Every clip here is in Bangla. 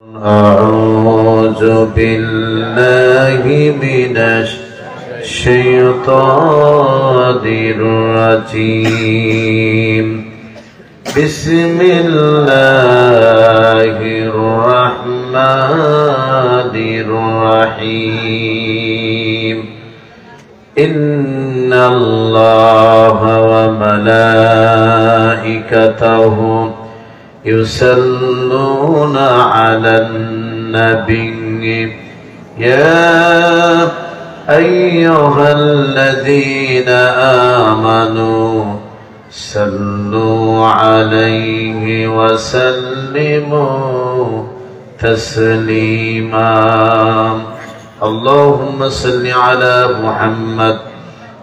أعوذ بالله من الشيطان الرجيم بسم الله الرحمن الرحيم إن الله وملائكته يصلون على النبي يا أيها الذين آمنوا صلوا عليه وسلموا تسليما اللهم صل على محمد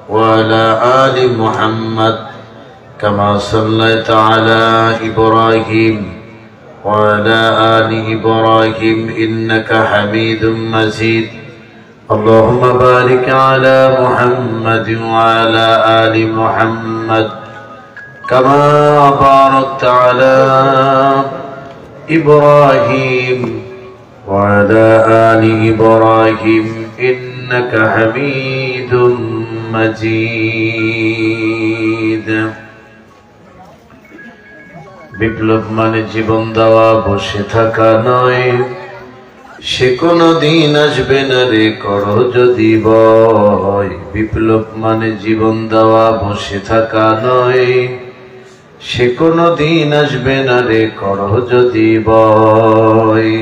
وعلى آل محمد كما صليت على إبراهيم وعلى آل إبراهيم إنك حميد مجيد اللهم بارك على محمد وعلى آل محمد كما باركت على إبراهيم وعلى آل إبراهيم إنك حميد مجيد বিপ্লব মানে জীবন দেওয়া বসে থাকা নয় সে কোনো দিন আসবে না রে করো যদি ভয় বিপ্লব মানে জীবন দেওয়া বসে থাকা নয় সে কোনো দিন আসবে না রে করো যদি ভয়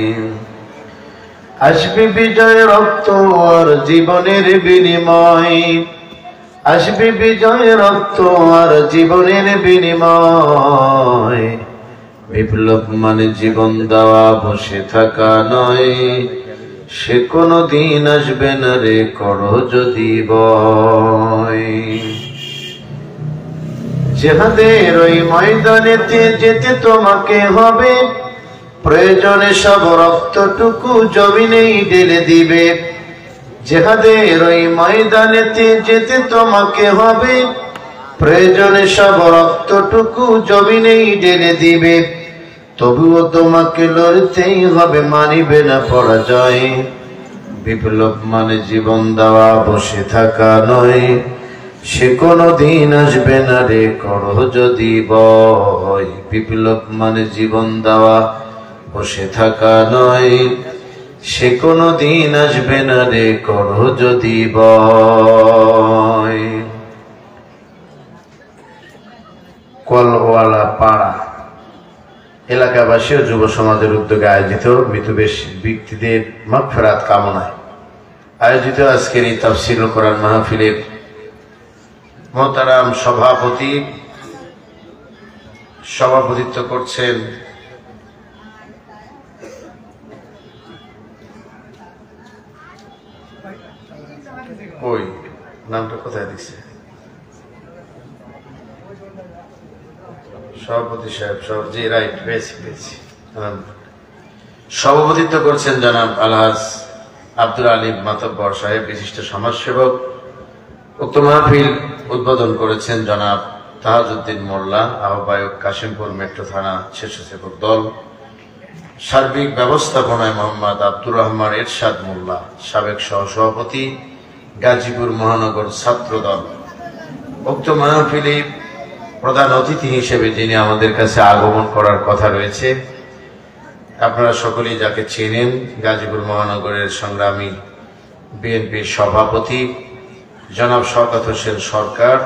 আসবে বিজয় রক্ত আর জীবনের বিনিময় আসবে বিজয় রক্ত আর জীবনের বিনিময় বিপ্লব মানে জীবন দেওয়া বসে থাকা নয় সে কোনো দিন আসবে না রে করো যদি ভয় জিহাদের ওই ময়দানেতে যেতে তোমাকে হবে প্রয়োজনে সব রক্তটুকু জমিনেই ঢেলে দিবে জিহাদের ওই ময়দানেতে যেতে তোমাকে হবে প্রয়োজনে সব রক্তটুকু জমিনেই ঢেলে দিবে তবুও তোমাকে লড়তেই হবে মানিবে না পরাজয় বিপ্লব মানে জীবন দেওয়া বসে থাকা নয় সে কোনো দিন আসবে না রে করো যদি ভয় বিপ্লব মানে জীবন দেওয়া বসে থাকা নয় সে কোনো দিন আসবে না রে করো যদি ভয় কলওয়ালা পাড়া এলাকাবাসী ও যুব সমাজের উদ্যোগে আয়োজিত মৃত ব্যক্তিদের মাগফিরাত কামনায় আয়োজিত আজকের এই তাফসীরুল কোরআন মাহফিলের মোহতারাম সভাপতিত্ব করছেন ওই নামটা কোথায় দিচ্ছে সভাপতি সাহেব জি রাইট পেয়েছি সভাপতিত্ব করছেন জনাব আলহাজ আব্দুল আলিম মাতব্বর সাহেব বিশিষ্ট সমাজসেবক উক্ত মাহফিল উদ্বোধন করেছেন জনাব তাহাজউদ্দিন মোল্লা আহ্বায়ক কাশিমপুর মেট্রো থানা স্বেচ্ছাসেবক দল সার্বিক ব্যবস্থাপনায় মোহাম্মদ আব্দুর রহমান এরশাদ মোল্লা সাবেক সহসভাপতি গাজীপুর মহানগর ছাত্র দল উক্ত মাহফিলে প্রধান অতিথি হিসেবে যিনি আমাদের কাছে আগমন করার কথা রয়েছে আপনারা সকলেই যাকে চেনেন গাজীপুর মহানগরের সংগ্রামী বিএনপির সভাপতি জনাব শওকত হোসেন সরকার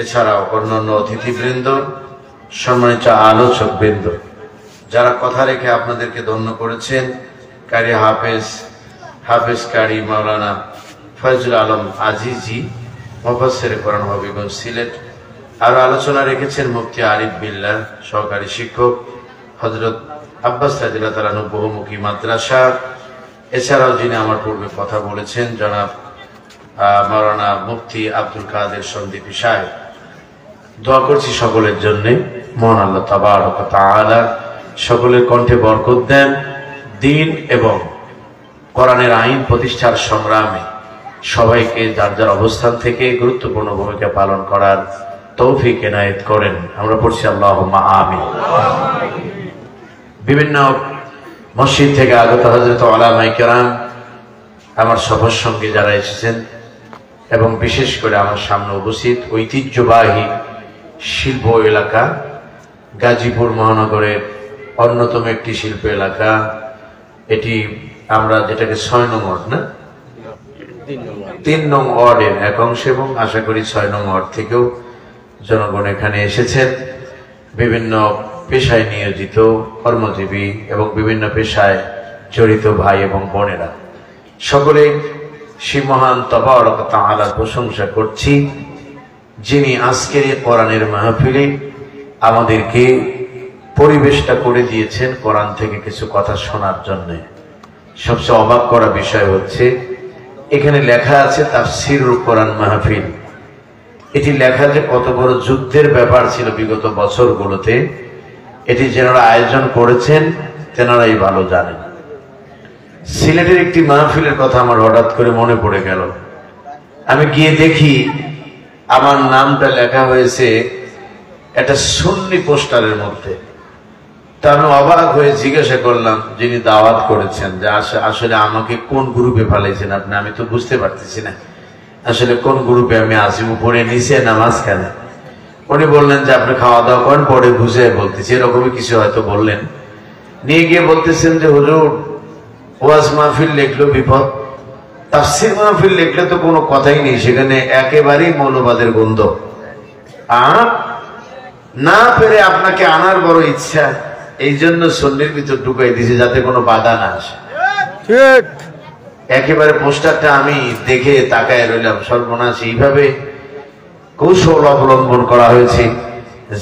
এছাড়াও অন্যান্য অতিথিবৃন্দ সম্মানিত আলোচকবৃন্দ যারা কথা রেখে আপনাদেরকে ধন্য করেছেন কারি হাফেজ কারি মাওলানা ফয়জুল আলম আজিজি মুফাসসির কোরআন হবিগঞ্জ সিলেট আরো আলোচনা রেখেছেন মুফতি আরিফ বিল্লাহ সহকারী শিক্ষক হযরত আব্বাস রাদিয়াল্লাহু তাআলা বহুমুখী মাদ্রাসা এছাড়াও যিনি আমার পূর্বে কথা বলেছেন জনাব মাওলানা মুফতি আব্দুল কাদের সন্দীপী সাহেব দোয়া করছি সকলের জন্য মহান আল্লাহ তাবারক ওয়া তাআলা সকলের কণ্ঠে বরকত দেন দ্বীন এবং কোরআনের আইন প্রতিষ্ঠার সংগ্রামে সবাইকে যার যার অবস্থান থেকে গুরুত্বপূর্ণ ভূমিকা পালন করার তৌফিক এনায়েত করেন। আমরা পড়ছি আল্লাহুম্মা আমিন। বিভিন্ন মসজিদ থেকে আগত হযরত উলামায়ে কেরাম, আমার সফর সঙ্গে যারা এসেছেন এবং বিশেষ করে আমার সামনে উপস্থিত ঐতিহ্যবাহী শিল্প এলাকা, গাজীপুর মহানগরের অন্যতম একটি শিল্প এলাকা, এটি আমরা যেটাকে 6 নং ওয়ার্ড না 3 নং ওয়ার্ডের এক অংশ, এবং আশা করি 6 নং ওয়ার্ড থেকেও জনগণ এখানে এসেছেন। বিভিন্ন পেশায় নিয়োজিত কর্মজীবী এবং বিভিন্ন পেশায় জড়িত ভাই এবং বোনেরা সকলে সেই মহান তাবারক ওয়া তাআলার প্রশংসা করছি, যিনি আজকের এই কোরআনের মাহফিলে আমাদেরকে পরিবেশটা করে দিয়েছেন কোরআন থেকে কিছু কথা শোনার জন্য। সবচেয়ে অবাক করা বিষয় হচ্ছে এখানে লেখা আছে তাফসীরুল কোরআন মাহফিল। এটি লেখা যে কত বড় যুদ্ধের ব্যাপার ছিল বিগত বছরগুলোতে, এটি যারা আয়োজন করেছেন তেনারাই ভালো জানেন। সিলেটের একটি মাহফিলের কথা আমার হঠাৎ করে মনে পড়ে গেল। আমি গিয়ে দেখি আমার নামটা লেখা হয়েছে একটা সুন্নি পোস্টারের মধ্যে। তা আমি অবাক হয়ে জিজ্ঞাসা করলাম যিনি দাওয়াত করেছেন যে আসলে আমাকে কোন গ্রুপে ফেলেছেন আপনি, আমি তো বুঝতে পারতেছি না আসলে কোন গ্রুপে আমি আসি, উপরে নিচে না মাঝখানে। উনি বললেন যে আপনি খাওয়া দাওয়া করেন, পরে বুঝে বলতেছি, এরকমই কিছু হয়তো বললেন। নিয়ে গিয়ে বলতেছেন যে হুজুর ওয়াজ মাহফিল লিখলো বিপদ, তাফসীর মাহফিল লিখলে তো কোনো কথাই নেই, সেখানে একেবারেই মৌলবাদের গন্ধ। না পেরে আপনাকে আনার বড় ইচ্ছা, এই জন্য সুন্নির ভিতর ঢুকাই দিয়েছে যাতে কোনো বাধা না আসে। ঠিক একেবারে পোস্টারটা আমি দেখে তাকায় রইলাম, সর্বনাশ, এইভাবে কৌশল অবলম্বন করা হয়েছে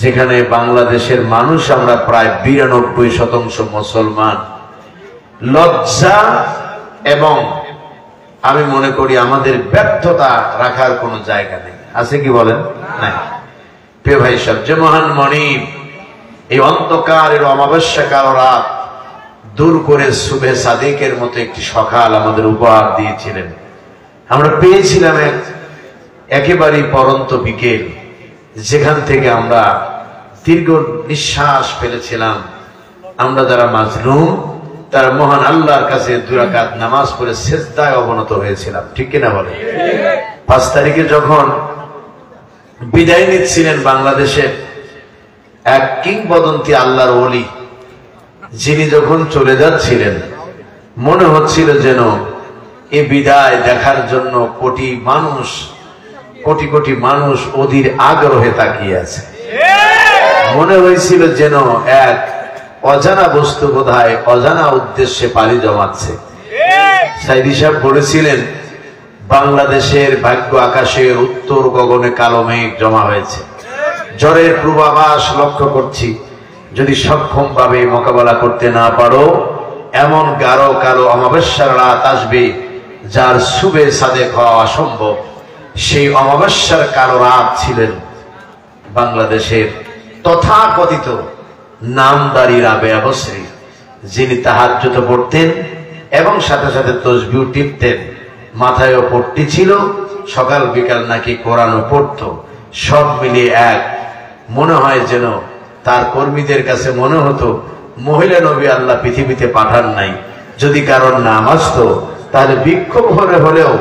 যেখানে বাংলাদেশের মানুষ আমরা প্রায় 92% মুসলমান। লজ্জা এবং আমি মনে করি আমাদের ব্যর্থতা রাখার কোনো জায়গা নেই, আছে কি বলেন? না। প্রিয় ভাই সব, যে মহান মনিব এই অন্ধকারের অমাবস্যা কালো রাত দূর করে সুবে সাদিকের মতো একটি সকাল আমাদের উপহার দিয়েছিলেন। আমরা পেয়েছিলাম একেবারেই পরন্ত বিকেল, যেখান থেকে আমরা দীর্ঘ নিঃশ্বাস ফেলেছিলাম। আমরা যারা মাজলুম তারা মহান আল্লাহর কাছে 2 রাকাত নামাজ পড়ে সিজদায় অবনত হয়েছিলাম, ঠিক কিনা বলে? 5 তারিখে যখন বিদায় নিচ্ছিলেন বাংলাদেশের এক কিংবদন্তি আল্লাহর ওলি, যিনি যখন চলে যাচ্ছিলেন মনে হচ্ছিল যেন এ বিদায় দেখার জন্য কোটি কোটি মানুষ অধীর আগ্রহে তাকিয়ে আছে। মনে হয়েছিল যেন এক অজানা বস্তু বোধহয় অজানা উদ্দেশ্যে পাড়ি জমাচ্ছে। সাইদি সাহেব বলেছিলেন বাংলাদেশের ভাগ্য আকাশের উত্তর গগনে কালো মেঘ জমা হয়েছে, ঝড়ের পূর্বাভাস লক্ষ্য করছি, যদি সক্ষম ভাবে মোকাবেলা করতে না পারো এমন গাঢ় কালো অমাবস্যার রাত আসবে যার সুবে সাদেক হওয়া অসম্ভব। সেই অমাবস্যার কালো রাত ছিলেন বাংলাদেশের তথাকথিত নামদারি রাবেয়া বসরি, যিনি তাহাজ্জুদ পড়তেন এবং সাথে সাথে তাসবিহ টিপতেন, মাথায়ও পট্টি ছিল, সকাল বিকাল নাকি কোরআনও পড়তো। সব মিলিয়ে এক মনে হয় যেন তার কর্মীদের কাছে মনে হতো মহিলা নবী আল্লাহ পৃথিবীতে পাঠান নাই, যদি কারণ নাম আসতো তাহলে বিক্ষোভ হলেও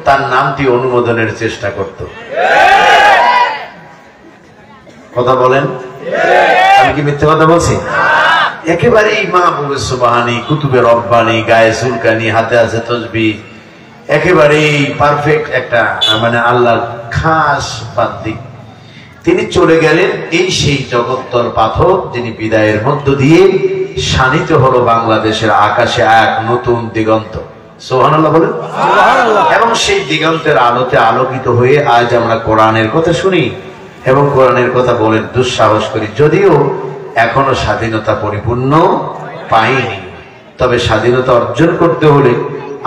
তার নামটি অনুমোদনের চেষ্টা করত। কথা বলেন, আমি কি মিথ্যে কথা বলছি? একেবারেই মাহবুবে সুবহানি, কুতুবে রব্বানি, গায়ে চুলকানি, হাতে আছে তাসবিহ, একেবারেই পারফেক্ট একটা মানে আল্লাহর খাস বান্দি। তিনি চলে গেলেন এই সেই জগত্তর পাথর, যিনি বিদায়ের মধ্য দিয়ে শানিত হলো বাংলাদেশের আকাশে এক নতুন দিগন্ত। সুবহানাল্লাহ বলেন। এবং সেই দিগন্তের আলোতে আলোকিত হয়ে আজ আমরা কোরআনের কথা শুনি এবং কোরআনের কথা বলে দুঃসাহস করি, যদিও এখনো স্বাধীনতা পরিপূর্ণ পাইনি। তবে স্বাধীনতা অর্জন করতে হলে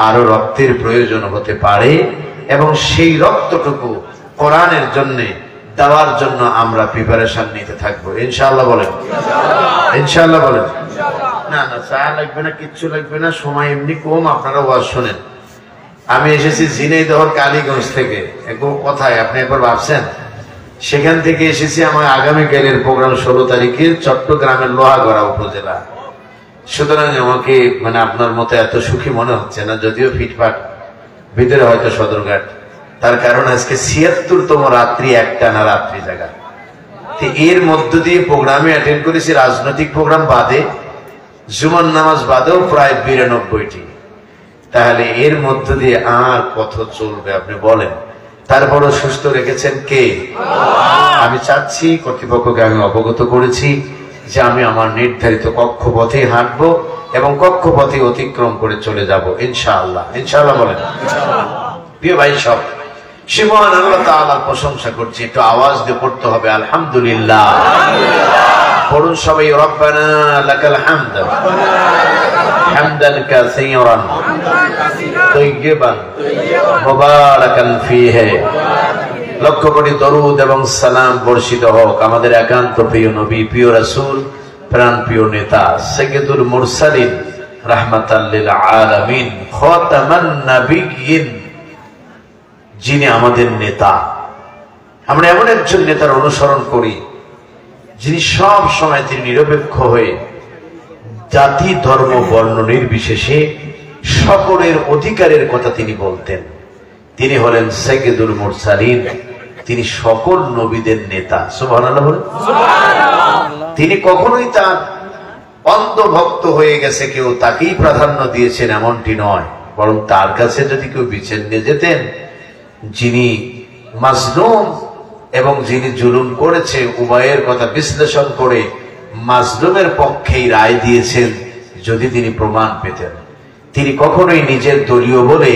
আরো রক্তের প্রয়োজন হতে পারে, এবং সেই রক্তটুকু কোরআনের জন্য দেওয়ার জন্য আমরা প্রিপারেশন নিতে থাকবো ইনশাআল্লাহ। বলেন ইনশাআল্লাহ। বলেন না না, চা লাগবে না, কিচ্ছু লাগবে না, সময় এমনি কম, আপনারা ওয়াজ শোনেন। আমি এসেছি ঝিনাইদহের কালীগঞ্জ থেকে, কোথায় আপনি একবার ভাবছেন? সেখান থেকে এসেছি আমার আগামীকালের প্রোগ্রাম 16 তারিখে চট্টগ্রামের লোহাগড়া উপজেলা। সুতরাং আমাকে মানে আপনার মতো এত সুখী মনে হচ্ছে না, যদিও ফিটফাট, ভিতরে হয়তো সদরঘাট। তার কারণ আজকে ৭৬তম রাত্রি, একটানা রাত্রি জায়গা। এর মধ্য দিয়ে প্রোগ্রামে অ্যাটেন্ড করেছি, রাজনৈতিক প্রোগ্রাম বাদে, জুমার নামাজ বাদেও প্রায় ৯২টি। তাহলে এর মধ্য দিয়ে আর কত চলবে আপনি বলেন? তারপরও সুস্থ রেখেছেন কে? আমি চাচ্ছি, কর্তৃপক্ষকে আমি অবগত করেছি যে আমি আমার নির্ধারিত কক্ষপথে হাঁটবো এবং কক্ষপথে অতিক্রম করে চলে যাব ইনশাআল্লাহ। ইনশাআল্লাহ বলেন। প্রিয় ভাই সব, সে মহান আল্লাহ তাআলার প্রশংসা করছি, একটু আওয়াজ দিয়ে পড়তে হবে আলহামদুলিল্লাহ। পড়ুন সবাই, রব্বানা লাকাল হামদ হামদান কাসীরান তাইয়্যিবান মুবারাকান ফীহি। লক্ষ কোটি দরুদ এবং সালাম বর্ষিত হোক আমাদের একান্ত প্রিয় নবী, প্রিয় রাসূল, প্রাণ প্রিয় নেতা, সাইয়্যিদুল মুরসালিন, রাহমাতাল লিল আলামিন, খাতামান নাবিয়্যিন, যিনি আমাদের নেতা। আমরা এমন একজন নেতার অনুসরণ করি যিনি সব সময় তিনি নিরপেক্ষ হয়ে জাতি, ধর্ম, বর্ণ নির্বিশেষে সকলের অধিকারের কথা তিনি বলতেন। তিনি হলেন সাইয়্যিদুল মুরসালিন, তিনি সকল নবীদের নেতা। সুবহানাল্লাহ বলেন। তিনি কখনোই তার অন্ধভক্ত হয়ে গেছে কেউ তাকেই প্রাধান্য দিয়েছেন এমনটি নয়, বরং তার কাছে যদি কেউ বিচার নিয়ে যেতেন, যিনি মাজলুম এবং যিনি জুলুম করেছে উভয়ের কথা বিশ্লেষণ করে মাজলুমের পক্ষেই রায় দিয়েছেন যদি তিনি প্রমাণ পেতেন। তিনি কখনোই নিজের দলীয় বলে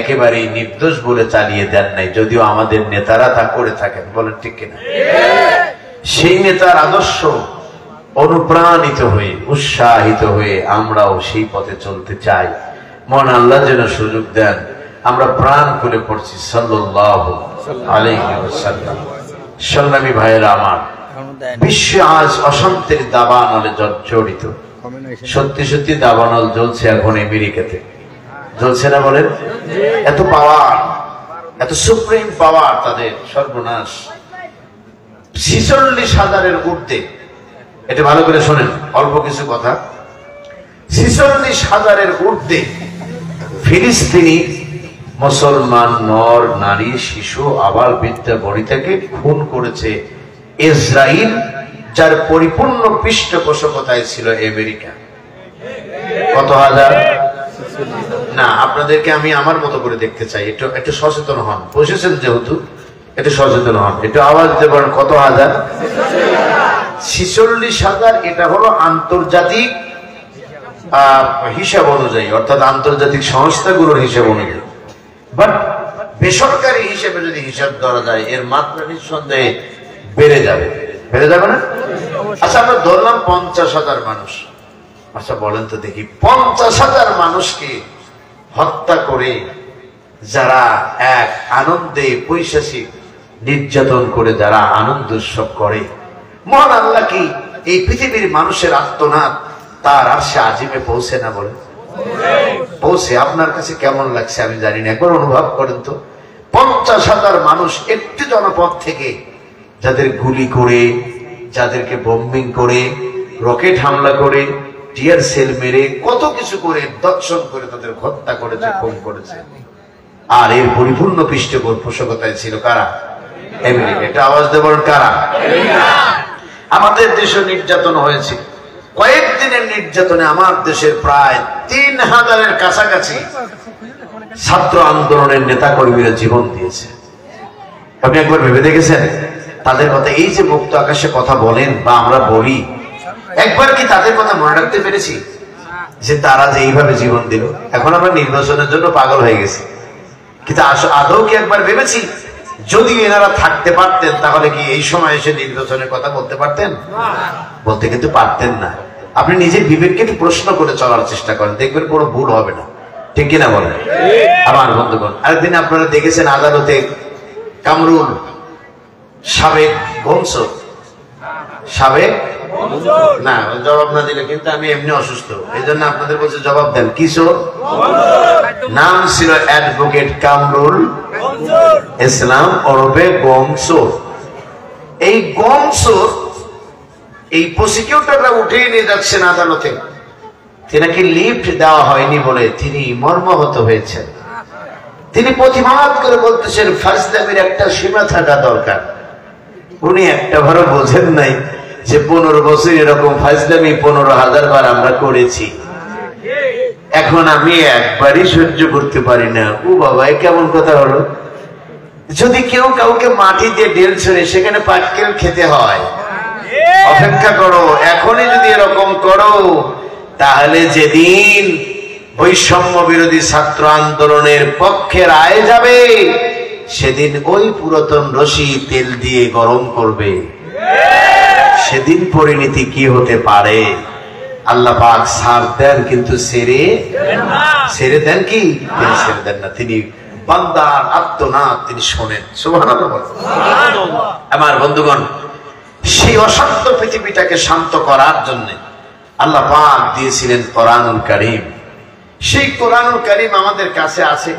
একেবারেই নির্দোষ বলে চালিয়ে দেন নাই, যদিও আমাদের নেতারা তা করে থাকেন। বলেন ঠিক কিনা? সেই নেতার আদর্শ অনুপ্রাণিত হয়ে, উৎসাহিত হয়ে আমরাও সেই পথে চলতে চাই। মহান আল্লাহ যেন সুযোগ দেন। আমরা প্রাণ খুলে পড়ছি সাল্লাল্লাহু আলাইহি ওয়াসাল্লাম। সংগ্রামী ভাইয়েরা আমার, বিশ্ব আজ অশান্তির দাবানলে জর্জরিত। সত্যি সত্যি দাবানল জ্বলছে এখন আমেরিকাতে, জ্বলছে না বলেন? এত পাওয়ার, এত সুপ্রিম পাওয়ার তাদের, সর্বনাশ। ৪৬,০০০-এর ঊর্ধ্বে, এটা ভালো করে শোনেন, অল্প কিছু কথা। ৪৬,০০০-এর ঊর্ধ্বে ফিলিস্তিনি মুসলমান নর, নারী, শিশু, আবাল বৃদ্ধা বনিতাকে খুন করেছে ইসরায়েল, যার পরিপূর্ণ পৃষ্ঠপোষকতায় ছিল আমেরিকা। কত হাজার? না, আপনাদেরকে আমি আমার মতো করে দেখতে চাই। একটু সচেতন হন, বসেছেন যেহেতু, একটু সচেতন হন, একটু আওয়াজ দেবেন। কত হাজার? ৪৬,০০০। এটা হলো আন্তর্জাতিক হিসাব অনুযায়ী, অর্থাৎ আন্তর্জাতিক সংস্থাগুলোর হিসাব অনুযায়ী। বাট বেসরকারি হিসেবে যদি হিসাব ধরা যায়, এর মাত্রা নিঃসন্দেহে বেড়ে যাবে। বেড়ে যাবে না? আচ্ছা, আমরা ধরলাম ৫০,০০০ মানুষ। আচ্ছা বলেন তো দেখি, ৫০,০০০ মানুষকে হত্যা করে যারা এক আনন্দে পৈশাচিক নির্যাতন করে যারা আনন্দ উৎসব করে, মহান আল্লাহ কি এই পৃথিবীর মানুষের আর্তনাদ তার আরশে আজিমে পৌঁছে না? বলে পৌঁছে। আপনার কাছে কেমন লাগছে আমি জানি না, একবার অনুভব করেন তো। ৫০,০০০ মানুষ একটি জনপদ থেকে যাদের গুলি করে, যাদেরকে বম্বিং করে, রকেট হামলা করে, টিয়ার সেল মেরে, কত কিছু করে, দর্শন করে তাদের হত্যা করেছে, খুন করেছে। আর এর পরিপূর্ণ পৃষ্ঠপোষকতায় ছিল কারা? আমেরিকা। এটা আওয়াজ দেবেন, কারা? আমাদের দেশে নির্যাতন হয়েছে। কয়েকদিনের নির্যাতনে আমার দেশের প্রায় ৩,০০০-এর কাছাকাছি ছাত্র আন্দোলনের নেতা কর্মীরা জীবন দিয়েছে। আপনি একবার ভেবে দেখেছেন তাদের কথা? এই যে মুক্ত আকাশে কথা বলেন বা আমরা বলি, একবার কি তাদের কথা মনে রাখতে পেরেছি যে তারা যে এইভাবে জীবন দিল? এখন আমরা নির্বাচনের জন্য পাগল হয়ে গেছি, কিন্তু আদৌ কি একবার ভেবেছি যদি এনারা থাকতে পারতেন তাহলে কি এই সময় এসে নির্বাচনের কথা বলতে পারতেন? বলতে কিন্তু পারতেন না। আপনি নিজের বিবেককে একটু প্রশ্ন করে চলার চেষ্টা করেন, দেখবেন কোনো ভুল হবে না। ঠিক কিনা বলেন আমার বন্ধুগণ? আরেকদিন আপনারা দেখেছেন আদালতে কামরুল সাবেক বংশর, সাবেক না, জবাব না দিলে কিন্তু আমি এমনি অসুস্থ, এই জন্য আপনাদের বলছে জবাব দেন। কিশোর নাম ছিল অ্যাডভোকেট কামরুল ইসলাম ওরফে গমসোর। এই গমসোর এই প্রসিকিউটররা উঠিয়ে নিয়ে যাচ্ছেন আদালতে তিনাকে লিফট দেওয়া হয়নি বলে তিনি মর্মাহত হয়েছেন। তিনি প্রতিবাদ করে বলতেছেন ফাজলামির একটা সীমা থাকা দরকার। উনি একটা ভারও বোঝেন নাই যে 15 বছর এরকম ফাজলামি 15,000 বার আমরা করেছি। এখন আমি একবারই সহ্য করতে পারি না। ও বাবা, এ কেমন কথা হলো? যদি কেউ কাউকে মাটি দিয়ে ঢেল ছড়ে সেখানে পাটকেল খেতে হয়। অপেক্ষা করো, এখনই যদি এরকম করো তাহলে যেদিন বৈষম্য বিরোধী ছাত্র আন্দোলনের পক্ষে রায় যাবে সেদিন ওই পুরাতন রশি তেল দিয়ে গরম করবে। সেদিন পরিণতি কি হতে পারে? আল্লাহ পাক ছাড় দেন কিন্তু ছেড়ে দেন কি? তিনি ছেড়ে দেন না। তিনি বান্দার আত্মনাদ তিনি শোনেন। সুবহানাল্লাহ। আমার বন্ধুগণ, সেই অশান্ত পৃথিবীটাকে শান্ত করার জন্য আল্লাহ পাক দিয়েছিলেন কোরআনুল কারীম। সেই কোরআনুল কারীম আমাদের কাছে আছে।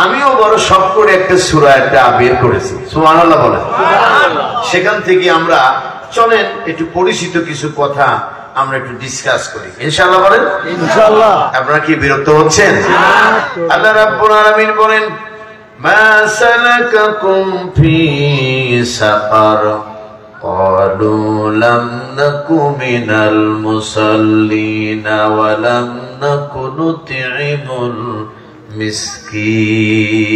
আমিও বড় শখ করে একটা সূরা বের করেছি। সুবহানাল্লাহ বলেন। সেখান থেকে আমরা চলেন একটু পরিচিত কিছু কথা আমরা একটু ডিসকাস করি, ইনশাআল্লাহ বলেন। ইনশাআল্লাহ। আপনারা কি বিরক্ত হচ্ছেন? আল্লাহ রাব্বুল আলামিন বলেন, মা সালাকাকুম ফি সাকার ক্বালু লাম নাকু মিনাল মুসাল্লিনা ওয়া লাম নাকু নুতঈমুল মিসকিন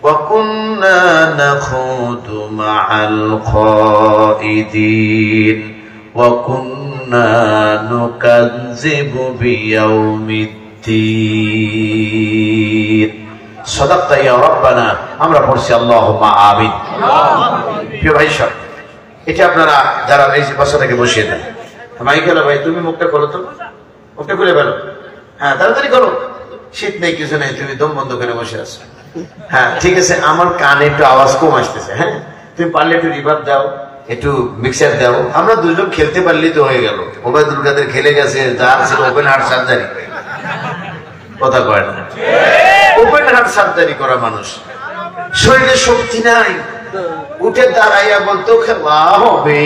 ওয়া কুন্না নাখুদু মা'আল খাইদিন وَكُنَّا نُكَذِّبُ بِيَوْمِ الدِّينِ صدقت يا ربنا। আমরা পড়ছি আল্লাহুম্মা আমিন। প্রিয় ভাই সব, এটা আপনারা যারা এই পাশে থেকে বসিয়ে দেন। মাইকেল ভাই, তুমি মুখটা খোলো তো, মুখটা খুলে ফেলো। হ্যাঁ, তাড়াতাড়ি করো, শীত নেই কিছু নেই, তুমি দম বন্ধ করে বসে আছো। হ্যাঁ ঠিক আছে, আমার কানে একটু আওয়াজ কম আসতেছে। হ্যাঁ, তুমি পারলে একটু রিভার্ব দাও, একটু মিক্সার দাও। আমরা দুজন খেলতে পারলেই তো হয়ে গেল। ওবায়দুল কাদের খেলে গেছে, যার ছিল ওপেন হার্ট সার্জারি। কথা কয় না, ওপেন হার্ট সার্জারি করা মানুষ, শরীরে শক্তি নাই, উঠে দাঁড়াইয়া বলতো খেলা হবে,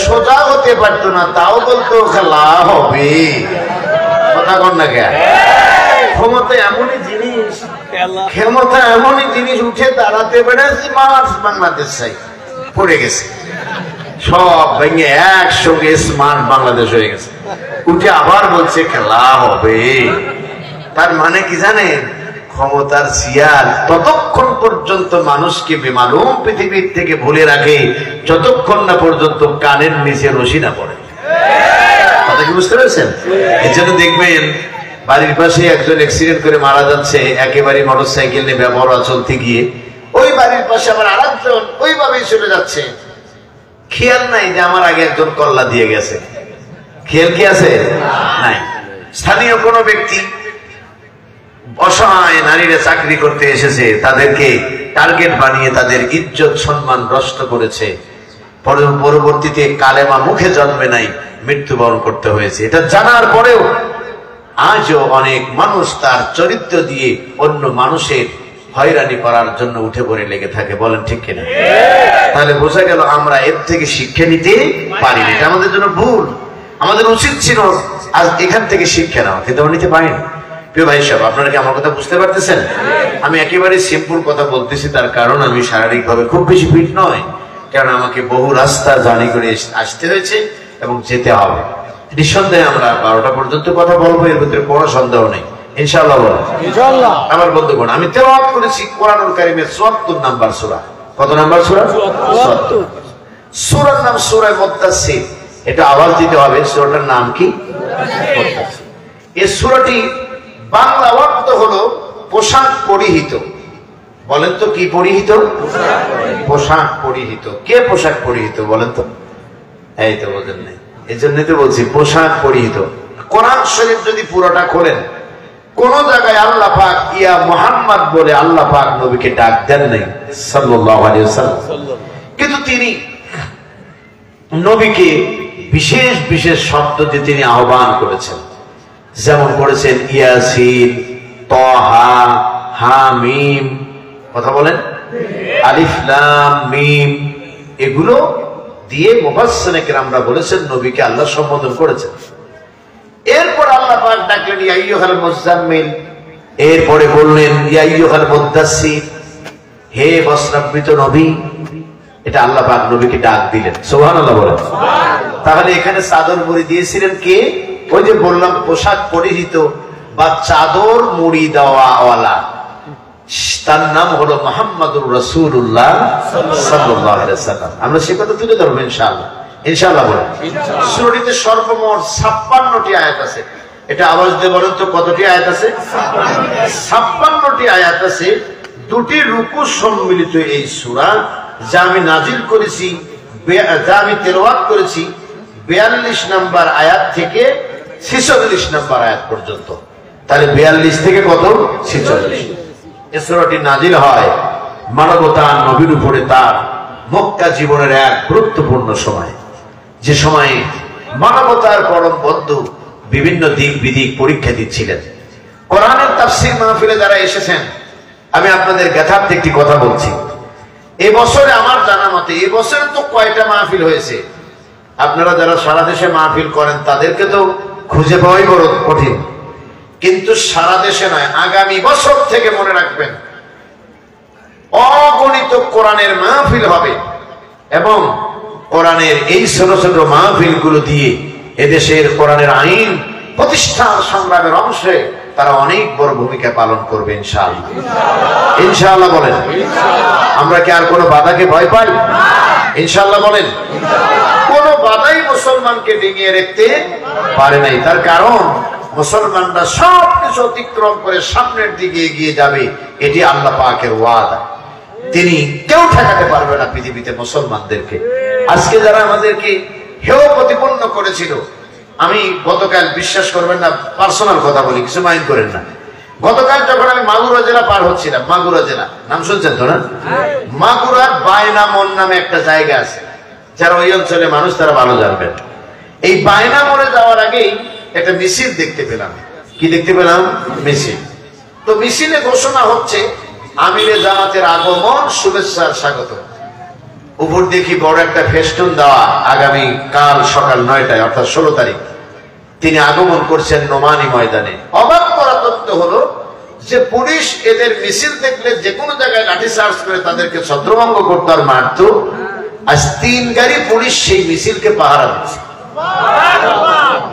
সোজা হতে পারতো না, তাও বলতো খেলা হবে। কথা কন না কে? ক্ষমতা এমনই জিনিস, ক্ষমতা এমনই জিনিস, উঠে দাঁড়াতে পেরেছি মাস বাংলাদেশ চাই পড়ে গেছে, সব ভেঙে একসঙ্গে স্মার্ট বাংলাদেশ হয়ে গেছে। উঠে আবার বলছে খেলা হবে। তার মানে কি জানেন? ক্ষমতার শিয়াল ততক্ষণ পর্যন্ত মানুষকে বেমালুম পৃথিবীর থেকে ভুলে রাখে যতক্ষণ না পর্যন্ত কানের নিচে রশি না পড়ে। কথা কি বুঝতে পেরেছেন? এর জন্য দেখবেন বাড়ির পাশে একজন অ্যাক্সিডেন্ট করে মারা যাচ্ছে, একেবারে মোটরসাইকেল নিয়ে ব্যবহার চলতে গিয়ে, ওই বাড়ির পাশে আবার আরেকজন ওইভাবেই চলে যাচ্ছে, খেয়াল নাই যে আমার আগে একজন কল্লা দিয়ে গেছে। খেয়াল কি আছে? নাই। স্থানীয় কোনো ব্যক্তি অসহায় নারীরা চাকরি করতে এসেছে, তাদেরকে টার্গেট বানিয়ে তাদের ইজ্জত সম্মান নষ্ট করেছে। পরবর্তীতে কালেমা মুখে জন্মে নাই, মৃত্যুবরণ করতে হয়েছে। এটা জানার পরেও আজও অনেক মানুষ তার চরিত্র দিয়ে অন্য মানুষের হয়রানি করার জন্য উঠে পড়ে লেগে থাকে। বলেন ঠিক কিনা? তাহলে বোঝা গেল আমরা এর থেকে শিক্ষা নিতে পারিনি। এটা আমাদের জন্য ভুল। আমাদের উচিত ছিল আজ এখান থেকে শিক্ষা নেওয়া, কিন্তু আমরা নিতে পারিনি। প্রিয় ভাই সাহেব, আপনারা কি আমার কথা বুঝতে পারতেছেন? আমি একেবারে সিম্পল কথা বলতেছি, তার কারণ আমি শারীরিক ভাবে খুব বেশি ফিট নয়, কারণ আমাকে বহু রাস্তা জার্নি করে আসতে হয়েছে এবং যেতে হবে। নিঃসন্দেহে আমরা 12টা পর্যন্ত কথা বলবো, এর ভিতরে কোনো সন্দেহ নেই, ইনশাআল্লাহ বলেন। ইনশাআল্লাহ। আমার বন্ধুগণ, আমি তেলাওয়াত করেছি কোরআনুল কারীমের ৭৪ নাম্বার সূরা। কত নাম্বার সূরা? ৭৪। সূরার নাম সূরা মুদ্দাসসির। এটা আওয়াজ দিতে হবে। সূরাটার নাম কি? মুদ্দাসসির। এই সূরাটি বাংলা অর্থ হলো পোশাক পরিহিত। বলেন তো কি পরিহিত? পোশাক পরিহিত। কে পোশাক পরিহিত বলেন তো? এই তো বোঝেন নাই, এই জন্যই তো বলছি পোশাক পরিহিত। কোরআন শরীফ যদি পুরোটা খোলেন, কোন জায়গায় আল্লাহ পাক ইয়া মুহাম্মদ বলে আল্লাহ পাক নবীকে ডাক দেন নাই সাল্লাল্লাহু আলাইহি ওয়াসাল্লাম, কিন্তু তিনি নবীকে বিশেষ বিশেষ শব্দ দিয়ে তিনি আহ্বান করেছেন। যেমন করেছেন ইয়াসিন, তাহা, হামিম, কথা বলেন, আলিফ লাম মিম, এগুলো দিয়ে মুফাসসিরিনে কেরামরা বলেছেন নবীকে আল্লাহ সম্বোধন করেছেন। পাক ডাকলেন ইয়া আইয়ুহাল মুযাম্মিল, এরপরে বললেন ইয়া আইয়ুহাল মুদ্দাসসির, হে বস্ত্রাবৃত নবী। এটা আল্লাহ পাক নবীকে ডাক দিলেন। সুবহানাল্লাহ বলেন। তাহলে এখানে চাদর মুড়ি দিয়েছিলেন কে? ওই যে বললাম পোশাক পরিহিত বা চাদর মুড়ি দেওয়াওয়ালা, তার নাম হলো মুহাম্মাদুর রাসূলুল্লাহ সাল্লাল্লাহু আলাইহি ওয়াসাল্লাম। আমরা সে কথা তুলে ধরবো ইনশাআল্লাহ। ইনশাআল্লাহ বলেন। সূরাটিতে সর্বমোট 56টি আয়াত আছে। এটা আওয়াজ দিয়ে বলেন তো কতটি আয়াত আছে? 56টি আয়াত আছে। দুটি রুকু সম্মিলিত এই সূরা, যা আমি নাজিল করেছি, যা আমি তেলাওয়াত করেছি 42 নম্বর আয়াত থেকে 46 নম্বর আয়াত পর্যন্ত। তাহলে 42 থেকে কত? 46। এই সূরাটি নাজিল হয় মানবতা নবীর উপরে তার মক্কা জীবনের এক গুরুত্বপূর্ণ সময়, যে সময়ে মানবতার পরম বন্ধু বিভিন্ন দিক বিদিক পরীক্ষা দিচ্ছিলেন। কোরআনের তাফসীর মাহফিলে যারা এসেছেন, আমি আপনাদের জ্ঞাতার্থে একটি কথা বলছি। এই বছরে আমার জানা মতে এই বছরে তো কয়টা মাহফিল হয়েছে, আপনারা যারা সারা দেশে মাহফিল করেন তাদেরকে তো খুঁজে পাওয়াই বড় কঠিন। কিন্তু সারা দেশে নয়, আগামী বছর থেকে মনে রাখবেন অগণিত কোরআনের মাহফিল হবে, এবং কোরআনের এই ছোট ছোট মাহফিল গুলো দিয়ে এদেশের কোরআনের আইন প্রতিষ্ঠার সংগ্রামের অংশে তারা অনেক বড় ভূমিকা পালন করবে ইনশাআল্লাহ। ইনশাআল্লাহ বলেন। আমরা কি আর কোনো বাধাকে ভয় পাই? ইনশাআল্লাহ বলেন। কোন বাধাই মুসলমানকে ডিঙিয়ে রাখতে পারে নাই। তার কারণ মুসলমানরা সবকিছু অতিক্রম করে সামনের দিকে এগিয়ে যাবে, এটি আল্লাহ পাকের ওয়াদা। তিনি কেউ ঠেকাতে পারবে না পৃথিবীতে মুসলমানদেরকে। আজকে যারা আমাদেরকে হেয় প্রতিপন্ন করেছিল, আমি গতকাল, বিশ্বাস করবেন না, পার্সোনাল কথা বলি, কিছু মাইন্ড করেন না। গতকাল যখন আমি মাগুরা জেলা পার হচ্ছিলাম, মাগুরা জেলা নাম শুনছেন তো না? মাগুরার বায়নামন নামে একটা জায়গা আছে, যারা ওই অঞ্চলে মানুষ তারা ভালো জানবেন। এই বায়নামনে যাওয়ার আগেই একটা মিছিল দেখতে পেলাম। কি দেখতে পেলাম? মিছিল। তো মিছিলে ঘোষণা হচ্ছে আমিরে জামাতের আগমন, শুভেচ্ছার স্বাগত। উপর দেখি বড় একটা ফেস্টুন দেওয়া, আগামী কাল সকাল 9টায় অর্থাৎ 16 তারিখ তিনি আগমন করছেন নোমানী ময়দানে। অবাক করা তথ্য হলো যে পুলিশ এদের মিছিল দেখলে যে কোনো জায়গায় লাঠি চার্জ করে তাদেরকে ছত্রভঙ্গ করতে আর মারত। আজ 3 গাড়ি পুলিশ সেই মিছিলকে পাহারা দিচ্ছে।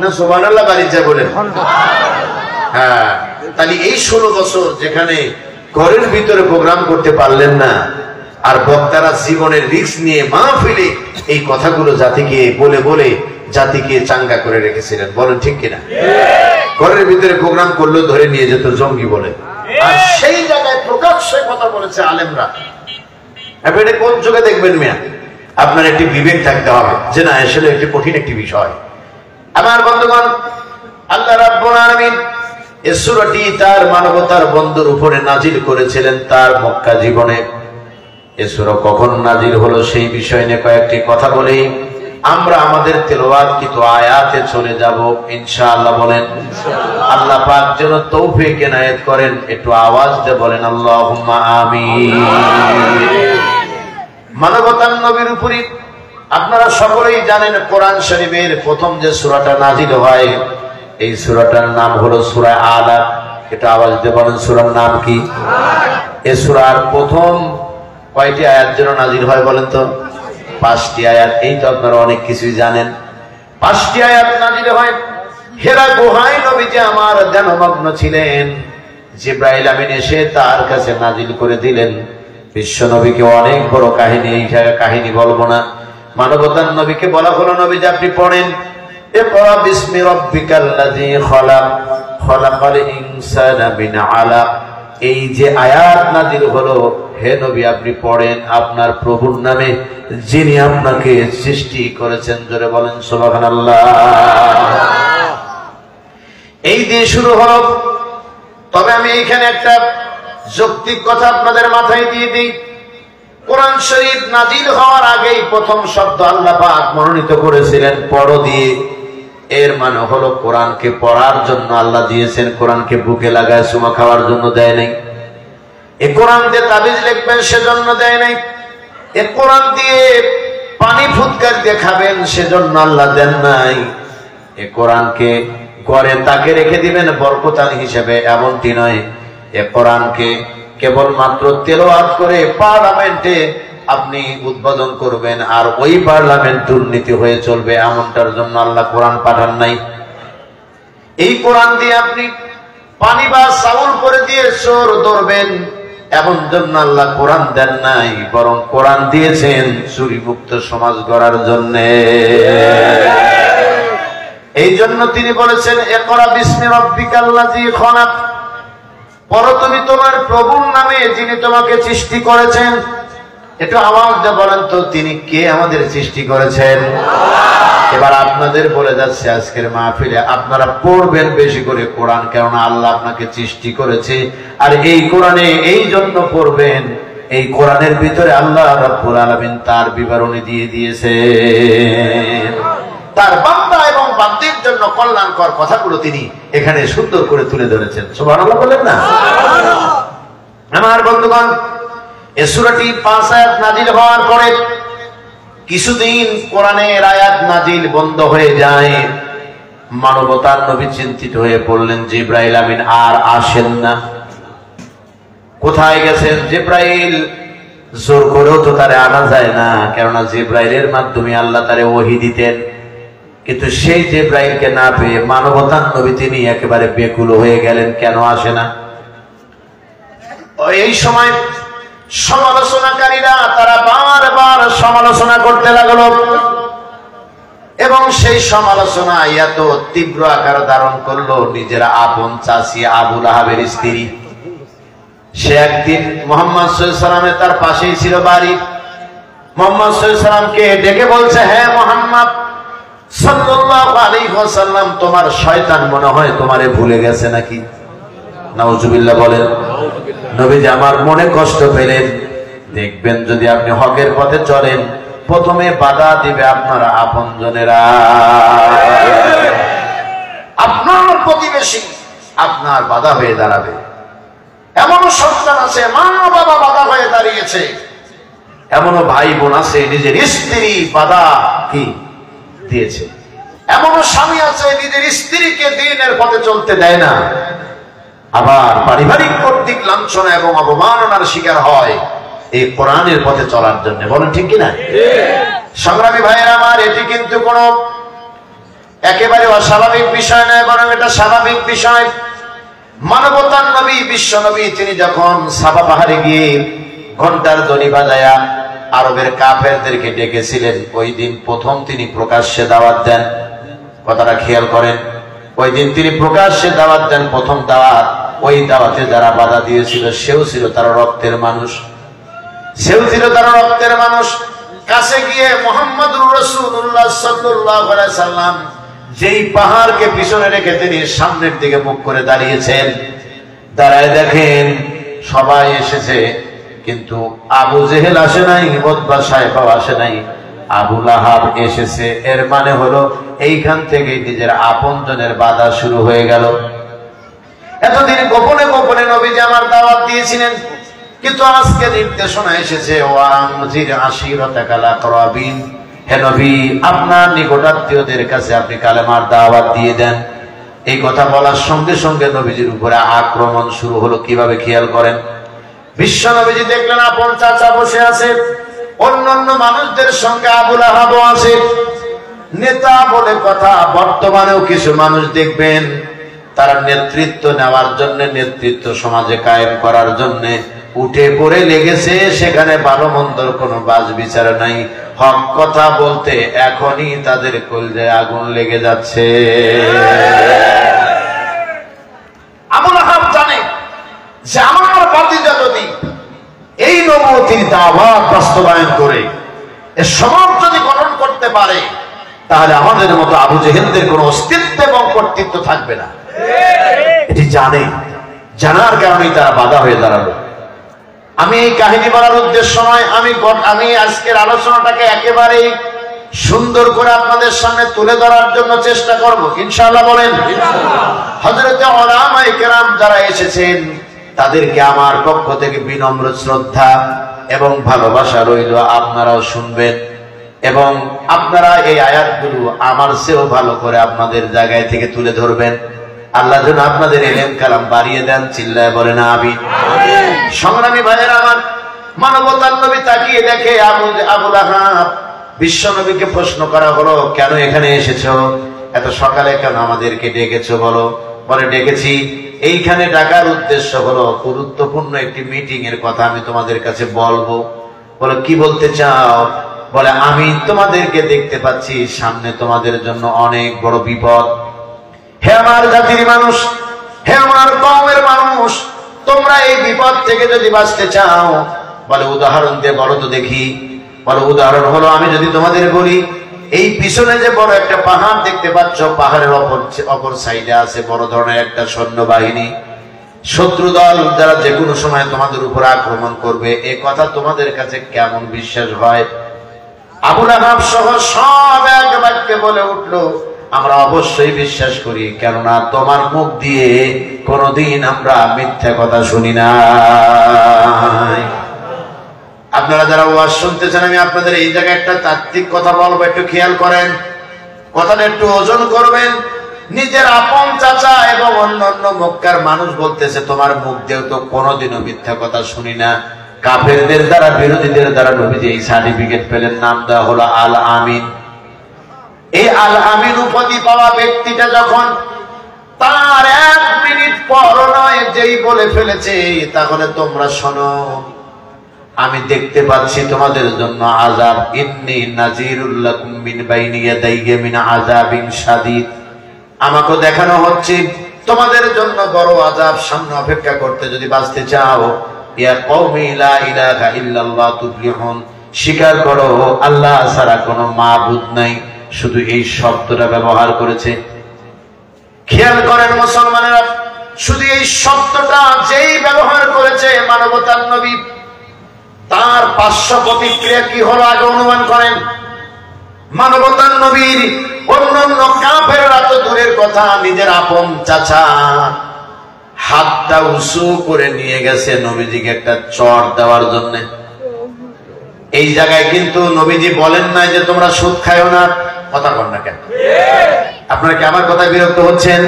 না সুবহানাল্লাহ বাড়ি যা বলেন। হ্যাঁ, তাহলে এই 16 বছর যেখানে ঘরের ভিতরে প্রোগ্রাম করতে পারলেন না, আর বক্তারা জীবনের রিস্ক নিয়ে মাহফিলে এই কথাগুলো জাতিকে বলে বলে জাতিকে চাঙ্গা করে রেখেছিলেন। বলেন ঠিক কিনা? ঘরের ভিতরে প্রোগ্রাম করলেও ধরে নিয়ে যেত জঙ্গি বলে, আর সেই জায়গায় প্রকাশ্যে কথা বলেছে আলেমরা। এটা কোন যুগে দেখবেন মিয়া? আপনার একটি বিবেক থাকতে হবে যে না, আসলে একটি কঠিন একটি বিষয়। আমার বন্ধুগণ, আল্লাহ রাব্বুল আলামিন এই সূরাটি তার মানবতার বন্ধুর উপরে নাজিল করেছিলেন তার মক্কা জীবনে। এই সূরা কখন নাজিল হলো সেই বিষয় নিয়ে কয়েকটি কথা বলি, আমরা আমাদের তেলাওয়াতকৃত আয়াতে চলে যাব ইনশাআল্লাহ। বলেন আল্লাহ পাক যেন তৌফিক এনায়েত করেন। একটু আওয়াজ দিয়ে বলেন আল্লাহুম্মা আমিন। মানবতার নবীর উপরে আপনারা সকলেই জানেন, কোরআন শরীফের প্রথম যে সূরাটা নাজিল হয় এই সূরাটার নাম হলো সূরা আলাক। এটা আওয়াজ দিয়ে বলেন সূরার নাম কি? এই সূরার প্রথম কয়টি আয়াত যেন নাজিল হয় বলেন তো? 5টি আয়াত। এই তো আপনারা অনেক কিছুই জানেন। 5টি আয়াত নাজিল হয়। হেরা গুহায় নবীজি আমার ধ্যানমগ্ন ছিলেন, জিবরাইল আমিন এসে তার কাছে নাজিল করে দিলেন। বিশ্ব নবীকে অনেক বড় কাহিনী, এই জায়গায় কাহিনী বলবো না। মানবতার নবীকে বলা হলো নবীজি আপনি পড়েন ইকরা বিসমি রাব্বিকাল্লাযী খালাক খালাকাল ইনসানা মিন আলাক। এই যে আয়াত নাজিল হলো, হে নবী আপনি পড়েন আপনার প্রভুর নামে যিনি আপনাকে সৃষ্টি করেছেন। জোরে বলেন সুবহানাল্লাহ। এই দিয়ে শুরু হলো। তবে আমি এখানে একটা যৌক্তিক কথা আপনাদের মাথায় দিয়ে দিই। কোরআন শরীফ নাজিল হওয়ার আগেই প্রথম শব্দ আল্লাহ পাক মনোনীত করেছিলেন পড়ো দিয়ে। এর মানে হলো কোরআনকে পড়ার জন্য আল্লাহ দিয়েছেন, কোরআনকে বুকে লাগায় চুমা খাওয়ার জন্য দেয় নাই। এ কোরআন দিয়ে তাবিজ লিখবেন সেজন্য দেয় নাই। এ কোরআন দিয়ে পানি ফুৎকার দিয়ে খাবেন সেজন্য আল্লাহ দেন নাই। এ কোরআনকে করে তাকে রেখে দিবেন বরকতান হিসেবে, এমনটি নয়। এ কোরআনকে কেবলমাত্র তেলাওয়াত করে পার্লামেন্টে আপনি উদ্বোধন করবেন আর ওই পার্লামেন্ট দুর্নীতি হয়ে চলবে, এমনটার জন্য আল্লাহ কোরআন পাঠান নাই। এই কোরআন দিয়ে আপনি পানি বা চাউল করে দিয়ে চোর ধরবেন, এমন জন্য আল্লাহ কোরআন দেন নাই, বরং কোরআন দিয়েছেন চুরি মুক্ত সমাজ গড়ার জন্য। এই জন্য তিনি বলেছেন ইকরা বিসমি রাব্বিকাল্লাযী খলাক, পড়ো তুমি তোমার প্রভুর নামে যিনি তোমাকে সৃষ্টি করেছেন। একটু আওয়াজ দিয়ে বলেন তো, তিনি কে আমাদের সৃষ্টি করেছেন? এবার আপনাদের বলে যাচ্ছে আজকের মাহফিলে আপনারা পড়বেন বেশি করে কোরআন, কেননা আল্লাহ আপনাকে সৃষ্টি করেছে। আর এই কোরআনে এই জন্য পড়বেন, এই কোরআনের ভিতরে আল্লাহ রাব্বুল আলামিন তার বিবরণী দিয়ে দিয়েছেন। তার বান্দা এবং বান্দির জন্য কল্যাণকর কথাগুলো তিনি এখানে সুন্দর করে তুলে ধরেছেন। সুবহানাল্লাহ বলেন না? আমার বন্ধুগণ, এই সূরাটি 5 আয়াত নাজিল হওয়ার পরে কিছুদিন কোরআনের আয়াত নাজিল বন্ধ হয়ে যায়। মানবতার নবী চিন্তিত হয়ে পড়লেন, জিবরাইল আমিন আর আসেন না, কোথায় গেছেন? জিবরাইল জোর করেও তো তারে আনা যায় না, কেননা জিবরাইলের মাধ্যমে আল্লাহ তারে ওহী দিতেন। কিন্তু সেই জিবরাইলকে না পেয়ে মানবতার নবী তিনি একেবারে বেকুল হয়ে গেলেন, কেন আসে না? এই সময় সমালোচনাকারীরা তারা বারবার সমালোচনা করতে লাগলো এবং সেই সমালোচনা এত তীব্র আকার ধারণ করলো, নিজের আপন চাচী আবু লাহাবের স্ত্রী, সে একদিন মুহাম্মদ সাল্লাল্লাহু আলাইহি ওয়াসাল্লামের তার পাশেই ছিল বাড়ি। মুহাম্মদ সাল্লাল্লাহু আলাইহি ওয়াসাল্লামকে ডেকে বলছে, হ্যাঁ মুহাম্মদ সাল্লাল্লাহু আলাইহি ওয়াসাল্লাম, তোমার শয়তান মনে হয় তোমারে ভুলে গেছে নাকি? নাউজুবিল্লাহ বলেন। নবীজি আমার মনে কষ্ট পেলেন, দেখবেন যদি আপনি হকের পথে চলেন প্রথমে বাধা দিবে আপনার আপনজনেরা, আপনার প্রতিবেশী আপনার বাধা হয়ে দাঁড়াবে। এমনও সন্তান আছে মা বাবা বাধা হয়ে দাঁড়িয়েছে, এমনও ভাই বোন আছে নিজের স্ত্রী বাধা কি দিয়েছে, এমনও স্বামী আছে নিজের স্ত্রীকে দ্বীনের পথে চলতে দেয় না, আবার পারিবারিক কর্তৃক লাঞ্ছনা এবং অবমাননার শিকার হয় এই কোরআনের পথে চলার জন্য। বলেন ঠিক কিনা? সংগ্রামী ভাইয়েরা আমার, এটি কিন্তু কোনো একেবারে অস্বাভাবিক বিষয় নয়, বরং এটা স্বাভাবিক বিষয়। মানবতার নবী বিশ্ব নবী তিনি যখন সাবা পাহাড়ে গিয়ে ঘন্টার ধ্বনি বাজায়া আরবের কাফেরদেরকে ডেকেছিলেন, ওই দিন প্রথম তিনি প্রকাশ্যে দাওয়াত দেন। কথাটা খেয়াল করেন, ওই দিন তিনি প্রকাশ্যে দাওয়াত দেন, প্রথম দাওয়াত। ওই দাওয়াতে যারা বাধা দিয়েছিল সেও ছিল তারা রক্তের মানুষ, কাছে গিয়ে মুহাম্মদুর রাসূলুল্লাহ সাল্লাল্লাহু আলাইহি সাল্লাম যেই পাহাড়কে পিছনে রেখে তিনি সামনের দিকে মুখ করে দাঁড়িয়েছেন, দাঁড়ায় দেখেন সবাই এসেছে, কিন্তু আবু জেহেল আসে নাই, উতবা সাহেবও আসে নাই, আবু লাহাব এসেছে। এর মানে হলো এইখান থেকে নিজের আপনজনের বাধা শুরু হয়ে গেল। এতদিন গোপনে গোপনে নবীজি আমার দাওয়াত দিয়েছিলেন, কিন্তু আজকে নির্দেশনা এসেছে, ওয়ানজির আশিরাতাকাল আকরাবিন, হে নবী আপনার নিকটাত্মীয়দের কাছে আপনি কালেমার দাওয়াত দিয়ে দেন। এই কথা বলার সঙ্গে সঙ্গে নবীজির উপরে আক্রমণ শুরু হলো। কিভাবে? খেয়াল করেন। বিশ্ব নবীজি দেখলেন আপন চাচা বসে আছে, অন্যান্য মানুষদের সঙ্গে আবু লাহাবও আছে। নেতা বলে কথা, বর্তমানেও কিছু মানুষ দেখবেন তারা নেতৃত্ব নেওয়ার জন্য, নেতৃত্ব সমাজে কায়েম করার জন্য উঠে পড়ে লেগেছে, সেখানে ভালো মন্দর কোনো বাজ বিচার নাই। হক কথা বলতে এখনই তাদের কলজায় আগুন লেগে যাচ্ছে। আবু লাহাব জানে যে আমার ভাতিজা যদি এই নবুয়তির দাওয়াত বাস্তবায়ন করে এ সমাজ যদি গঠন করতে পারে, তাহলে আমাদের মতো আবু জেহেলদের কোনো অস্তিত্ব এবং কর্তৃত্ব থাকবে না। এটি জানে, জানার কারণেই তারা বাধা হয়ে দাঁড়ালো। আমি এই কাহিনী বলার উদ্দেশ্য নয়, আমি আজকের আলোচনাটাকে একেবারেই সুন্দর করে আপনাদের সামনে তুলে ধরার জন্য চেষ্টা করব, ইনশাআল্লাহ। বলেন হযরতে উলামায়ে কেরাম যারা এসেছেন তাদেরকে আমার পক্ষ থেকে বিনম্র শ্রদ্ধা এবং ভালোবাসা রইল, আপনারাও শুনবেন। এবং আপনারা এই আয়াতগুলো আমার চেয়েও ভালো করে আপনাদের জায়গায় থেকে তুলে ধরবেন। আল্লাহ যেন আপনাদের ইলম কালাম বাড়িয়ে দেন, চিল্লায় বলেন আমিন। সংগ্রামী ভাইয়েরা আমার, মানবতার নবী তাকিয়ে দেখে আবু লাহাব। বিশ্ব নবীকে প্রশ্ন করা হলো, কেন এখানে এসেছো, এত সকালে কেন আমাদেরকে ডেকেছো বলো? বলে, ডেকেছি এইখানে ডাকার উদ্দেশ্য হলো গুরুত্বপূর্ণ একটি মিটিং এর কথা আমি তোমাদের কাছে বলবো। বলে, কি বলতে চাও? বলে, আমি তোমাদেরকে দেখতে পাচ্ছি সামনে তোমাদের জন্য অনেক বড় বিপদ। হে আমার জাতির মানুষ, হে আমার কওমের মানুষ, তোমরা এই বিপদ থেকে যদি বাঁচতে চাও, বলে উদাহরণ দিয়ে বলো তো দেখি। বলে, উদাহরণ হলো আমি যদি তোমাদের বলি, এই পিছনে যে বড় একটা পাহাড় দেখতে পাচ্ছ, পাহাড়ের অপর সাইডে আছে বড় ধরনের একটা সৈন্যবাহিনী, শত্রু দল, যারা যে কোনো সময় তোমাদের উপর আক্রমণ করবে। এই কথা তোমাদের কাছে কেমন বিশ্বাস হয়? আবু লাহাব সহ সব এক বাক্যে বলে উঠলো, আমরা অবশ্যই বিশ্বাস করি, কেননা তোমার মুখ দিয়ে কোনদিন আমরা মিথ্যা কথা শুনি না। আপনারা যারা ওয়াজ শুনতেছেন, আমি আপনাদের এই জায়গায় একটা তাত্ত্বিক কথা বলবো, একটু খেয়াল করেন, কথাটা একটু ওজন করবেন। নিজের আপন চাচা এবং অন্যান্য মক্কার মানুষ বলতেছে, তোমার মুখ দিয়েও তো কোনোদিনও মিথ্যা কথা শুনি না। কাফেরদের দ্বারা, বিরোধীদের দ্বারা নবীজি এই সার্টিফিকেট পেলেন, নাম দেওয়া হলো আল আমিন। এই আল আমিন উপাধি পাওয়া ব্যক্তিটা যখন তার 1 মিনিট পর নয় যেই বলে ফেলেছে, তাহলে তোমরা শোনো, আমি দেখতে পাচ্ছি তোমাদের জন্য আযাব। ইন্নী নাযীরুল লাকুম মিন বাইনি ইয়াদাইহি মিন আযাবিন শাদীদ। আমাকে দেখানো হচ্ছে তোমাদের জন্য বড় আযাব সামনে অপেক্ষা করতে, যদি বাঁচতে চাও। ইয়া কওমি লা ইলাহা ইল্লাল্লাহ তুফলিহুন। স্বীকার করো আল্লাহ ছাড়া কোনো মাবুদ নাই। শুধু এই শব্দটা ব্যবহার করেছে। খেয়াল করেন মুসলমানেরা, শুধু এই শব্দটা যেই ব্যবহার করেছে মানবতার নবী, তার 500 প্রতিক্রিয়া কি হলো আগে অনুমান করেন। মানবতার নবীর অন্যান্য কাফেররা তো দূরের কথা, নিজের আপন চাচা হাতটা উঁচু করে নিয়ে গেছে নবীজিকে একটা চড় দেওয়ার জন্য। এই জায়গায় কিন্তু নবীজি বলেন নাই যে তোমরা সুদ খায়ো না। কথা বল না কেন? আপনারা কি আমার কথায় বিরক্ত হচ্ছেন?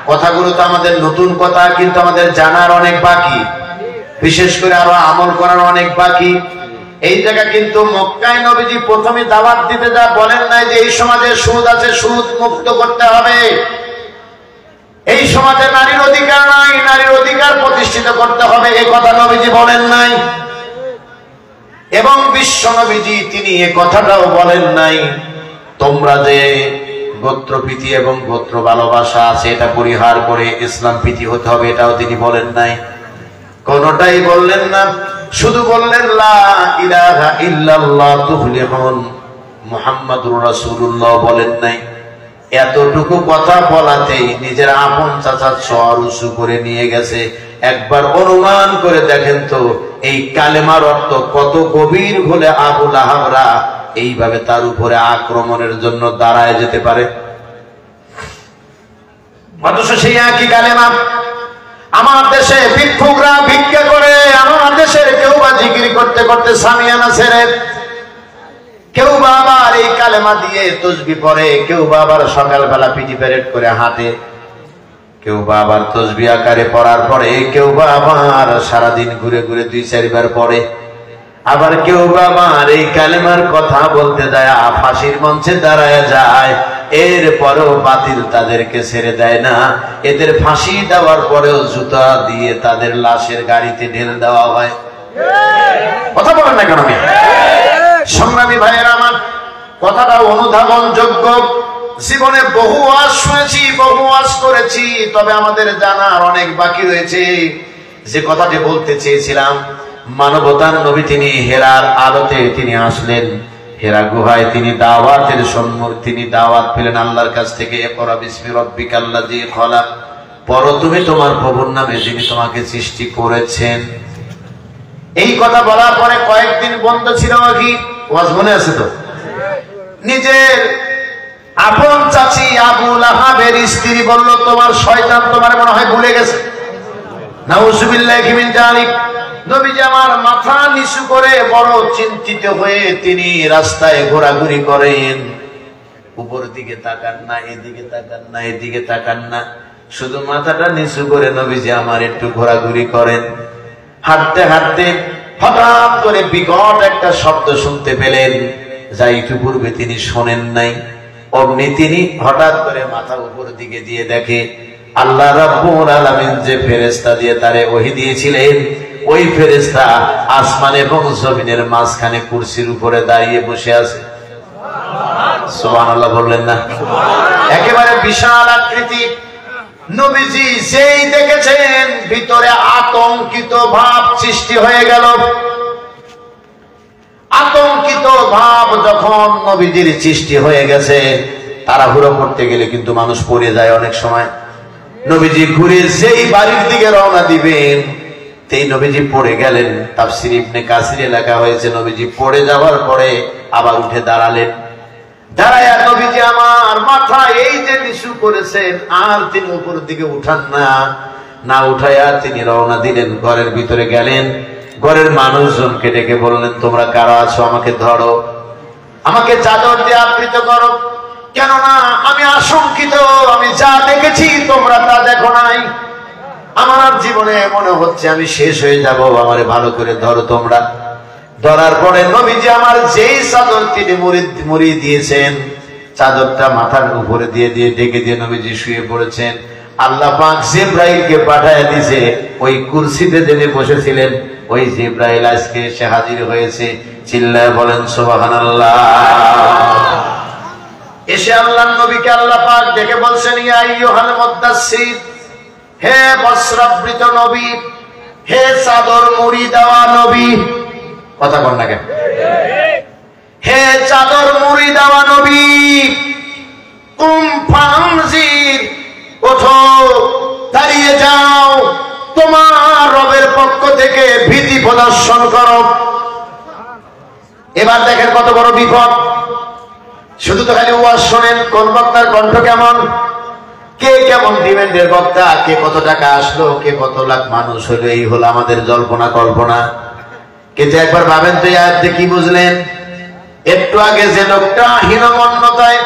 কথাগুলো তো আমাদের নতুন কথা, কিন্তু আমাদের জানার অনেক বাকি, বিশেষ করে আরো আমল করার অনেক বাকি। এই জায়গা কিন্তু মক্কায় নবীজি প্রথমে দাওয়াত দিতে যা বলেন নাই যে এই সমাজে সুদ আছে, সুদ মুক্ত করতে হবে। এই সমাজে নারীর অধিকার নাই, নারীর অধিকার প্রতিষ্ঠিত করতে হবে, এই কথা নবীজি বলেন নাই। এবং বিশ্ব নবীজি তিনি এই কথাটাও বলেন নাই তোমরা যে গোত্রপ্রীতি এবং গোত্র ভালোবাসা আছে এটা পরিহার করে ইসলাম প্রীতি হতে হবে, এটাও তিনি বলেন নাই। কোনটাই বললেন না, শুধু বললেন লা ইলাহা ইল্লাল্লাহ তুফলিহুন, মুহাম্মাদুর রাসূলুল্লাহ বলেন নাই। এতটুকু কথা বলাতেই নিজের আপন চাচা চর উঁচু করে নিয়ে গেছে। একবার অনুমান করে দেখেন তো এই কালেমার অর্থ কত গভীর হলে আবু লাহাবরা এইভাবে তার উপরে আক্রমণের জন্য দাঁড়ায় যেতে পারে। অথচ সেই একই কালেমা আমার দেশে ভিক্ষুকরা ভিক্ষা করে, আমার দেশের কেউ বা জিকির করতে করতে সামিয়ানা ছেড়ে, কেউ বা আবার এই কালেমা দিয়ে তসবিহ পড়ে, কেউ বা আবার সকালবেলা পিটি প্যারেড করে হাঁটে, কেউ বা আবার তসবিহ আকারে পড়ার পরে, কেউ বা আবার সারাদিন ঘুরে ঘুরে 2-4 বার পড়ে, আবার কেউ বা আবার এই কালেমার কথা বলতে যায় ফাঁসির মঞ্চে দাঁড়ায় যায়। এরপরেও বাতিল তাদেরকে ছেড়ে দেয় না। এদের ফাঁসি দেওয়ার পরেও জুতা দিয়ে তাদের লাশের গাড়িতে ঢেলে দেওয়া হয়। কথা বলেন না কেন? সংগ্রামী ভাইয়েরা আমার, কথাটা অনুধাবন যোগ্য। জীবনে বহু ওয়াজ শুনেছি, বহু ওয়াজ করেছি, তবে আমাদের জানার অনেক বাকি রয়েছে। যে কথাটি বলতে চেয়েছিলাম, মানবতার নবী তিনি হেরার আলোতে তিনি আসলেন, হেরা গুহায় তিনি দাওয়াতের সম্মুখ, তিনি দাওয়াত পেলেন আল্লাহর কাছ থেকে। ইকরা বিসমি রাব্বিকাল্লাযী খলাক, পড়ো তুমি তোমার প্রভুর নামে যিনি তোমাকে সৃষ্টি করেছেন। এই কথা বলার পরে কয়েকদিন বন্ধ ছিল কি ওয়াজ মনে আছে তো? নিজের আপন চাচি আবু লাহাবের স্ত্রী বলল, তোমার শয়তান তোমার মনে হয় ভুলে গেছে। নাউযুবিল্লাহি মিন যালিক। নবীজি আমার মাথা নিচু করে বড় চিন্তিত হয়ে তিনি রাস্তায় ঘোরাঘুরি করেন। উপর দিকে তাকান না, এদিকে তাকান না, এদিকে তাকান না, শুধু মাথাটা নিচু করে নবীজি আমার একটু ঘোরাঘুরি করেন। হাঁটতে হাঁটতে হঠাৎ করে বিকট একটা শব্দ শুনতে পেলেন, যা একটু পূর্বে তিনি শোনেন নাই। অমনি তিনি হঠাৎ করে মাথা উপর দিকে দিয়ে দেখে আল্লাহ রাব্বুল আলামিন যে ফেরেশতা দিয়ে তারে ওহী দিয়েছিলেন, ওই ফেরেশতা আসমান এবং জমিনের মাঝখানে কুরসির উপরে দাঁড়িয়ে বসে আছে। সুবহানাল্লাহ বললেন না? একেবারে বিশাল আকৃতি। নবীজি যেই দেখেছেন ভিতরে আতঙ্কিত ভাব সৃষ্টি হয়ে গেল। আতঙ্কিত ভাব যখন নবীজির সৃষ্টি হয়ে গেছে, তাড়াহুড়ো করতে গেলে কিন্তু মানুষ পড়ে যায় অনেক সময়। নবীজি ঘুরে যেই বাড়ির দিকে রওনা দিবেন, তেই নবীজি পড়ে গেলেন। তাফসীর ইবনে কাসিরে লেখা হয়েছে নবীজি পড়ে যাওয়ার পরে আবার উঠে দাঁড়ালেন। দাঁড়ায়া নবীজি আমার মাথা এই যে নিচু করেছেন, আর তিনি উপর দিকে উঠান না উঠাইয়া তিনি রওনা দিলেন, ঘরের ভিতরে গেলেন। ঘরের মানুষজনকে ডেকে বললেন, তোমরা কারা আছো আমাকে ধরো, আমাকে চাদর দিয়ে আবৃত করো, কেননা আমি আশঙ্কিত, আমি যা দেখেছি তোমরা তা দেখো নাই। আমার জীবনে মনে হচ্ছে আমি শেষ হয়ে যাব, আমারে ভালো করে ধরো তোমরা। ধরার পরে নবীজি আমার যেই চাদর তিনি মুড়ি দিয়েছেন, চাদরটা মাথার উপরে দিয়ে ডেকে দিয়ে নবীজি শুয়ে পড়েছেন। আল্লাহ পাক জিবরাইলকে পাঠায় দিয়েছে, ওই কুরসিতে যিনি বসেছিলেন ওই জিবরাইল আজকে এসে হাজির হয়েছে। চিল্লায় বলেন সুবহানাল্লাহ। এসে আল্লাহর নবীকে আল্লাহ পাক ডেকে বলছেন, ইয়া আইয়ুহাল মুদ্দাসসির, হে বস্ত্রাবৃত নবী, হে চাদর মুড়ি দেওয়া নবী। কথা বল না কেন? হে চাদর মুড়ি দেওয়া নবী, কুম ফানজির, ওঠো, দাঁড়িয়ে যাও, তোমার রবের পক্ষ থেকে ভীতি প্রদর্শন করো। এবার দেখেন কত বড় বিপদ। শুধু তো খালি ওয়াজ শোনেন, কোন বক্তার কণ্ঠ কেমন, কে কেমন ডিমান্ডের বক্তা, কে কত টাকা আসলো, কে কত লাখ মানুষ হলো, এই হলো আমাদের জল্পনা কল্পনা। কিন্তু একবার ভাবেন তো, আয়াতে কি বুঝলেন? একটু আগে যে লোকটা হীনমন্যতায়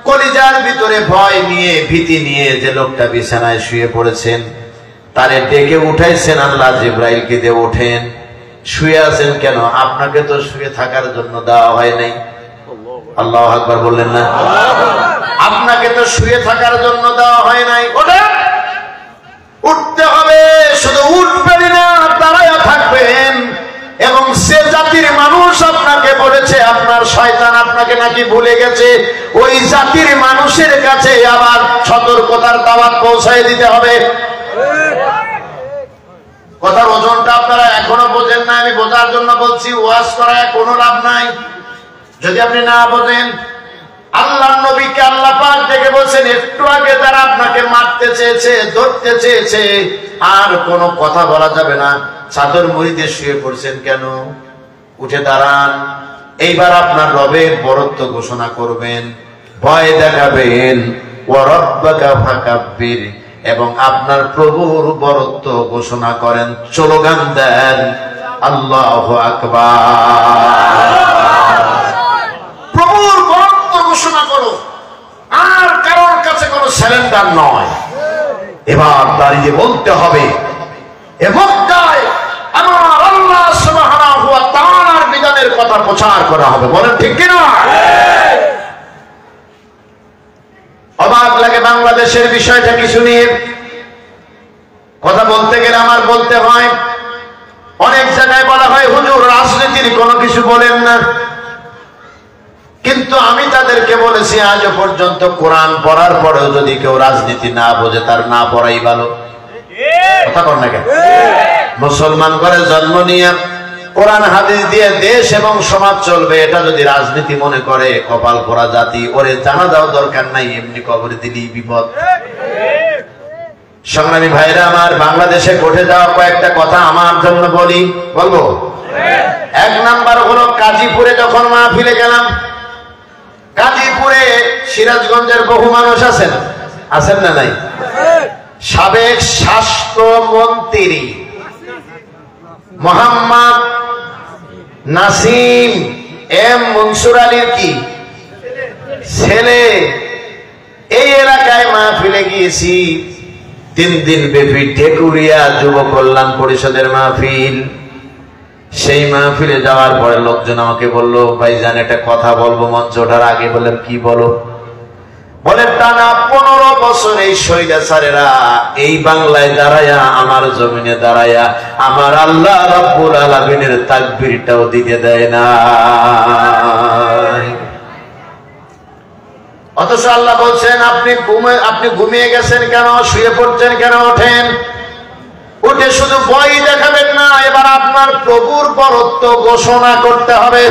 কলিজার ভিতরে ভয় নিয়ে ভীতি নিয়ে যে লোকটা বিছানায় শুয়ে পড়েছেন, তারে ডেকে উঠাইছেন আল্লাহ জিবরাইলকে দিয়ে, ওঠেন, শুয়ে আছেন কেন? আপনাকে তো শুয়ে থাকার জন্য দেওয়া হয় নাই। আল্লাহু আকবার বললেন না? আপনাকে তো শুয়ে থাকার জন্য দেওয়া হয় নাই। ওঠেন, উঠতে হবে। শুধু উঠবেন না, দাঁড়ায়া থাকবেন। এবং সে জাতির মানুষ আপনাকে বলেছে আপনার শয়তান আপনাকে নাকি ভুলে গেছে, ওই জাতির মানুষের কাছে আবার সতর্কতার দাওয়াত পৌঁছায় দিতে হবে। কথার ওজনটা আপনারা এখনো বোঝেন না, আমি বোঝার জন্য বলছি। ওয়াজ করায় কোনো লাভ নাই যদি আপনি না বোঝেন। আল্লাহর নবীকে আল্লাহ পাক ডেকে বলছেন, একটু আগে যারা আপনাকে মারতে চেয়েছে, ধরতে চেয়েছে, আর কোনো কথা বলা যাবে না। চাদর মুড়ি দিয়ে শুয়ে পড়ছেন কেন? উঠে দাঁড়ান। এইবার আপনার রবের বরত্ব ঘোষণা করবেন, ভয় দেখাবেন। ওয়া রাব্বাকা ফাকাব্বির, এবং আপনার প্রভুর বরত্ব ঘোষণা করেন, স্লোগান দেন, আল্লাহু আকবার। প্রভুর বরত্ব ঘোষণা করো, আর কারোর কাছে কোনো স্যালেন্ডার নয়। এবার দাঁড়িয়ে বলতে হবে, এ মক্কায় আমার আল্লাহ সুবহানাহু ওয়া তাআলার বিধানের কথা প্রচার করা হবে। বলেন ঠিক কিনা? অবাক লাগে বাংলাদেশের বিষয়টা কিছু নিয়ে কথা বলতে গেলে আমার বলতে হয়। অনেক জায়গায় বলা হয় হুজুর রাজনীতির কোনো কিছু বলেন না, কিন্তু আমি তাদেরকে বলেছি আজও পর্যন্ত কোরআন পড়ার পরেও যদি কেউ রাজনীতি না বোঝে তার না পড়াই ভালো। কথা কর না কেন? মুসলমান করে জন্ম নিয়ে কোরআন হাদিস দিয়ে দেশ এবং সমাজ চলবে, এটা যদি রাজনীতি মনে করে কপাল পোড়া জাতি। ওরে জানা দেওয়া দরকার নাই, এমনি কবরে দিলেই বিপদ। সংগ্রামী ভাইরা আমার, বাংলাদেশে ঘটে যাওয়া কয়েকটা কথা আমার জন্য বলবো। এক নাম্বার হলো, গাজীপুরে যখন মাহফিলে গেলাম, গাজীপুরে সিরাজগঞ্জের বহু মানুষ আছেন না নাই? সাবেক স্বাস্থ্যমন্ত্রী মোহাম্মদ নাসিম এম মনসুর আলীর কি ছেলে। এই এলাকায় মাহফিলে গিয়েছি, 3 দিন ব্যাপী ঢেকুরিয়া যুব কল্যাণ পরিষদের মাহফিল। সেই মাহফিলে যাওয়ার পরে লোকজন আমাকে বললো, ভাইজান একটা কথা বলবো মঞ্চ ওঠার আগে। বললাম কি বলো? বলে টানা 15 বছর এই স্বৈরাচারেরা এই বাংলায় দাঁড়ায়া, আমার জমিনে দাঁড়ায়া আমার আল্লাহ রাব্বুল আলামিনের তাকবীরটাও দিতে দেয় না। অথচ আল্লাহ বলছেন আপনি ঘুমিয়ে গেছেন কেন, শুয়ে পড়ছেন কেন? ওঠেন, উঠে শুধু বই দেখাবেন না, এবার আপনার প্রভুর বরত্ব ঘোষণা করতে হবে।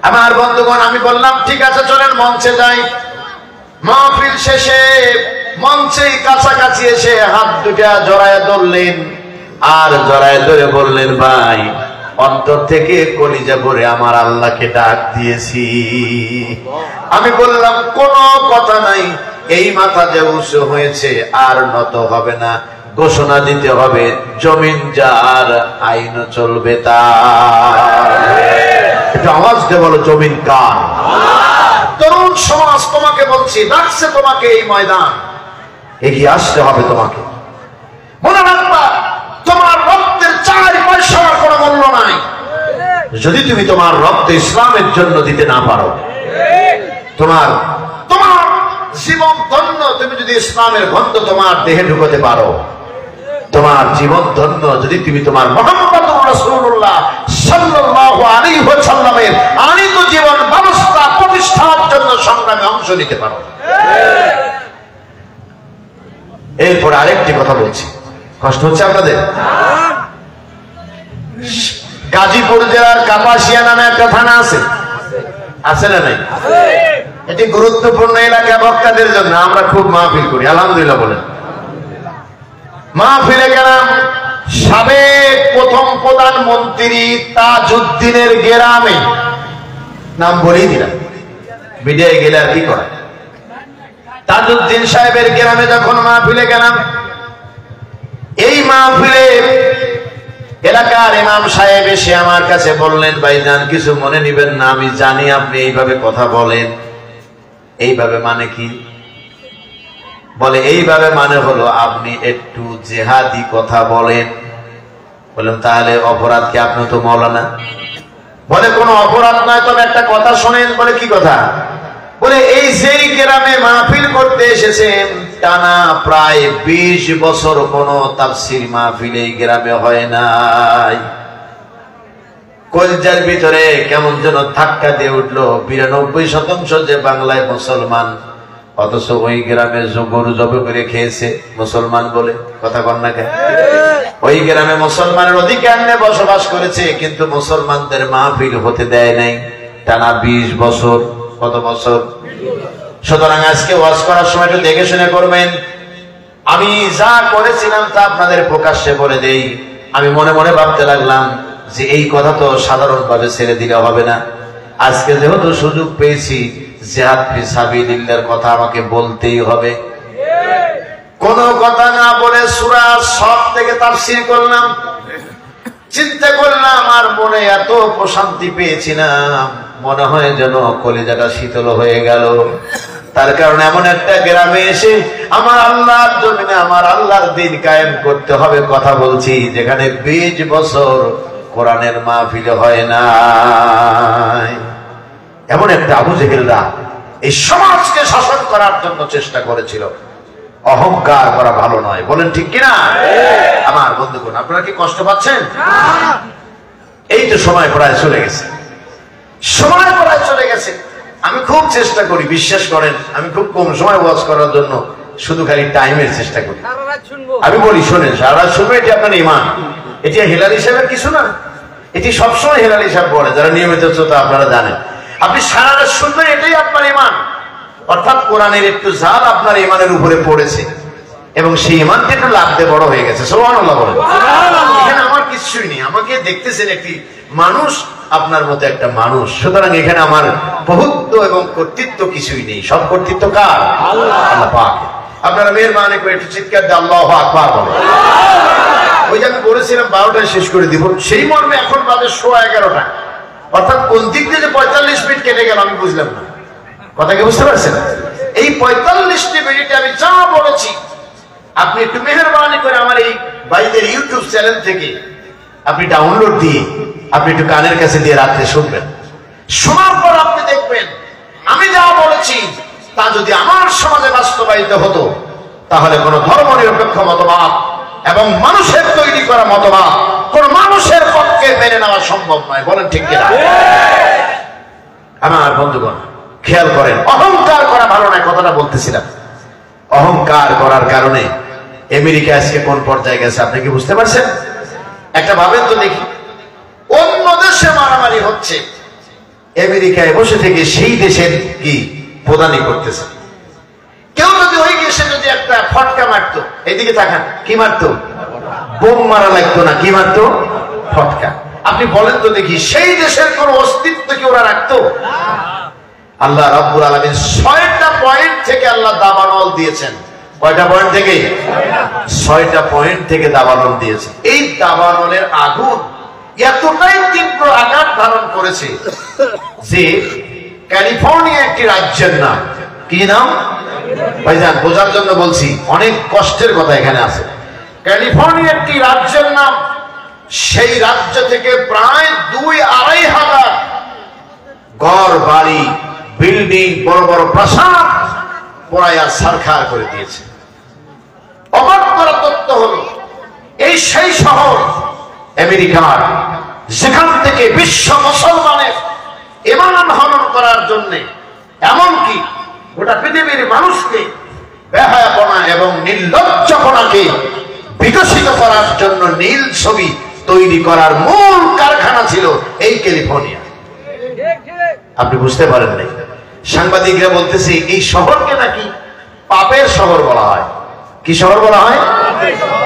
আমার বন্ধুগণ, আমি বললাম ঠিক আছে চলেন মঞ্চে যাই। মাহফিল শেষে মঞ্চেই কাছাকাছি এসে হাত দুটা জড়ায় ধরলেন, আর জড়ায় ধরে বললেন, ভাই অন্তর থেকে কলিজা ভরে আমার আল্লাহকে ডাক দিয়েছি। আমি বললাম কোনো কথা নাই, এই মাথা যে উঁচু হয়েছে আর নত হবে না, ঘোষণা দিতে হবে জমিন যার আইন চলবে তার। এটা আওয়াজ দিয়ে বলো, জমিন কার? তরুণ সমাজ তোমাকে বলছি, ডাকছে তোমাকে এই ময়দান, এগিয়ে আসতে হবে তোমাকে। মনে রাখবা তোমার রক্তের 4 পয়সার কোনো মূল্য নাই যদি তুমি তোমার রক্ত ইসলামের জন্য দিতে না পারো। তোমার জীবন ধন্য তুমি যদি ইসলামের গন্ধ তোমার দেহে ঢুকাতে পারো। তোমার জীবন ধন্য যদি তুমি তোমার মুহাম্মদুর রাসূলুল্লাহ সাল্লাল্লাহু আলাইহি ওয়াসাল্লামের আনিত জীবন ব্যবস্থা প্রতিষ্ঠার জন্য সংগ্রামে অংশ নিতে পারো। এরপর আরেকটি কথা বলছি, কষ্ট হচ্ছে আপনাদের? গাজীপুর জেলার কাপাসিয়া নামে একটা থানা আছে, আছে না নাই? এটি গুরুত্বপূর্ণ এলাকা বক্তাদের জন্য। আমরা খুব মাহফিল করি, আলহামদুলিল্লাহ বলেন। মাহফিলে গেলাম, সাবেক প্রথম প্রধানমন্ত্রী তাজউদ্দিনের গ্রামে, নাম বলেই দিলাম, বিদায় গেলে আর কি করা। তাজউদ্দিন সাহেবের গ্রামে যখন মাহফিলে গেলাম, এই মাহফিলে এলাকার ইমাম সাহেব এসে আমার কাছে বললেন, ভাইজান কিছু মনে নিবেন না, আমি জানি আপনি এইভাবে কথা বলেন। এইভাবে মানে কি? বলে এইভাবে মানে হলো আপনি একটু জেহাদি কথা বলেন। বললাম তাহলে অপরাধ কি? আপনি তো মৌলানা। বলে কোনো অপরাধ নয়, তবে একটা কথা শোনেন। বলে কি কথা? বলে এই যেই গ্রামে মাহফিল করতে এসেছেন, টানা প্রায় 20 বছর কোন তাফসীর মাহফিল এই গ্রামে হয় নাই। কলজার ভিতরে কেমন যেন ধাক্কা দিয়ে উঠলো, 92% যে বাংলায় মুসলমান, অথচ ওই গ্রামে গরু জবে করে খেয়েছে মুসলমান বলে। কথা কন না কেন? ওই গ্রামে মুসলমানের অধিকার নিয়ে বসবাস করেছে, কিন্তু মুসলমানদের মাহফিল হতে দেয় নাই টানা 20 বছর। কত বছর? সুতরাং আজকে ওয়াজ করার সময় একটু দেখে শুনে করবেন। আমি যা করেছিলাম তা আপনাদের প্রকাশ্যে বলে দেই। আমি মনে মনে ভাবতে লাগলাম যে এই কথা তো সাধারণভাবে ছেড়ে দিলে হবে না। আজকে যেহেতু সুযোগ পেয়েছি, জিহাদ ফি সাবিলিল্লাহর কথা আমাকে বলতেই হবে। কোন কথা না বলে সূরা সফ থেকে তাফসীর করলাম। চিন্তা করলাম আর মনে এত প্রশান্তি পেয়েছিলাম, মনে হয় যেন কলিজাটা শীতল হয়ে গেল। তার কারণে এমন একটা গ্রামে এসে আমার আল্লাহর জমিনে আমার আল্লাহর দ্বীন কায়েম করতে হবে কথা বলছি, যেখানে 20 বছর কোরআনের মাহফিল হয় না। এমন একটা আবু জেহেলরা এই সমাজকে শাসন করার জন্য চেষ্টা করেছিল। অহংকার করা ভালো নয়, বলেন ঠিক কিনা? আমার বন্ধুগণ, আপনারা কি কষ্ট পাচ্ছেন? এই তো সময় প্রায় চলে গেছে, সময় প্রায় চলে গেছে। আমি খুব চেষ্টা করি, বিশ্বাস করেন, আমি খুব কম সময় ওয়াজ করার জন্য শুধু খালি টাইমের চেষ্টা করি। আমি বলি শোনেন, সারা রাত শুনবো, এটি আপনার ইমান। এটি হেলাল হিসাবের কিছু না, এটি সবসময় হেলাল হিসাব করে যারা নিয়মিত শ্রোতা আপনারা জানেন। আপনি সারা রাত শুনবেন, এটাই আপনার ইমান। অর্থাৎ কোরআনের একটু জাল আপনার ইমানের উপরে পড়েছে এবং সেই ইমানটা একটু লাভতে বড় হয়ে গেছে। সুবহানাল্লাহ বলেন। এখানে আমার কিছুই নেই, আমাকে দেখতেছেন একটি মানুষ, আপনার মতো একটা মানুষ। সুতরাং এখানে আমার বহুত্ব এবং কর্তৃত্ব কিছুই নেই। সব কর্তৃত্ব কার? আল্লাহ পাক। আপনারা মেহরবানি করে একটু চিৎকার দিয়ে আল্লাহু আকবার বলেন। ওই যে আমি বলেছিলাম 12টায় শেষ করে দিব, সেই মর্মে এখন বাজে 11:15। অর্থাৎ কোন দিক দিয়ে যে 45 মিনিট কেটে গেল আমি বুঝলাম না। কথা কি বুঝতে পারছেন? এই 45টি মিনিটে আমি যা বলেছি আপনি একটু মেহেরবানি করে আমার এই ভাইদের ইউটিউব চ্যানেল থেকে আপনি ডাউনলোড দিয়ে আপনি একটু কানের কাছে দিয়ে রাত্রে শুনবেন। শোনার পর আপনি দেখবেন আমি যা বলেছি তা যদি আমার সমাজে বাস্তবায়িত হতো তাহলে কোন ধর্ম নিরপেক্ষ মতবাদ এবং মানুষের তৈরি করা মতবাদ কোন মানুষের পক্ষে মেনে নেওয়া সম্ভব নয়। বলেন ঠিক কিনা? আমার বন্ধুগণ খেয়াল করেন, অহংকার করা ভালো নয়, কথাটা বলতেছিলাম। অহংকার করার কারণে আমেরিকা আজকে কোন পর্যায়ে গেছে আপনি কি বুঝতে পারছেন? একটা ভাবেন তো দেখি, অন্য দেশে মারামারি হচ্ছে, আমেরিকায় বসে থেকে সেই দেশের কি প্রদানি করতেছে। কেউ যদি ওই দেশে যদি একটা ফটকা মারতো, এইদিকে তাকান, কি মারতো? বোম মারা লাগতো না, কি মারতো? ফটকা। আপনি বলেন তো দেখি, সেই দেশের কোন অস্তিত্ব কি ওরা রাখতো? আল্লাহ রাব্বুল আলামিন 6টা পয়েন্ট থেকে আল্লাহ দাবানল দিয়েছেন। কয়টা পয়েন্ট থেকে? 6টা পয়েন্ট থেকে দাবানল দিয়েছে। এই দাবানলের আগুন এতটাই তীব্র আকার ধারণ করেছে যে ক্যালিফোর্নিয়া একটি রাজ্যের নাম। কি নাম? ভাইজান বোঝার জন্য বলছি, অনেক কষ্টের কথা এখানে আছে। ক্যালিফোর্নিয়া একটি রাজ্যের নাম। সেই রাজ্য থেকে প্রায় 2-2.5 হাজার ঘর বাড়ি বিল্ডিং বড় বড় প্রাসাদ পোড়াইয়া ছারখার করে দিয়েছে। অবাক করা তথ্য হলো এই সেই শহর আমেরিকার, যেখান থেকে বিশ্ব মুসলমানের ঈমান হনন করার জন্য এমনকি গোটা পৃথিবীর মানুষকে বেহায়াপনা এবং নির্লজ্জপনাকে বিকশিত করার জন্য নীল ছবি তৈরি করার মূল কারখানা ছিল এই ক্যালিফোর্নিয়া। আপনি বুঝতে পারেন নাই। সাংবাদিকরা বলতেছে এই শহরকে নাকি পাপের শহর বলা হয়। কি শহর বলা হয়?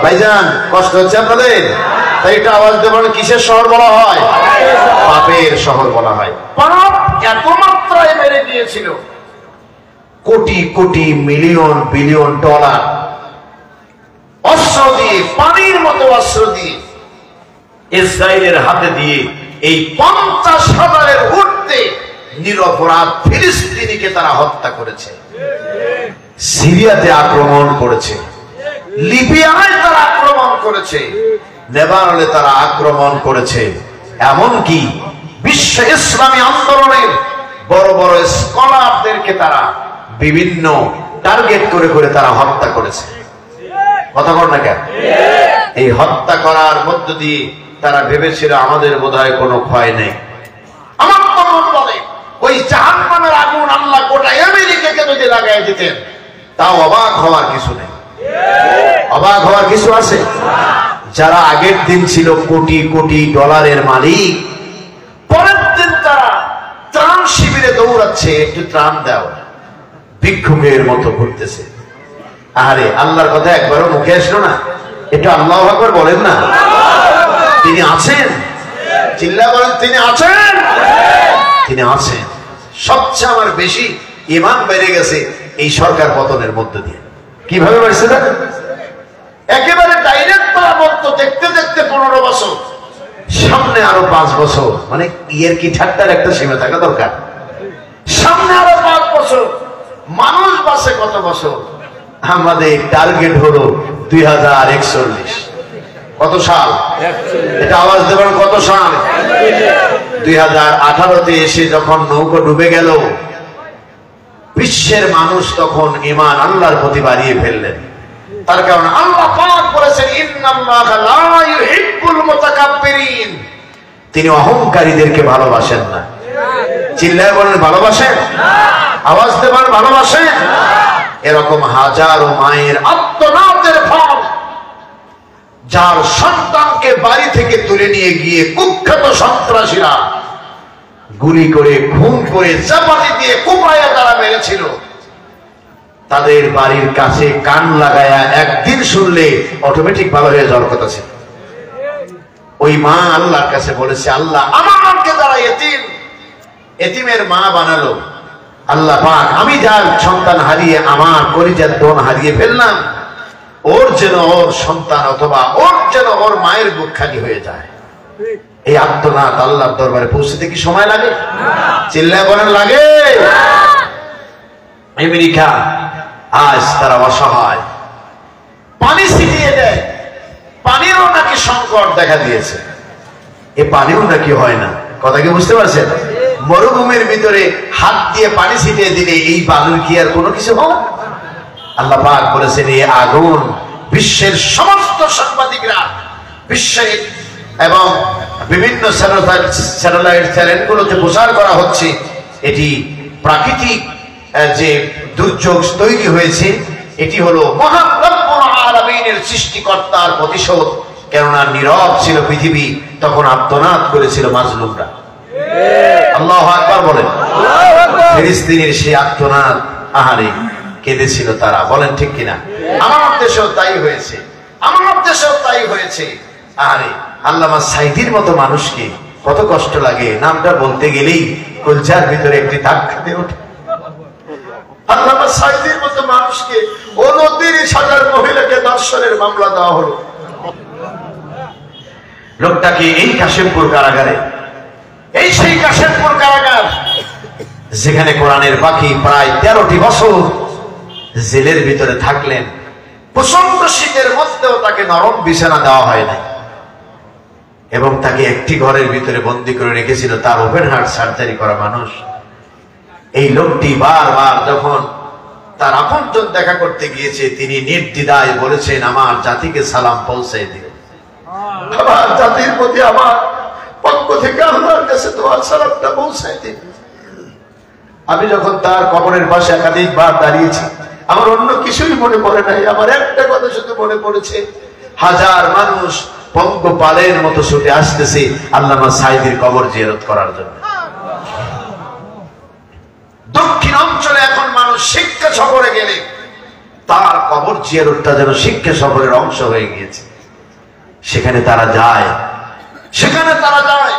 ভাইজান কষ্ট হচ্ছে আপনাদের? তাই একটা আওয়াজ দেবেন, কিসের শহর বলা হয়? পাপের শহর বলা হয়। পাপ এত মাত্রায় বেড়ে গিয়েছিল, crore crore million billion dollar অস্ত্র দিয়ে, পানির মতো অস্ত্র দিয়ে ইসরায়েলের হাতে দিয়ে এই 50,000-এর ঊর্ধ্বে নিরপরাধ ফিলিস্তিনিকে তারা হত্যা করেছে। সিরিয়াতে আক্রমণ করেছে, লিবিয়ায় তারা আক্রমণ করেছে, লেবাননে তারা আক্রমণ করেছে, এমনকি বিশ্ব ইসলামী আন্দোলনের বড় বড় স্কলারদেরকে তারা বিভিন্ন টার্গেট করে করে তারা হত্যা করেছে। কথা বল না কেন? এই হত্যা করার মধ্য দিয়ে তারা ভেবেছিল আমাদের বোধহয় কোনো ক্ষয় নেই। আমার তো মন বলে ওই জাহান্নামের আগুন আল্লাহ গোটা আমেরিকাকে যদি লাগাই দিতেন তাও অবাক হওয়ার কিছু নেই। অবাক হওয়ার কিছু আছে? যারা আগের দিন ছিল কোটি কোটি ডলারের মালিক, পরের দিন তারা ত্রাণ শিবিরে দৌড়াচ্ছে, একটু ত্রাণ দাও, ভিক্ষুকের মতো ঘুরতেছে। আরে আল্লাহর কথা একবারও মুখে আসলো না? একটু আল্লাহু আকবার বলেন না। তিনি আছেন, চিল্লা বলেন, তিনি আছেন, তিনি আছেন। সবচেয়ে আমার বেশি ঈমান বেড়ে গেছে এই সরকার পতনের মধ্য দিয়ে। কিভাবে বাড়ছে না? একেবারে ডাইরেক্ট তারা বলতো দেখতে দেখতে 15 বছর, সামনে আরো 5 বছর, মানে ইয়ের কি ঠাট্টার একটা সীমা থাকা দরকার। সামনে আরো 5 বছর, মানুষ বাঁচে কত বছর? আমাদের টার্গেট হলো 2041। কত সাল? এটা আওয়াজ দেবেন, কত সাল? 2018-তে এসে যখন নৌকা ডুবে গেল, বিশ্বের মানুষ তখন ঈমান আল্লাহর প্রতি বাড়িয়ে ফেললেন। তার কারণে আল্লাহ পাক বলেছেন, ইন্নাল্লাহা লা ইউহিব্বুল মুতাকাব্বিরিন, তিনি অহংকারীদেরকে ভালোবাসেন না। চিল্লায় বলেন, ভালোবাসেন? আওয়াজ দেবেন, ভালোবাসেন? এরকম হাজারো মায়ের আত্মনাদের ফল, যার সন্তানকে বাড়ি থেকে তুলে নিয়ে গিয়ে কুখ্যাত সন্ত্রাসীরা গুলি করে, খুন করে, চাপাতি দিয়ে কুপায়া তারা মেরেছিল, তাদের বাড়ির কাছে কান লাগায়া একদিন শুনলে অটোমেটিক ভালো হয়ে যাওয়ার কথা ছিল। ওই মা আল্লাহর কাছে বলেছে, আল্লাহ আমাকে তারা এতিম, এতিমের মা বানালো। আল্লাহ পাক, আমি যার সন্তান হারিয়ে আমার কলিজার দোন হারিয়ে ফেললাম, ওর যেন ওর সন্তান অথবা ওর যেন ওর মায়ের বুক খালি হয়ে যায়। এই আত্মনাদ আল্লাহর দরবারে পৌঁছতে কি সময় লাগে? চিল্লায় বলেন লাগে? আমেরিকা আজ তারা অসহায়, পানি ছিটিয়ে দেয়, পানিরও নাকি সংকট দেখা দিয়েছে। এ পানিও নাকি হয় না। কথা কি বুঝতে পারছেন? মরুভূমির ভিতরে হাত দিয়ে পানি ছিটিয়ে দিলে এই বালুর কি আর কোনো কিছু হয়? আল্লাহ পাক বলেছেন এই আগুন বিশ্বের সমস্ত সাংবাদিকরা, বিশ্বের এবং বিভিন্ন স্যাটেলাইট চ্যানেলগুলোতে প্রচার করা হচ্ছে এটি প্রাকৃতিক যে দুর্যোগ তৈরি হয়েছে, এটি হলো মহান রব্বুল আলামিনের সৃষ্টিকর্তার প্রতিশোধ। কেননা নীরব ছিল পৃথিবী, তখন আর্তনাদ করেছিল মাজলুমরা। আল্লাহু আকবার বলেন। ফিলিস্তিনের সেই আর্তনাদ, আহারে কেঁদেছিল তারা। বলেন ঠিক কিনা? আমার দেশেও তাই হয়েছে, আমার দেশেও তাই হয়েছে। আরে আল্লামা সাইদির মতো মানুষকে কত কষ্ট লাগে, নামটা বলতে গেলেই কলজার ভিতরে একটি দাগ খেতে ওঠে। আল্লামা সাইদির মতো মানুষকে 29,000 মহিলাকে ধর্ষণের মামলা দেওয়া হলো। লোকটাকে এই কাশিমপুর কারাগারে, এই সেই কাশিমপুর কারাগার যেখানে কোরআনের পাখি প্রায় 13টি বছর জেলের ভিতরে থাকলেন। প্রচন্ড শীতের মধ্যেও তাকে নরম বিছানা দেওয়া হয় না এবং তাকে একটি ঘরের ভিতরে বন্দী করে রেখেছিল তার ওপেন হার্ট সার্জারি করা মানুষ। এই লোকটি বারবার যখন তার আপনজন দেখা করতে গিয়েছে, তিনি নির্দ্বিধায় বলেছেন, আমার জাতিকে সালাম পৌঁছে দিও, আমার জাতির প্রতি আমার পক্ষ থেকে আল্লাহর কাছে তোমার সালামটা পৌঁছে দিও। আমি যখন তার কবরের পাশে একাধিকবার দাঁড়িয়েছি, আমার অন্য কিছুই মনে পড়ে নাই, আমার একটা কথা শুধু মনে পড়েছে, হাজার মানুষ পঙ্গপালের মতো ছুটে আসতেছে আল্লামা সাইদির কবর জিয়ারত করার জন্য। দক্ষিণ অঞ্চলে এখন মানুষ শিক্ষা সফরে গেলে তার কবর জিয়ারতটা যেন শিক্ষা সফরের অংশ হয়ে গিয়েছে। সেখানে তারা যায়, সেখানে তারা যায়।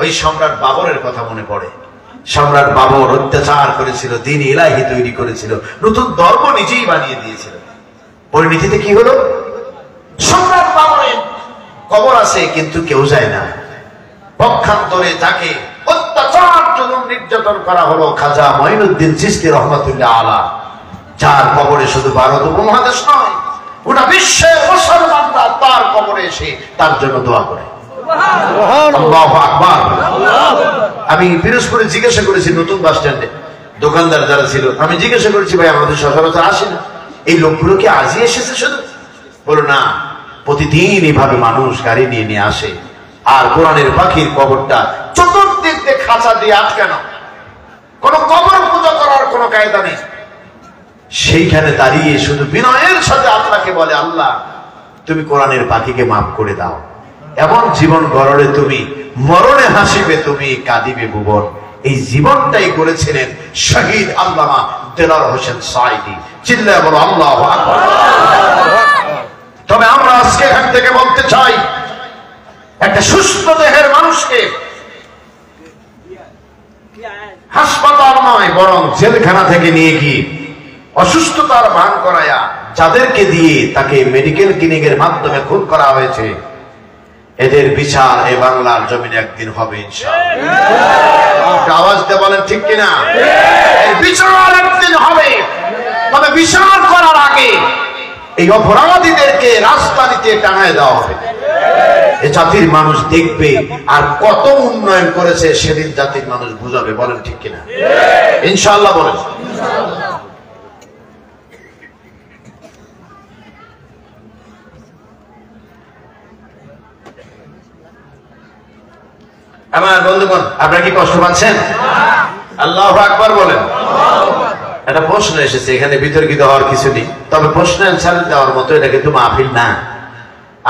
ওই সম্রাট বাবরের কথা মনে পড়ে। সম্রাট বাবর অত্যাচার করেছিল, দ্বীন ইলাহি তৈরি করেছিল, নতুন ধর্ম নিজেই বানিয়ে দিয়েছিল। পরিণতিতে কি হলো? সম্রাট বাবরের কবর আছে কিন্তু কেউ যায় না। পক্ষান্তরে তাকে অত্যাচার জুলুম নির্যাতন করা হলো খাজা মঈনুদ্দিন চিশতি রহমাতুল্লাহ আলাইহ, যার কবরে শুধু ভারত উপমহাদেশ নয়, গোটা বিশ্বের মুসলমানরা তার কবরে এসে তার জন্য দোয়া করে। আল্লাহু আকবার। আমি পিরোজপুরে জিজ্ঞাসা করেছি নতুন বাস স্ট্যান্ডে দোকানদার যারা ছিল, আমি জিজ্ঞাসা করেছি, ভাই আমাদের সচরাচর আসে না, এই লোকগুলো কি আজই এসেছে শুধু? বলো না, প্রতিদিন এইভাবে মানুষ গাড়ি নিয়ে নিয়ে আসে। আর কোরআনের পাখির কবরটা চতুর্দিক দিয়ে খাঁচা দিয়ে আটকানো, কোন কবর পূজা করার কোন কায়দা নেই। সেইখানে দাঁড়িয়ে শুধু বিনয়ের সাথে আল্লাহকে বলে, আল্লাহ তুমি কোরআনের পাখিকে মাফ করে দাও, এমন জীবন গড়ে তুমি, মরণে হাসিবে তুমি, কাঁদিবে ভুবন। এই জীবনটাই করেছিলেন শহীদ আল্লামা দেলার হোসেন সাইদি। চিল্লায় বলো আল্লাহু আকবার। তবে আমরা আজকে এখান থেকে বলতে চাই, একটা সুস্থ দেহের মানুষকে হাসপাতাল নয় বরং জেলখানা থেকে নিয়ে গিয়ে অসুস্থতার ভান করায়া যাদেরকে দিয়ে তাকে মেডিকেল ক্লিনিকের মাধ্যমে খুন করা হয়েছে, এদের বিচার এ বাংলার জমিনে একদিন হবে ইনশাআল্লাহ। আওয়াজ দিয়ে বলেন ঠিক কিনা? এই বিচার একদিন হবে। তবে বিচার করার আগে এই অপরাধীদেরকে রাজধানীতে টাঙায় দেওয়া হবে। এ জাতির মানুষ দেখবে আর কত উন্নয়ন করেছে সেদিন জাতির মানুষ বুঝাবে। বলেন ঠিক কিনা? ইনশাআল্লাহ বলেন। আমার বন্ধুগণ, আপনারা কি কষ্ট পাচ্ছেন? আল্লাহু আকবার বলেন। একটা প্রশ্ন এসেছে, এখানে বিতর্কিত হওয়ার কিছু নেই, তবে প্রশ্ন অ্যান্সার দেওয়ার মতো এটা কিন্তু মাহফিল না।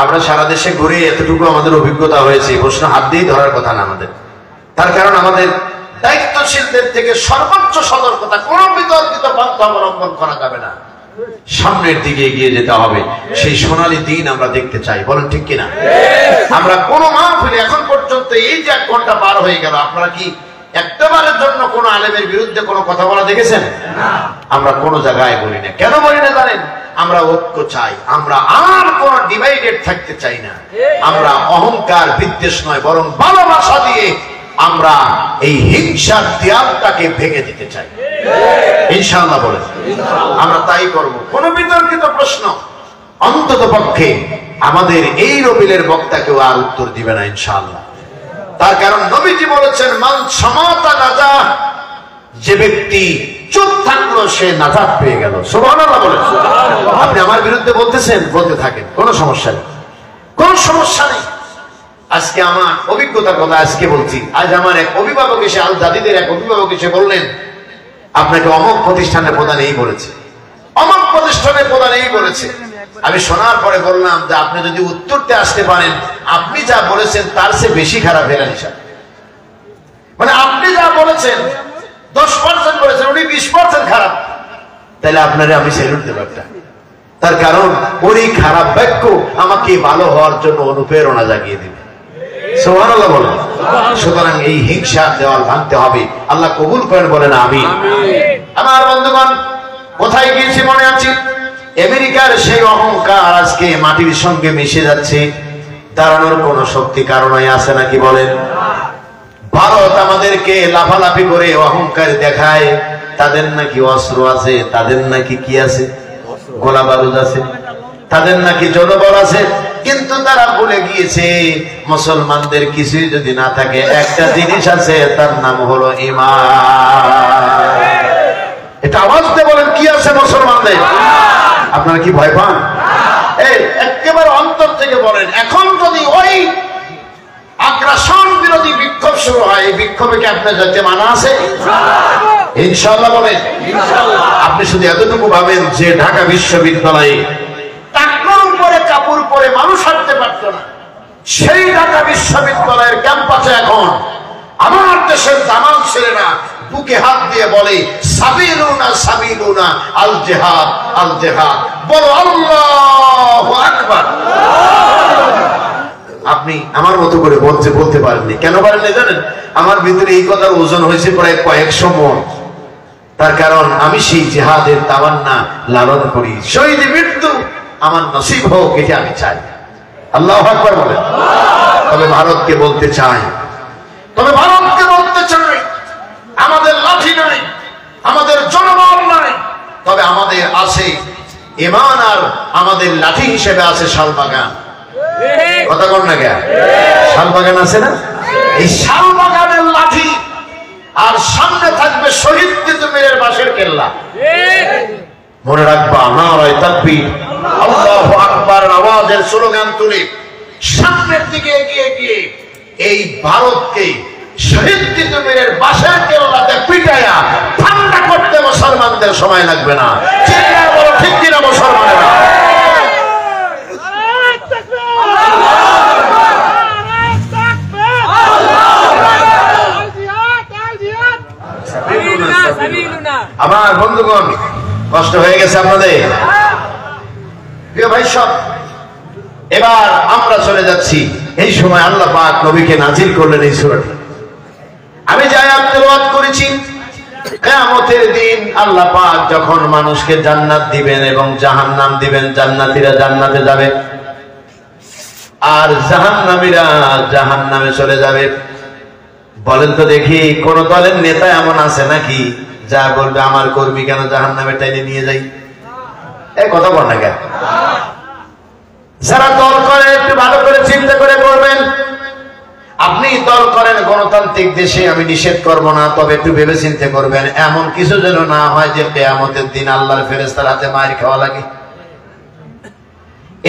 আমরা সারা দেশে ঘুরে এতটুকু আমাদের অভিজ্ঞতা হয়েছে, প্রশ্ন হাত দিয়ে ধরার কথা না আমাদের। তার কারণ আমাদের দায়িত্বশীলদের থেকে সর্বোচ্চ সতর্কতা, কোন বিতর্কিত পন্থা অবলম্বন করা যাবে না। সামনের দিকে এগিয়ে যেতে হবে, সেই সোনালী দিন আমরা দেখতে চাই। বলেন ঠিক কিনা? আমরা কোন মাহফিলে এখন পর্যন্ত এই যে 1 ঘন্টা পার হয়ে গেল, আপনারা কি একটাবারের জন্য কোন আলেমের বিরুদ্ধে কোনো কথা বলা দেখেছেন? আমরা কোন জায়গায় বলি না। কেন বলি না জানেন? আমরা ঐক্য চাই, আমরা আর কোন ডিভাইডেড থাকতে চাই না। আমরা অহংকার বিদ্বেষ নয়, বরং ভালোবাসা দিয়ে আমরা এই হিংসার দেয়ালটাকে ভেঙে দিতে চাই। ইনশাআল্লাহ বলে আমরা তাই করব। কোন বিতর্কিত প্রশ্ন অন্তত পক্ষে আমাদের এই রবিলের বক্তা কেউ আর উত্তর দিবে না ইনশাআল্লাহ। তার কারণ নবীজি বলেছেন, মান সমাতা নাজা, যে ব্যক্তি চুপ থাকলো সে নাজাত পেয়ে গেল। সুবহানাল্লাহ বলেন। আপনি আমার বিরুদ্ধে বলতেছেন, বলতে থাকেন, কোনো সমস্যা নেই, কোন সমস্যা নেই। আজকে আমার অভিজ্ঞতার কথা আজকে বলছি। আজ আমার এক অভিভাবক এসে, আল জাদিদের এক অভিভাবক এসে বললেন, আপনাকে অমুক প্রতিষ্ঠানের প্রধান এই বলেছে, অমুক প্রতিষ্ঠানের প্রধান এই বলেছে। আমি শোনার পরে বললাম যে আপনি যদি উত্তরতে আসতে পারেন, আপনি যা বলেছেন তার চেয়ে বেশি খারাপ হেরান হিসাব। মানে আপনি যা বলেছেন 10% বলেছেন, উনি 20% খারাপ। তাহলে আপনারে আমি স্যালুট দেব একটা। তার কারণ ওই খারাপ বাক্য আমাকে ভালো হওয়ার জন্য অনুপ্রেরণা জাগিয়ে দিবে। সুবহানাল্লাহ বলেন। সুতরাং এই হিংসার দেওয়াল ভাঙতে হবে। আল্লাহ কবুল করেন, বলেন আমিন। আমার বন্ধুগণ, কোথায় গিয়েছি মনে আছে? আমেরিকার সেই অহংকার আজকে মাটির সঙ্গে মিশে যাচ্ছে। দাঁড়ানোর কোন শক্তি কারণই আছে নাকি বলেন? ভারত আমাদেরকে লাফালাফি করে অহংকার দেখায়, তাদের নাকি অস্ত্র আছে, তাদের নাকি কি আছে, গোলা বারুদ আছে, তাদের নাকি জনবল আছে। কিন্তু তারা ভুলে গিয়েছে মুসলমানদের কিছুই যদি না থাকে, একটা জিনিস আছে, তার নাম হলো ঈমান। এটা আওয়াজ দিয়ে বলেন, কি আছে মুসলমানদের? আপনারা কি ভয় পান? এই একেবারে অন্তর থেকে বলেন, এখন যদি ওই আগ্রাসন বিরোধী বিক্ষোভ শুরু হয়, এই বিক্ষোভে কি আপনার যাতে মানা আছে? ইনশাআল্লাহ বলেন। আপনি শুধু এতটুকু ভাবেন যে ঢাকা বিশ্ববিদ্যালয়ে টাকনুর পরে কাপড় পরে মানুষ হাঁটতে পারত না, সেই ঢাকা বিশ্ববিদ্যালয়ের ক্যাম্পাসে এখন আমার দেশের দামাল ছেলেরা বুকে হাত দিয়ে বলে, সাবিলুনা সাবিলুনা আল জিহাদ আল জিহাদ, বলো আল্লাহু আকবার। আপনি আমার মতো করে বলতে পারেননি। কেন পারেননি জানেন? আমার ভিতরে এই কথার ওজন হয়েছে প্রায় কয়েকশো মন। তার কারণ আমি সেই জিহাদের তামান্না লালন করি। শহীদ মৃত্যু আমার নসিব হোক, এটা আমি চাই। আল্লাহু আকবার বলেন। তবে ভারতকে বলতে চাই, আমাদের লাঠি নাই, আমাদের জনবল নাই, তবে আমাদের আছে ঈমান, আর আমাদের লাঠি হিসেবে আছে শালবাগান। কথা বল না কেন? শালবাগান আছে না? এই শালবাগানের লাঠি, আর সামনে থাকবে শহীদ তিতুমীরের বাঁশের কেল্লা। মনে রাখবা, নারায়ে তাকবীর, আল্লাহু আকবার আওয়াজের স্লোগান তুলে সামনের দিকে এগিয়ে গিয়ে এই ভারতকে শহীদ তিতুমীরের বাঁশের কেল্লাতে পিটায়া ঠান্ডা করতে মুসলমানদের সময় লাগবে না। চিৎকার বলো ঠিক কিনা মুসলমানেরা? আমার বন্ধুগণ, কষ্ট হয়ে গেছে আপনাদের? প্রিয় ভাই সব, এবার আমরা চলে যাচ্ছি। এই সময় আল্লাহ পাক নবীকে নাজিল করলেন এই সূরাটি। আমি যে আয়াত তেলাওয়াত করেছি, কিয়ামতের দিন আল্লাহ পাক যখন মানুষকে জান্নাত দিবেন এবং জাহান্নাম দিবেন, জান্নাতীরা জান্নাতে যাবে আর জাহান্নামীরা জাহান্নামে চলে যাবে। বলেন তো দেখি, কোন দলের নেতা এমন আছে নাকি যা বলবে আমার কর্মী কেন জাহান্নামে টাইনে নিয়ে যাই? এই কথা বল না কেন? যারা দল করে একটু ভালো করে চিন্তা করে করবেন। আপনি দল করেন গণতান্ত্রিক দেশে, আমি নিষেধ করব না, তবে একটু ভেবে চিন্তা করবেন, এমন কিছু যেন না হয় যে কিয়ামতের দিন আল্লাহর ফেরেশতার হাতে মার খাওয়া লাগে।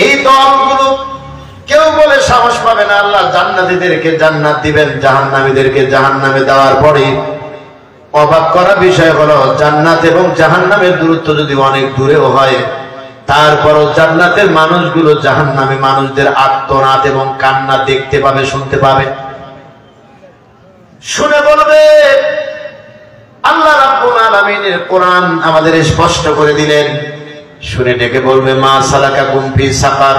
এই দলগুলো কেউ বলে সাহস পাবে না আল্লাহ জান্নাতীদেরকে জান্নাত দিবেন, জাহান্নামীদেরকে জাহান্নামে দেওয়ার পরে অবাক করা বিষয় হলো, জান্নাত এবং জাহান্নামের দূরত্ব যদি অনেক দূরেও হয়, তারপরও জান্নাতের মানুষগুলো জাহান্নামী মানুষদের আর্তনাদ এবং কান্না দেখতে পাবে, শুনতে পাবে। শুনে বলবে, আল্লাহ রাব্বুল আলামিনের কোরআন আমাদের স্পষ্ট করে দিলেন। শুনে ডেকে বলবে, মা সালাকাকুম ফি সাকার,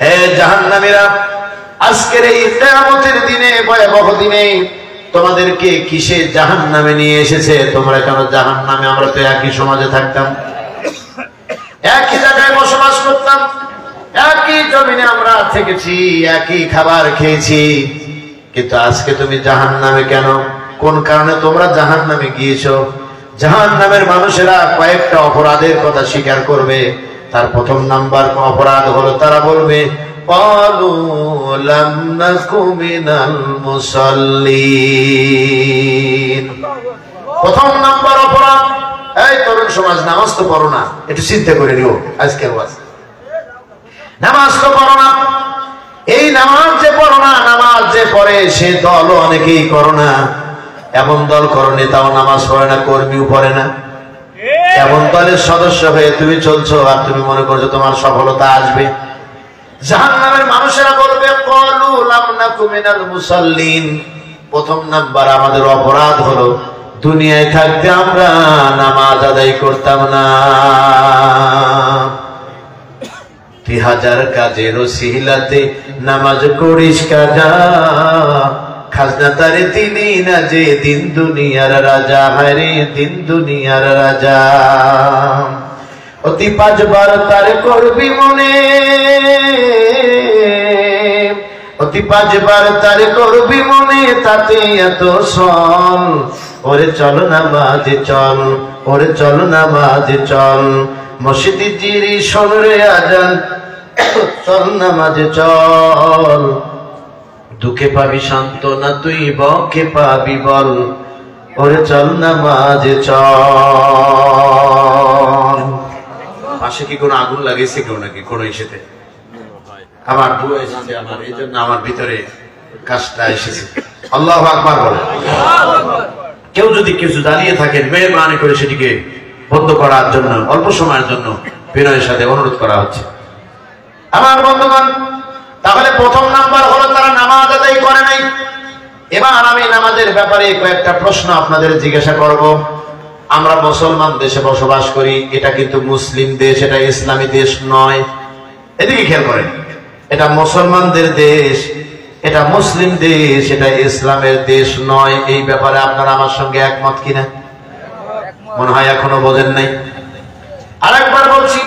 হে জাহান্নামীরা, আজকের এই কিয়ামতের দিনে, ভয়াবহ দিনে তোমাদেরকে কিসে জাহান্নামে নিয়ে এসেছে? তোমরা কেন জাহান্নামে? আমরা তো একই সমাজে থাকতাম। একই জায়গায় বসবাস করতাম, একই জমিনে আমরা থেকেছি, একই খাবার খেয়েছি, কিন্তু আজকে তুমি জাহান্নামে কেন? কোন কারণে তোমরা জাহান্নামে গিয়েছো? জাহান্নামের মানুষেরা কয়েকটা অপরাধের কথা স্বীকার করবে। তার প্রথম নাম্বার অপরাধ হলো তারা বলবে ক্বালু লাম নাকু মিনাল মুসাল্লিন। প্রথম নাম্বার অপরাধ, এই তরুণ সমাজ, নামাজ তো পড়ো না, একটু চিন্তা করে নিও। আজকের ওয়াজ, নামাজ তো পড়ো না। এই নামাজ যে পড়ো না, নামাজ যে পড়ে সে দল অনেকেই করো না। এমন দল করো নেতাও নামাজ পড়ে না, কর্মীও পড়ে না। এমন দলের সদস্য হয়ে তুমি চলছো আর তুমি মনে করছো তোমার সফলতা আসবে। জাহান্নামের মানুষেরা বলবে ক্বালু লাম নাকু মিনাল মুসাল্লিন। প্রথম নাম্বার আমাদের অপরাধ হলো দুনিয়ায় থাকতে আমরা নামাজ আদায় করতাম না। 3000 কাজের ওসিলাতে নামাজ করিস কাজা, খাজনা তারে দিলি না যে দিন দুনিয়ার রাজা। হায়রে দিন দুনিয়ার রাজা। অতি 5 বার তারে করবি মনে, অতি 5 বার তারে করবি মনে, তাতে এত সল। ওরে চল নামাজে চল, ওরে চল নামাজে চল, মসজিদে জিরি শোন রে আজান, চল নামাজে চল। দুঃখে পাবি সান্ত্বনা তুই, বকে পাবি বল, ওরে চল নামাজে চল। পাশে কি কোনো আগুন লাগিয়েছে কেউ নাকি কোনো ইস্যুতে? আমার দুয়া এসেছে, আমার এই জন্য আমার ভিতরে কাজটা এসেছে। আল্লাহু আকবার বলে। কেউ যদি কিছু দাঁড়িয়ে থাকেন, মেহরবানি করে সেটিকে বন্ধ করার জন্য অল্প সময়ের জন্য বিনয়ের সাথে অনুরোধ করা হচ্ছে। আমার বন্ধুগণ, তাহলে প্রথম নাম্বার হলো তারা নামাজ আদায় করে নাই। এবার আমি নামাজের ব্যাপারে কয়েকটা প্রশ্ন আপনাদের জিজ্ঞাসা করব। আমরা মুসলমান দেশে বসবাস করি, এটা কিন্তু মুসলিম দেশ, এটা ইসলামী দেশ নয়। এদিকে খেয়াল করেন, এটা মুসলমানদের দেশ, এটা মুসলিম দেশ, এটা ইসলামের দেশ নয়। এই ব্যাপারে আপনারা আমার সঙ্গে একমত কিনা? মনে হয় এখনো বোঝেন নাই। আরেকবার বলছি,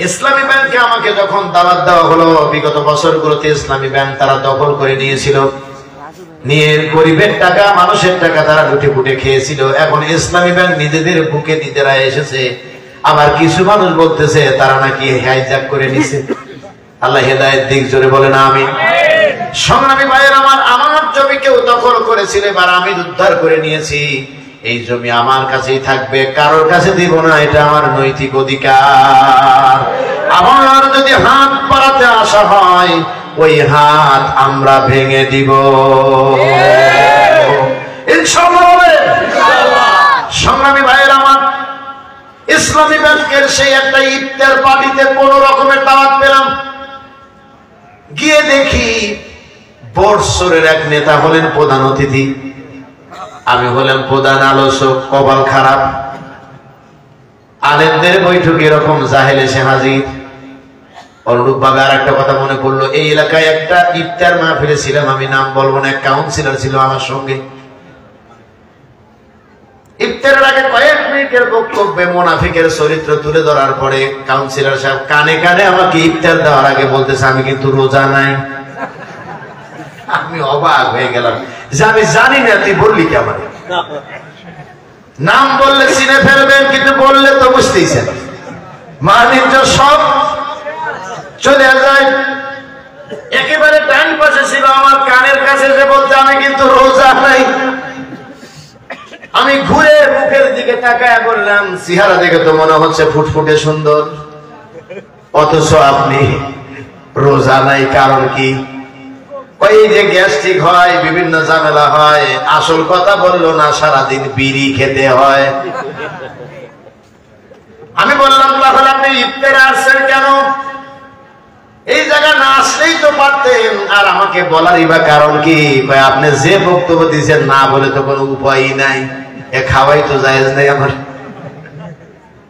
ইসলামী ব্যাংকে আমাকে যখন দাওয়াত দেওয়া হলো, বিগত বছরগুলোতে ইসলামী ব্যাংক তারা দখল করে নিয়েছিল, নিয়ে গরিবের টাকা, মানুষের টাকা তারা লুটে পুটে খেয়েছিল। এখন ইসলামী ব্যাংক নিজেদের বুকে নিজেরা এসেছে, আবার কিছু মানুষ বলতেছে তারা নাকি হাইজ্যাক করে নিছে। আল্লাহ হেদায়েত দিক, জোরে বলে না আমিন। সংগ্রামী ভাইয়ের আমার, আমার জমি কেউ দখল করেছিল, এবার আমি উদ্ধার করে নিয়েছি। এই জমি আমার কাছেই থাকবে, কারোর কাছে দিব না, এটা আমার নৈতিক অধিকার। আবার যদি হাত বাড়াতে আসা হয়, ওই হাত আমরা ভেঙে দিব ইনশাআল্লাহ। সংগ্রামী ভাইয়ের আমার, ইসলামী ব্যাংকের সেই একটা ইফতার পার্টিতে কোন রকমের দাওয়াত পেলাম, গিয়ে দেখি বর্ষরের এক নেতা হলেন প্রধান অতিথি, আমি হলাম প্রধান আলোচক। কপাল খারাপ, আলেমদের বৈঠকে এরকম জাহেল এসে হাজির। অনুরূপ ভাবে আর একটা কথা মনে পড়লো, এই এলাকায় একটা ইফতার মাহফিলে ছিলাম, আমি নাম বলবো না, এক কাউন্সিলর ছিল আমার সঙ্গে। ইফতারের আগে কয়েক মিনিটের বক্তব্যে মুনাফিকের চরিত্র তুলে ধরার পরে কাউন্সিলর সাহেব কানে কানে আমাকে ইফতার দেওয়ার আগে বলতেছে আমি কিন্তু রোজা নাই। আমি অবাক হয়ে গেলাম যে আমি জানি না, তুই বললি কি? আমার নাম বললে চিনে ফেলবেন, কিন্তু বললে তো বুঝতেইছেন, মানিজ্য সব চলে যায়। একেবারে ডান পাশে ছিল, আমার কানের কাছে যে বলতে আমি কিন্তু রোজা নাই। আমি ঘুরে মুখের দিকে তাকায় বললাম, চেহারা দেখে তো মনে হচ্ছে ফুটফুটে সুন্দর, অথচ আপনি রোজা নাই, কারণ কি? ওই যে গ্যাস্ট্রিক হয়, বিভিন্ন ঝামেলা হয়। আসল কথা বললো না, সারাদিন বিড়ি খেতে হয়। আমি বললাম, তাহলে আপনি ইফতারে আসছেন কেন? এই জায়গা না আসলেই তো পারতেন, আর আমাকে বলারই বা কারণ কি? আপনি যে বক্তব্য দিয়েছেন, না বলে তো কোনো উপায়ই নাই, এ খাওয়াই তো জায়েজ নেই আমার।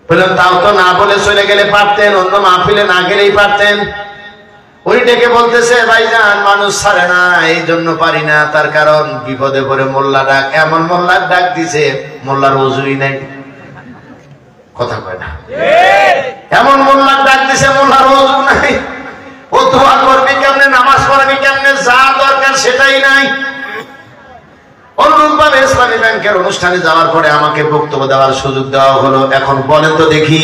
বললাম, তাও তো না বলে চলে গেলে পারতেন, অন্য মাহফিলে না গেলেই পারতেন। উনি ডেকে বলতেছে, ভাইজান মানুষ ছাড়ে না, এই জন্য পারি না, তার কারণ বিপদে পড়ে মোল্লা ডাক। এমন মোল্লার ডাক দিছে, মোল্লার ওযুই নাই। কথা কয় না। এমন মোল্লার ডাক দিছে, মোল্লার ওযু নাই, ও দোয়া করবি কেমনে, নামাজ পড়াবি কেমনে, যা দরকার সেটাই নাই। অনুরূপভাবে ইসলামী ব্যাংকের অনুষ্ঠানে যাওয়ার পরে আমাকে বক্তব্য দেওয়ার সুযোগ দেওয়া হলো। এখন বলেন তো দেখি,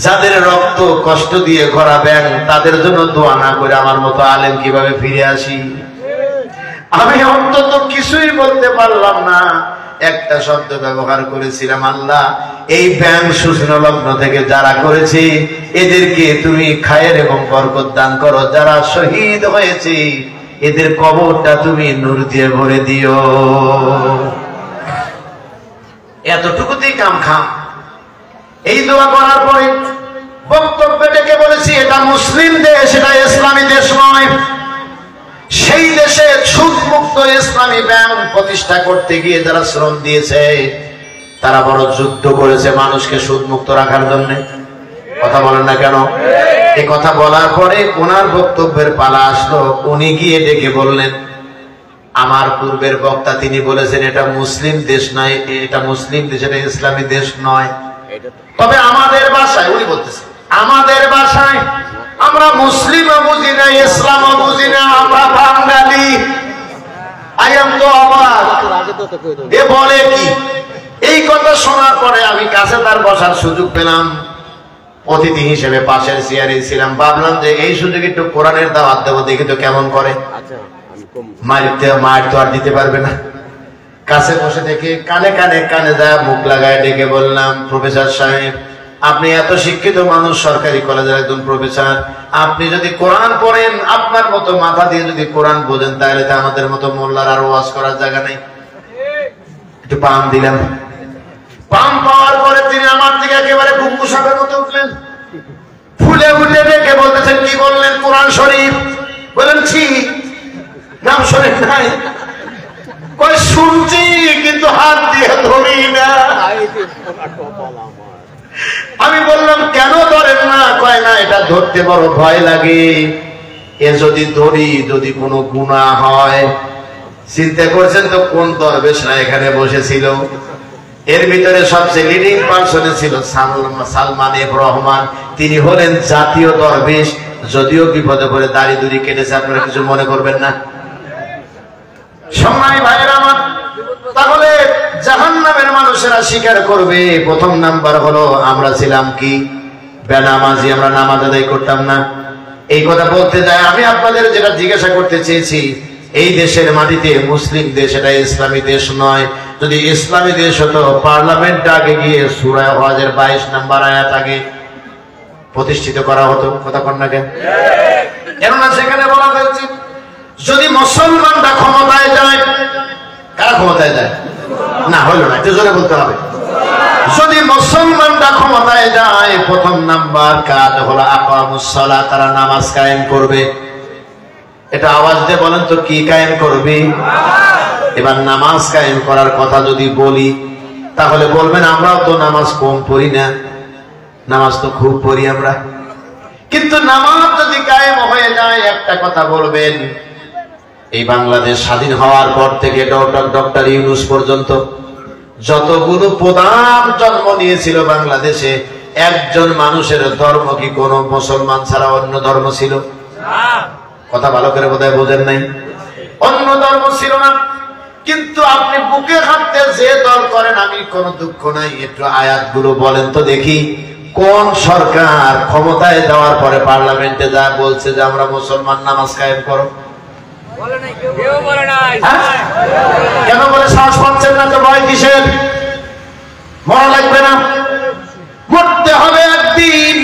যাদের রক্ত কষ্ট দিয়ে করা ব্যাংক, তাদের জন্য দোয়া না করে আমার মতো আলেম কিভাবে ফিরে আসি? আমি অন্তত কিছুই বলতে পারলাম না, একটা শব্দ ব্যবহার করেছিলাম, আল্লাহ এই ব্যাংক সূচনা লগ্ন থেকে যারা করেছে এদেরকে তুমি খায়ের এবং বরকত দান করো, যারা শহীদ হয়েছে এদের কবরটা তুমি নূর দিয়ে ভরে দিও। এতটুকুতেই কাম খাম। এই দোয়া করার পরে বক্তব্যে ডেকে বলেছি, এটা মুসলিম দেশ, এটা ইসলামী দেশ নয়। সেই দেশে সুদ মুক্ত ইসলামী ব্যাংক প্রতিষ্ঠা করতে গিয়ে যারা শ্রম দিয়েছে তারা বড় যুদ্ধ করেছে মানুষকে সুদ মুক্ত রাখার জন্য। কথা বলেন না কেন? এই কথা বলার পরে ওনার বক্তব্যের পালা আসলো। উনি গিয়ে ডেকে বললেন, আমার পূর্বের বক্তা তিনি বলেছেন এটা মুসলিম দেশ নয়, এটা মুসলিম দেশ, এটা ইসলামী দেশ নয়। তবে আমাদের ভাষায়, উনি বলতেছেন আমাদের ভাষায়, আমরা মুসলিমও বুঝি না, ইসলামও বুঝি না, আমরা বাঙালি। আইয়াম তো অবাক, এ বলে কি? এই কথা শোনার পরে আমি কাছে তার বসার সুযোগ পেলাম, অতিথি হিসেবে পাশের চেয়ারে ছিলাম। ভাবলাম যে এই সুযোগে একটু কোরআনের দাওয়াত দেবো, দেখি তো কেমন করে। মার তো আর দিতে পারবে না। কাছে বসে দেখে কানে কানে কানে যায় মুখ লাগায় ডেকে বললাম, প্রফেসর সাহেব, আপনি এত শিক্ষিত মানুষ, সরকারি কলেজের একজন প্রফেসর, আপনি যদি কোরআন পড়েন, আপনার মতো মাথা দিয়ে যদি কোরআন বোঝেন, তাহলে তো আমাদের মতো মোল্লার আর ওয়াজ করার জায়গা নেই। একটু পাম দিলাম। পাম পাওয়ার পরে তিনি আমার দিকে একেবারে কুকুর সাপের মতো উঠলেন, ফুলে উঠে ডেকে বলতেছেন, কি বললেন? কোরআন শরীফ। বলেন ছি, নাম শরীফ নাই। কই শুনছি কিন্তু হাত দিয়ে ধরি না। আমি বললাম কেন ধরেন না? কয় না, এটা ধরতে বড় ভয় লাগে, এ যদি ধরি যদি কোনো গুনাহ হয়। চিন্তা করছেন তো কোন দরবেশরা এখানে বসেছিল? এর ভিতরে সবচেয়ে লিডিং পার্সনে ছিল সালমান এফ রহমান। তিনি হলেন জাতীয় দরবেশ, যদিও বিপদে পড়ে দাড়ি দুড়ি কেটেছে, আপনারা কিছু মনে করবেন না। সম্মানী ভাইয়েরা আমার, তাহলে জাহান্নামের মানুষেরা স্বীকার করবে, প্রথম নাম্বার হলো আমরা ছিলাম কি? বেনামাজি, আমরা নামাজ আদায় করতাম না। এই কথা বলতে যায় আমি আপনাদের যেটা জিজ্ঞাসা করতে চেয়েছি, এই দেশের মাটিতে মুসলিম দেশ, এটা ইসলামী দেশ নয়। যদি ইসলামী দেশ হতো, পার্লামেন্ট আগে গিয়ে সূরা হজের 22 নম্বর আয়াত আগে প্রতিষ্ঠিত করা হতো। কথা কন না কেন? কেননা সেখানে বলা হয়েছে, যদি মুসলমানরা ক্ষমতায় যায়, কারা ক্ষমতায় যায়? না হলো না, একটু জোরে বলতে হবে। যদি মুসলমানরা ক্ষমতায় যায়, প্রথম নাম্বার কাজ হলো আকামুস সালাত, তারা নামাজ কায়েম করবে। এটা আওয়াজ দিয়ে বলেন তো, কি কায়েম করবে? এবার নামাজ কায়েম করার কথা যদি বলি, তাহলে বলবেন আমরাও তো নামাজ কম পড়ি না, নামাজ তো খুব পড়ি আমরা। কিন্তু নামাজ যদি কায়েম হয়ে যায়, একটা কথা বলবেন, এই বাংলাদেশ স্বাধীন হওয়ার পর থেকে ডক্টর ইউনূস পর্যন্ত যতগুলো প্রধান জন্ম নিয়েছিল বাংলাদেশে, একজন মানুষের ধর্ম কি কোন মুসলমান ছাড়া অন্য ধর্ম ছিল? কথা ভালো করে বোধহয় বোঝেন নাই। অন্য ধর্ম ছিল না। কিন্তু আপনি বুকে হাঁটতে যে দল করেন, আমি কোনো দুঃখ নাই। একটু আয়াতগুলো বলেন তো দেখি, কোন সরকার ক্ষমতায় যাওয়ার পরে পার্লামেন্টে যা বলছে যে আমরা মুসলমান, নামাজ কায়েম করো? কেন বলে সাহস পাচ্ছেন না? তো ভয় কিসের? মরা লাগবে না, মরতে হবে একদিন।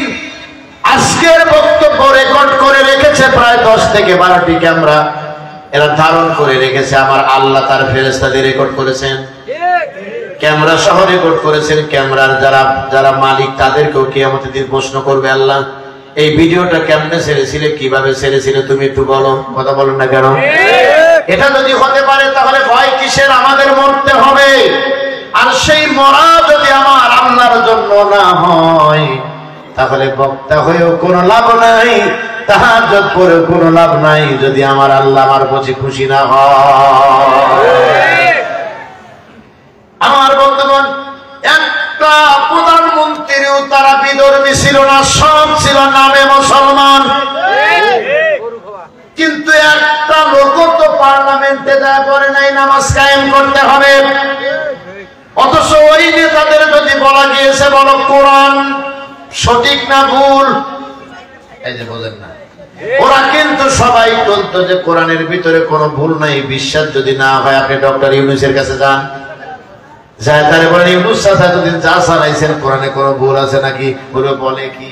আজকের বক্তব্য রেকর্ড করে রেখেছে প্রায় 10 থেকে 12টি ক্যামেরা, এরা ধারণ করে রেখেছে। আমার আল্লাহ তার ফেরেশতা দিয়ে রেকর্ড করেছেন, ক্যামেরা সহ রেকর্ড করেছেন। ক্যামেরার যারা মালিক, তাদেরকেও কিয়ামতের দিন প্রশ্ন করবে আল্লাহ, এই ভিডিওটা কেমনে ছেড়েছিলে, কিভাবে ছেড়েছিলে, তুমি একটু বলো। কথা বলেন না কেন? এটা যদি হতে পারে, তাহলে ভয় কিসের? আমাদের মরতে হবে। আর সেই মরা যদি আমার আল্লাহর জন্য না হয়, তাহলে বক্তা হয়েও কোনো লাভ নাই, তাহাজ্জুদ পড়েও কোনো লাভ নাই, যদি আমার আল্লাহ আমার প্রতি খুশি না হয়। আমার বন্ধুগণ, একটা প্রধান প্রধানমন্ত্রীও তারা বিধর্মী ছিল না, সব ছিল নামে মুসলমান। কিন্তু একটা লোক তো পার্লামেন্টে দেয়া করে নাই নামাজ কায়েম করতে হবে। অথচ ওই নেতাদের যদি বলা গিয়েছে বলো কোরআন সঠিক না ভুল, এই যে বোঝেন না, ওরা কিন্তু সবাই বলতো যে কোরআনের ভিতরে কোনো ভুল নাই। বিশ্বাস যদি না হয় আপনি ডক্টর ইউনূসের কাছে যান, যায় তারে বলেন ইউনূস চাচা এতদিন যা চালাইছেন কোরআনে কোনো ভুল আছে নাকি? বলে কি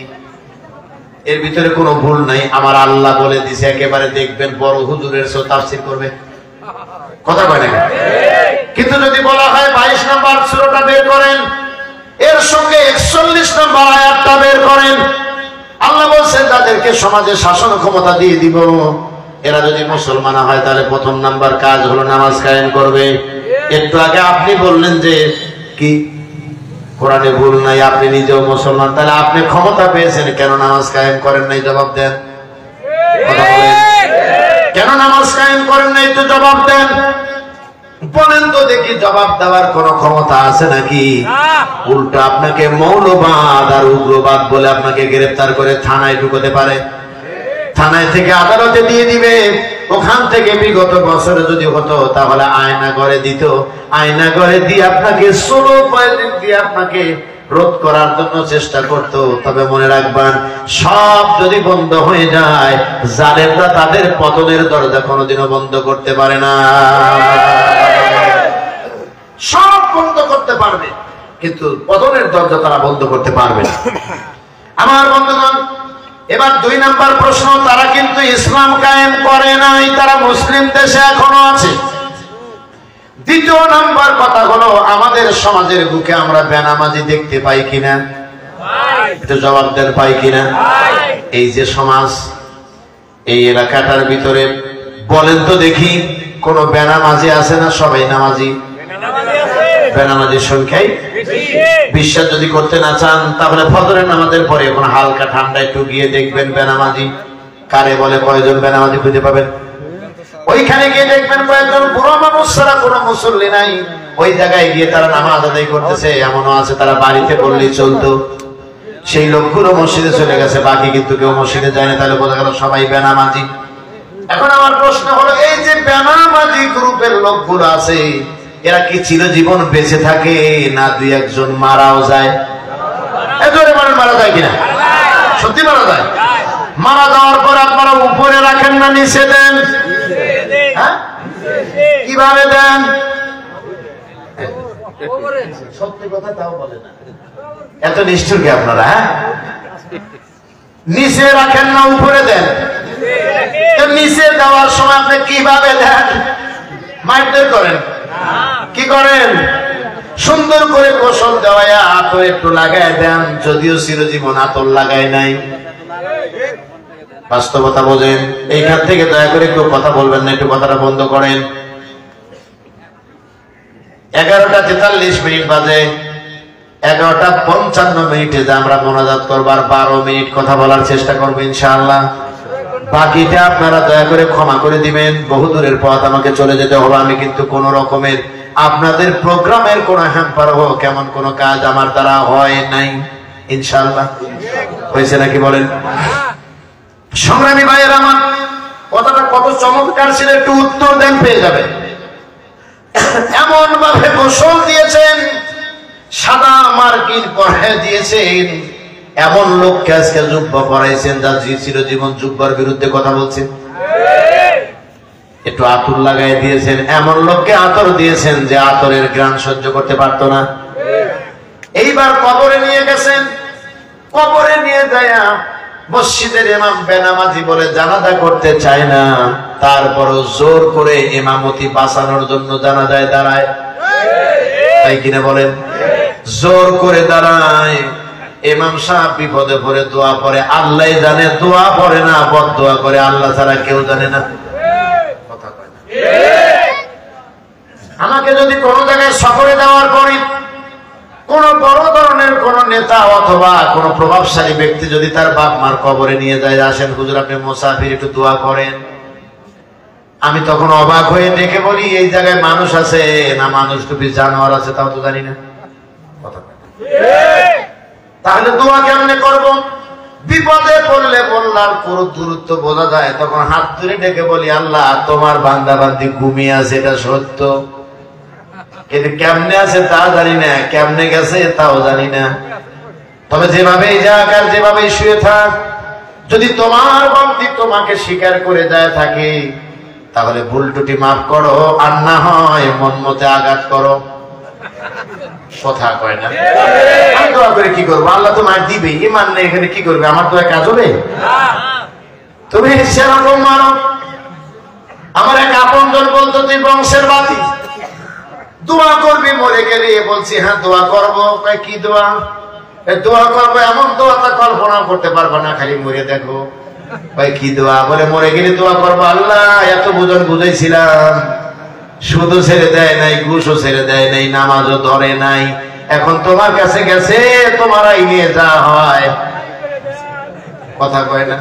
এর ভিতরে কোনো ভুল নাই, আমার আল্লাহ বলে দিছে। একেবারে দেখবেন বড় হুজুরের সো তাফসীর করবে, কথা কয় না। কিন্তু যদি বলা হয় 22 নম্বর সূরাটা বের করেন, এর সঙ্গে 41 নম্বর আয়াতটা বের করেন, আল্লাহ বলছেন তাদেরকে সমাজে শাসন ক্ষমতা দিয়ে দিব। এরা যদি মুসলমান হয় তাহলে প্রথম নাম্বার কাজ হলো নামাজ কায়েম করবে। একটু আগে আপনি বললেন যে কি কোরআনে ভুল নাই, আপনি নিজেও মুসলমান, তাহলে আপনি ক্ষমতা পেয়েছেন, কেন নামাজ কায়েম করেন নাই? জবাব দেন, কথা বলেন, কেন নামাজ কায়েম করেন নাই? তো জবাব দেন, বলেন তো দেখি। জবাব দেওয়ার কোন ক্ষমতা আছে নাকি? উল্টা আপনাকে মৌলবাদ আর উগ্রবাদ বলে আপনাকে গ্রেফতার করে থানায় ঢুকতে পারে, থানায় থেকে আদালতে দিয়ে দিবে। ওখান থেকে বিগত বছরে যদি হতো তাহলে আয়না করে দিত, আয়না করে দিয়ে আপনাকে সোলো পয়েন্ট দিয়ে আপনাকে রোধ করার জন্য চেষ্টা করত। তবে মনে রাখবেন, সব যদি বন্ধ হয়ে যায়, জালেমরা তাদের পতনের দরজা কোনোদিনও বন্ধ করতে পারে না। সব বন্ধ করতে পারবে, কিন্তু পতনের দরজা তারা বন্ধ করতে পারবে না। আমার বন্ধুগণ, এবার 2 নাম্বার প্রশ্ন, তারা কিন্তু ইসলাম কায়েম করে নাই, তারা মুসলিম দেশে এখনো আছে। দ্বিতীয় নাম্বার কথা হলো, আমাদের সমাজের বুকে আমরা বেনামাজি দেখতে পাই কিনা? একটু জবাব দেন, পাই কিনা? এই যে সমাজ, এই এলাকাটার ভিতরে বলেন তো দেখি, কোন বেনামাজি আছে না? সবাই নামাজি। বেনামাজির সংখ্যাই। বিশ্বাস যদি করতে না চান তাহলে ফজরের নামাজের পরে এখন হালকা ঠান্ডা একটু গিয়ে দেখবেন বেনামাজি কারে বলে, কয়জন বেনামাজি খুঁজে পাবেন। ওইখানে গিয়ে দেখবেন কয়েকজন বুড়ো মানুষ ছাড়া কোনো মুসল্লি নাই। ওই জায়গায় গিয়ে তারা নামাজ আদায় করতেছে, এমনও আছে তারা বাড়িতে পড়লেই চলতো, সেই লোকগুলো মসজিদে চলে গেছে, বাকি কিন্তু কেউ মসজিদে যায় না। তাহলে বোঝা গেল সবাই বেনামাজি। এখন আমার প্রশ্ন হলো, এই যে বেনামাজি গ্রুপের লোকগুলো আছে, এরা কি চিরজীবন বেঁচে থাকে না 2-1 জন মারাও যায়? মারা যায় কিনা? সত্যি মারা যায়? মারা যাওয়ার পর আপনারা উপরে রাখেন না নিচে দেন? কিভাবে দেন? সত্যি কথা তাও বলে না, এত নিষ্ঠুর কি আপনারা? নিচে রাখেন না উপরে দেন? নিচে দেওয়ার সময় আপনি কিভাবে দেন? মাইন্ড করেন, কি করেন? সুন্দর করে গোসল দেওয়া, আতর একটু লাগায় দেন, যদিও চিরজীবন আতর লাগায় নাই। বাস্তবতা বোঝেন। এইখান থেকে দয়া করে একটু কথা বলবেন না, একটু কথাটা বন্ধ করেন। 11:43 বাজে, 11:55 যে আমরা মোনাজাত করবার 12 মিনিট কথা বলার চেষ্টা করবো ইনশাআল্লাহ। বাকিটা আপনারা দয়া করে ক্ষমা করে দিবেন। বহুদূরের পথ আমাকে চলে যেতে হবে, আমি কিন্তু কোন রকমের আপনাদের প্রোগ্রামের কোন হ্যাম্পার হোক কেমন কোন কাজ আমার দ্বারা হয় নাই ইনশাআল্লাহ। হয়েছে নাকি বলেন? সংগ্রামী ভাইয়ের আমার, কথাটা কত চমৎকার ছিল, একটু উত্তর দেন, পেয়ে যাবে। এমন ভাবে গোসল দিয়েছেন, সাদা মার্কিন পরে দিয়েছেন, এমন লোককে আজকে জুব্বা পরাইছেন যা চিরজীবন জুব্বার বিরুদ্ধে কথা বলছেন। একটু আতর লাগাই দিয়েছেন, এমন লোককে আতর দিয়েছেন যে আতরের ঘ্রাণ সহ্য করতে পারতো না। এইবার কবরে নিয়ে গেছেন, কবরে নিয়ে যায় মসজিদের ইমাম বেনামাজি বলে জানাজা করতে চায় না, তারপরও জোর করে ইমামতি বাঁচানোর জন্য জানাজায় দাঁড়ায়, তাই কিনা বলেন? জোর করে দাঁড়ায়। ইমাম সাহেব বিপদে পড়ে দোয়া পড়ে, আল্লাহ জানে দোয়া পড়ে না, বদদোয়া করে, আল্লাহ ছাড়া কেউ জানে না। আমাকে যদি কোনো জায়গায় সফরে যাওয়ার পরে কোন বড় ধরনের কোন নেতা অথবা কোন প্রভাবশালী ব্যক্তি যদি তার বাপ মার কবরে নিয়ে যায়, আসেন হুজুর আপনি মুসাফির একটু দোয়া করেন, আমি তখন অবাক হয়ে ডেকে বলি, এই জায়গায় মানুষ আছে না মানুষ টুপি জানোয়ার আছে তাও তো জানি না। তাহলে দোয়া কেমনে করব? বিপদে পড়লে বললার পুরো দূরত্ব বোঝা যায়, তখন হাত তুলে ডেকে বলি, আল্লাহ তোমার বান্দা বান্দি ঘুমিয়ে আছে, এটা সত্য, কিন্তু কেমনে আছে তা জানি না, কেমনে গেছে তাও জানি না। তবে যেভাবেই যাক আর যেভাবেই শুয়ে থাক, যদি তোমার বান্দি তোমাকে স্বীকার করে যায় থাকে, তাহলে ভুল ত্রুটি মাফ করো, আর না হয় মন মতে আঘাত করো। কথা কয় না? আমি দোয়া করে কি করবো? আল্লাহ তো মার দিবে, ইমান নেই এখানে কি করবে? আমার দোয়া কাজ হবে? তুমি সেরকম মানো। আমার এক আপনজন বলতো, তুই বংশের বাতি, দোয়া করবি মরে গেলে। বলছি হ্যাঁ দোয়া করবো। কি দোয়া? দোয়া করবো, এমন দোয়া তা কল্পনা করতে পারবো না, খালি মরে দেখো। কি দোয়া? বলে মরে গেলে দোয়া করবো, আল্লাহ এত বুঝন বুঝাইছিলাম, সুদও ছেড়ে দেয় নাই, ঘুষও ছেড়ে দেয় নাই, নামাজও ধরে নাই, এখন তোমার কাছে গেছে, তোমার আইনে যা হয়। কথা কয় না?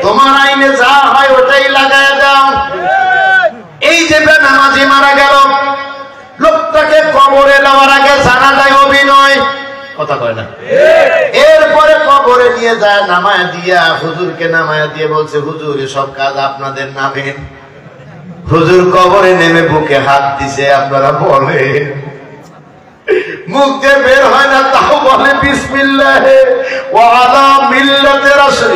তোমার আইনে যা হয় ওটাই লাগায় দাও। এই যে নামাজি মারা গেল, লোকটাকে কবরে নেওয়ার আগে জানা যায় অভিনয়। কথা কয় না? এরপরে কবরে নিয়ে যায়, নামায় দিয়া হুজুরকে নামায় দিয়ে বলছে, হুজুর সব কাজ আপনাদের নামে। হুজুর কবরে নেমে বুকে হাত দিছে, আপনারা বলেন, মুখ দিয়ে বের হয় না, তাও বলে বিসমিল্লাহ ওয়া আলা মিল্লাতি রাসূল,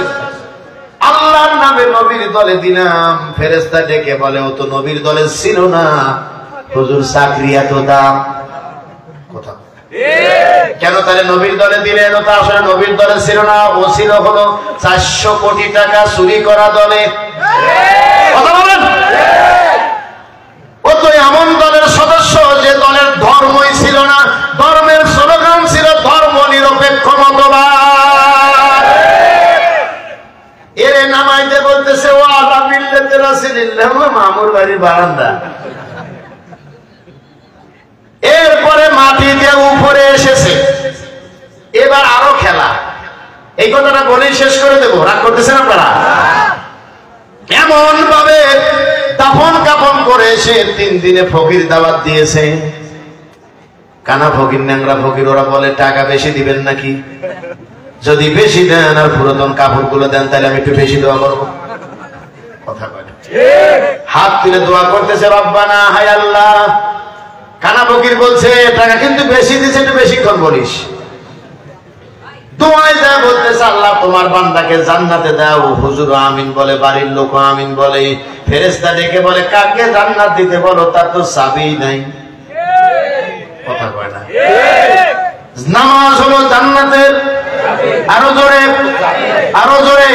আল্লাহর নামে নবীর দলে দিলাম। ফেরেশতা ডেকে বলে, ও তো নবীর দলে ছিল না, হুজুর চাকরি এত দাম। কথা কেন তাহলে নবীর দলে দিলেন? ও তো আসলে নবীর দলে ছিল না, ও ছিল হলো 400 কোটি টাকা চুরি করা দলে। কথা বলেন? ও তো এমন দলের সদস্য যে দলের ধর্মই ছিল না, ধর্মের স্লোগান ছিল ধর্ম নিরপেক্ষ মতবাদ। এর নামাইতে বলতেছে, ও আলা মিল্লাতি রাসূলিল্লাহ, মামুর বাড়ির বারান্দা। এরপরে মাটি দিয়ে উপরে এসেছে, এবার আরো খেলা। এই কথাটা বলেই শেষ করে দেবো, রাগ করতেছেন আপনারা? এমন ভাবে দাফন কাফন করে এসে 3 দিনে ফকির দাওয়াত দিয়েছে। কানা ফকির, ন্যাংরা ফকির, ওরা বলে টাকা বেশি দিবেন নাকি? যদি বেশি দেন আর পুরাতন কাপড় গুলো দেন, তাহলে আমি একটু বেশি দোয়া করবো। কথা বলে হাত তুলে দোয়া করতেছে, রব্বানা, হায় আল্লাহ। কানা ফকির বলছে, টাকা কিন্তু বেশি দিচ্ছে, একটু বেশিক্ষণ বলিস। দোয়ায় যা বলতেছে, আল্লাহ তোমার বান্দাকে জান্নাতে দাও। হুজুর আমিন বলে, বাড়ির লোক আমিন বলে। ফেরেশতা ডেকে বলে, কাকে জান্নাত দিতে বলো? তার তো চাবি নাই। কথা কয় না? নামাজ হলো জান্নাতের, আরো জোরে, আরো জোরে,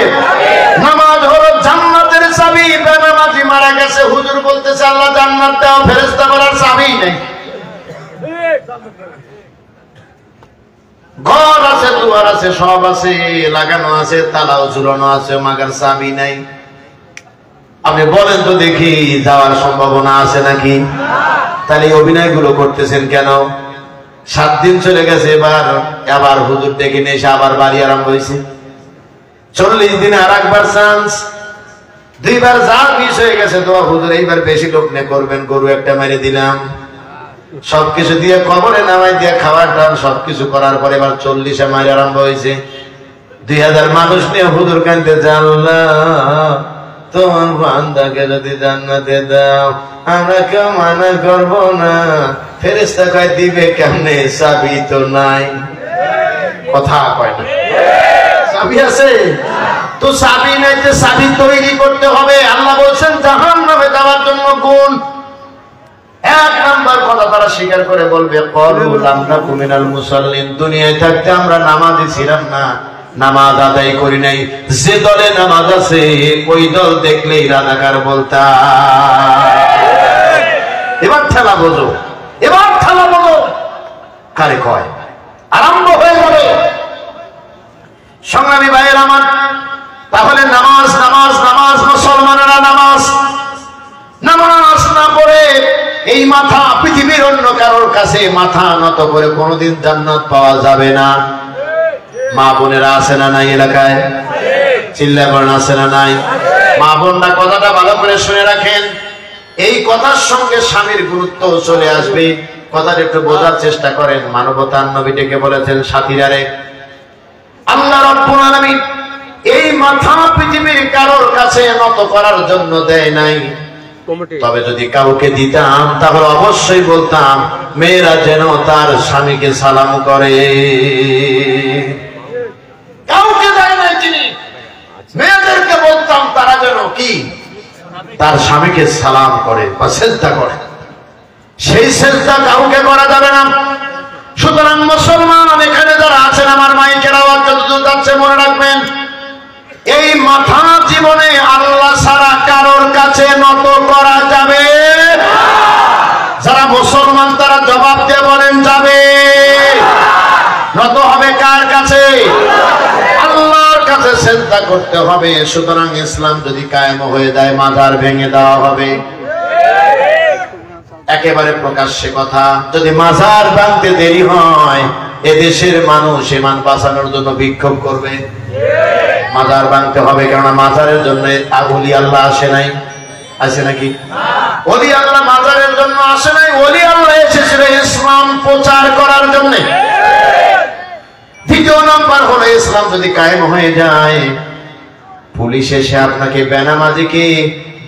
নামাজ হলো জান্নাতের চাবি। বেনামাজি মারা গেছে, হুজুর বলতেছে, আল্লাহ জান্নাত দাও। ফেরেশতা বলার চাবি নাই। ঘর আছে, দুয়ার আছে, সব আছে, লাগানো আছে, তালাও ঝুলানো আছে, মাগার চাবি নাই। আপনি বলেন তো দেখি, যাওয়ার সম্ভাবনা আছে নাকি? তাহলে অভিনয় গুলো করতেছেন কেন? 7 দিন চলে গেছে, এবার আবার হুজুর ডেকে নিয়ে এসে আবার বাড়ি আরম্ভ হয়েছে। 40 দিনে আর একবার চান্স, 2 বার যা মিস হয়ে গেছে। তো হুজুর এইবার বেশি লোক নিয়ে করবেন, গরু একটা মেরে দিলাম। সবকিছু দিয়ে কবরে নামাই দিয়ে খাবার টান সবকিছু করার পরে এবার 40-এ মাইল আরম্ভ হয়েছে। 2000 মানুষ নিয়ে হুজুর কাঁদতে, আল্লাহ তোমার বান্দাকে যদি জান্নাতে দাও, আমরা কেউ মানা করবো না। ফেরেশতা কয়, দিবে কেমনে? চাবি তো নাই। কথা কয় না? চাবি আছে তো, চাবি নাই, চাবি তৈরি করতে হবে। আল্লাহ বলছেন জাহান্নামে যাওয়ার জন্য গুণ। 1 নাম্বার কথা তারা স্বীকার করে বলবে, ক্বালু লাম নাকু মিনাল মুসাল্লিন, দুনিয়ায় থাকতে আমরা নামাজি ছিলাম না, নামাজ আদায় করি নাই। যে দলে নামাজ আছে ওই দল দেখলেই রাজাকার বলতাম। এবার ঠেলা বোঝো, এবার ঠেলা বোঝো, কারে কয় আরম্ভ হয়ে যাবে। সংগ্রামী ভাইয়ের আমার, তাহলে নামাজ, নামাজ, নামাজ, মুসলমানেরা নামাজ, নামাজ না পড়ে এই মাথা পৃথিবীর অন্য কারোর কাছে মাথা নত করে কোনোদিন জান্নাত পাওয়া যাবে না। মা বোনেরা আছে না নাই এলাকায়? চিল্লা করেন, আছে না নাই? মা বোনরা কথাটা ভালো করে শুনে রাখেন। এই কথার সঙ্গে স্বামীর গুরুত্ব চলে আসবে। কথাটা একটু বোঝার চেষ্টা করেন। মানবতার নবী ডেকে বলেছেন, সাথীরা রে, আল্লাহ রাব্বুল আলামিন এই মাথা পৃথিবীর কারোর কাছে নত করার জন্য দেয় নাই। তবে যদি কাউকে দিতাম তাহলে অবশ্যই বলতাম মেয়েরা যেন তার স্বামীকে সালাম করে। কাউকে দেয় নাই তিনি, মেয়েদেরকে বলতাম তারা যেন কি তার স্বামীকে সালাম করে বা সেজদা করে। সেই সেজদা কাউকে করা যাবে না। সুতরাং মুসলমান এখানে যারা আছেন, আমার মাইকের আওয়াজ যতদূর যাচ্ছে মনে রাখবেন, এই মাথা জীবনে আল্লাহ ছাড়া কারোর কাছে নত করা যাবে। যারা মুসলমান তারা জবাব দিয়ে বলেন যাবে। নত হবে কার কাছে? আল্লাহর কাছে সেজদা করতে হবে। সুতরাং ইসলাম যদি কায়েম হয়ে যায় মাজার ভেঙে দেওয়া হবে। একেবারে প্রকাশ্যে কথা, যদি মাজার ভাঙতে দেরি হয় এদেশের মানুষ ইমান বাঁচানোর জন্য বিক্ষোভ করবে। মাজার ভাঙতে হবে, কেননা মাজারের জন্য ওলি আল্লাহ আসে নাই। আসে নাকি? ওলি আল্লাহ মাজারের জন্য আসে নাই, ওলি আল্লাহ এসেছিল ইসলাম প্রচার করার জন্য। দ্বিতীয় নম্বর হলো ইসলাম যদি কায়েম হয়ে যায়, পুলিশ এসে আপনাকে বেনামাজিকে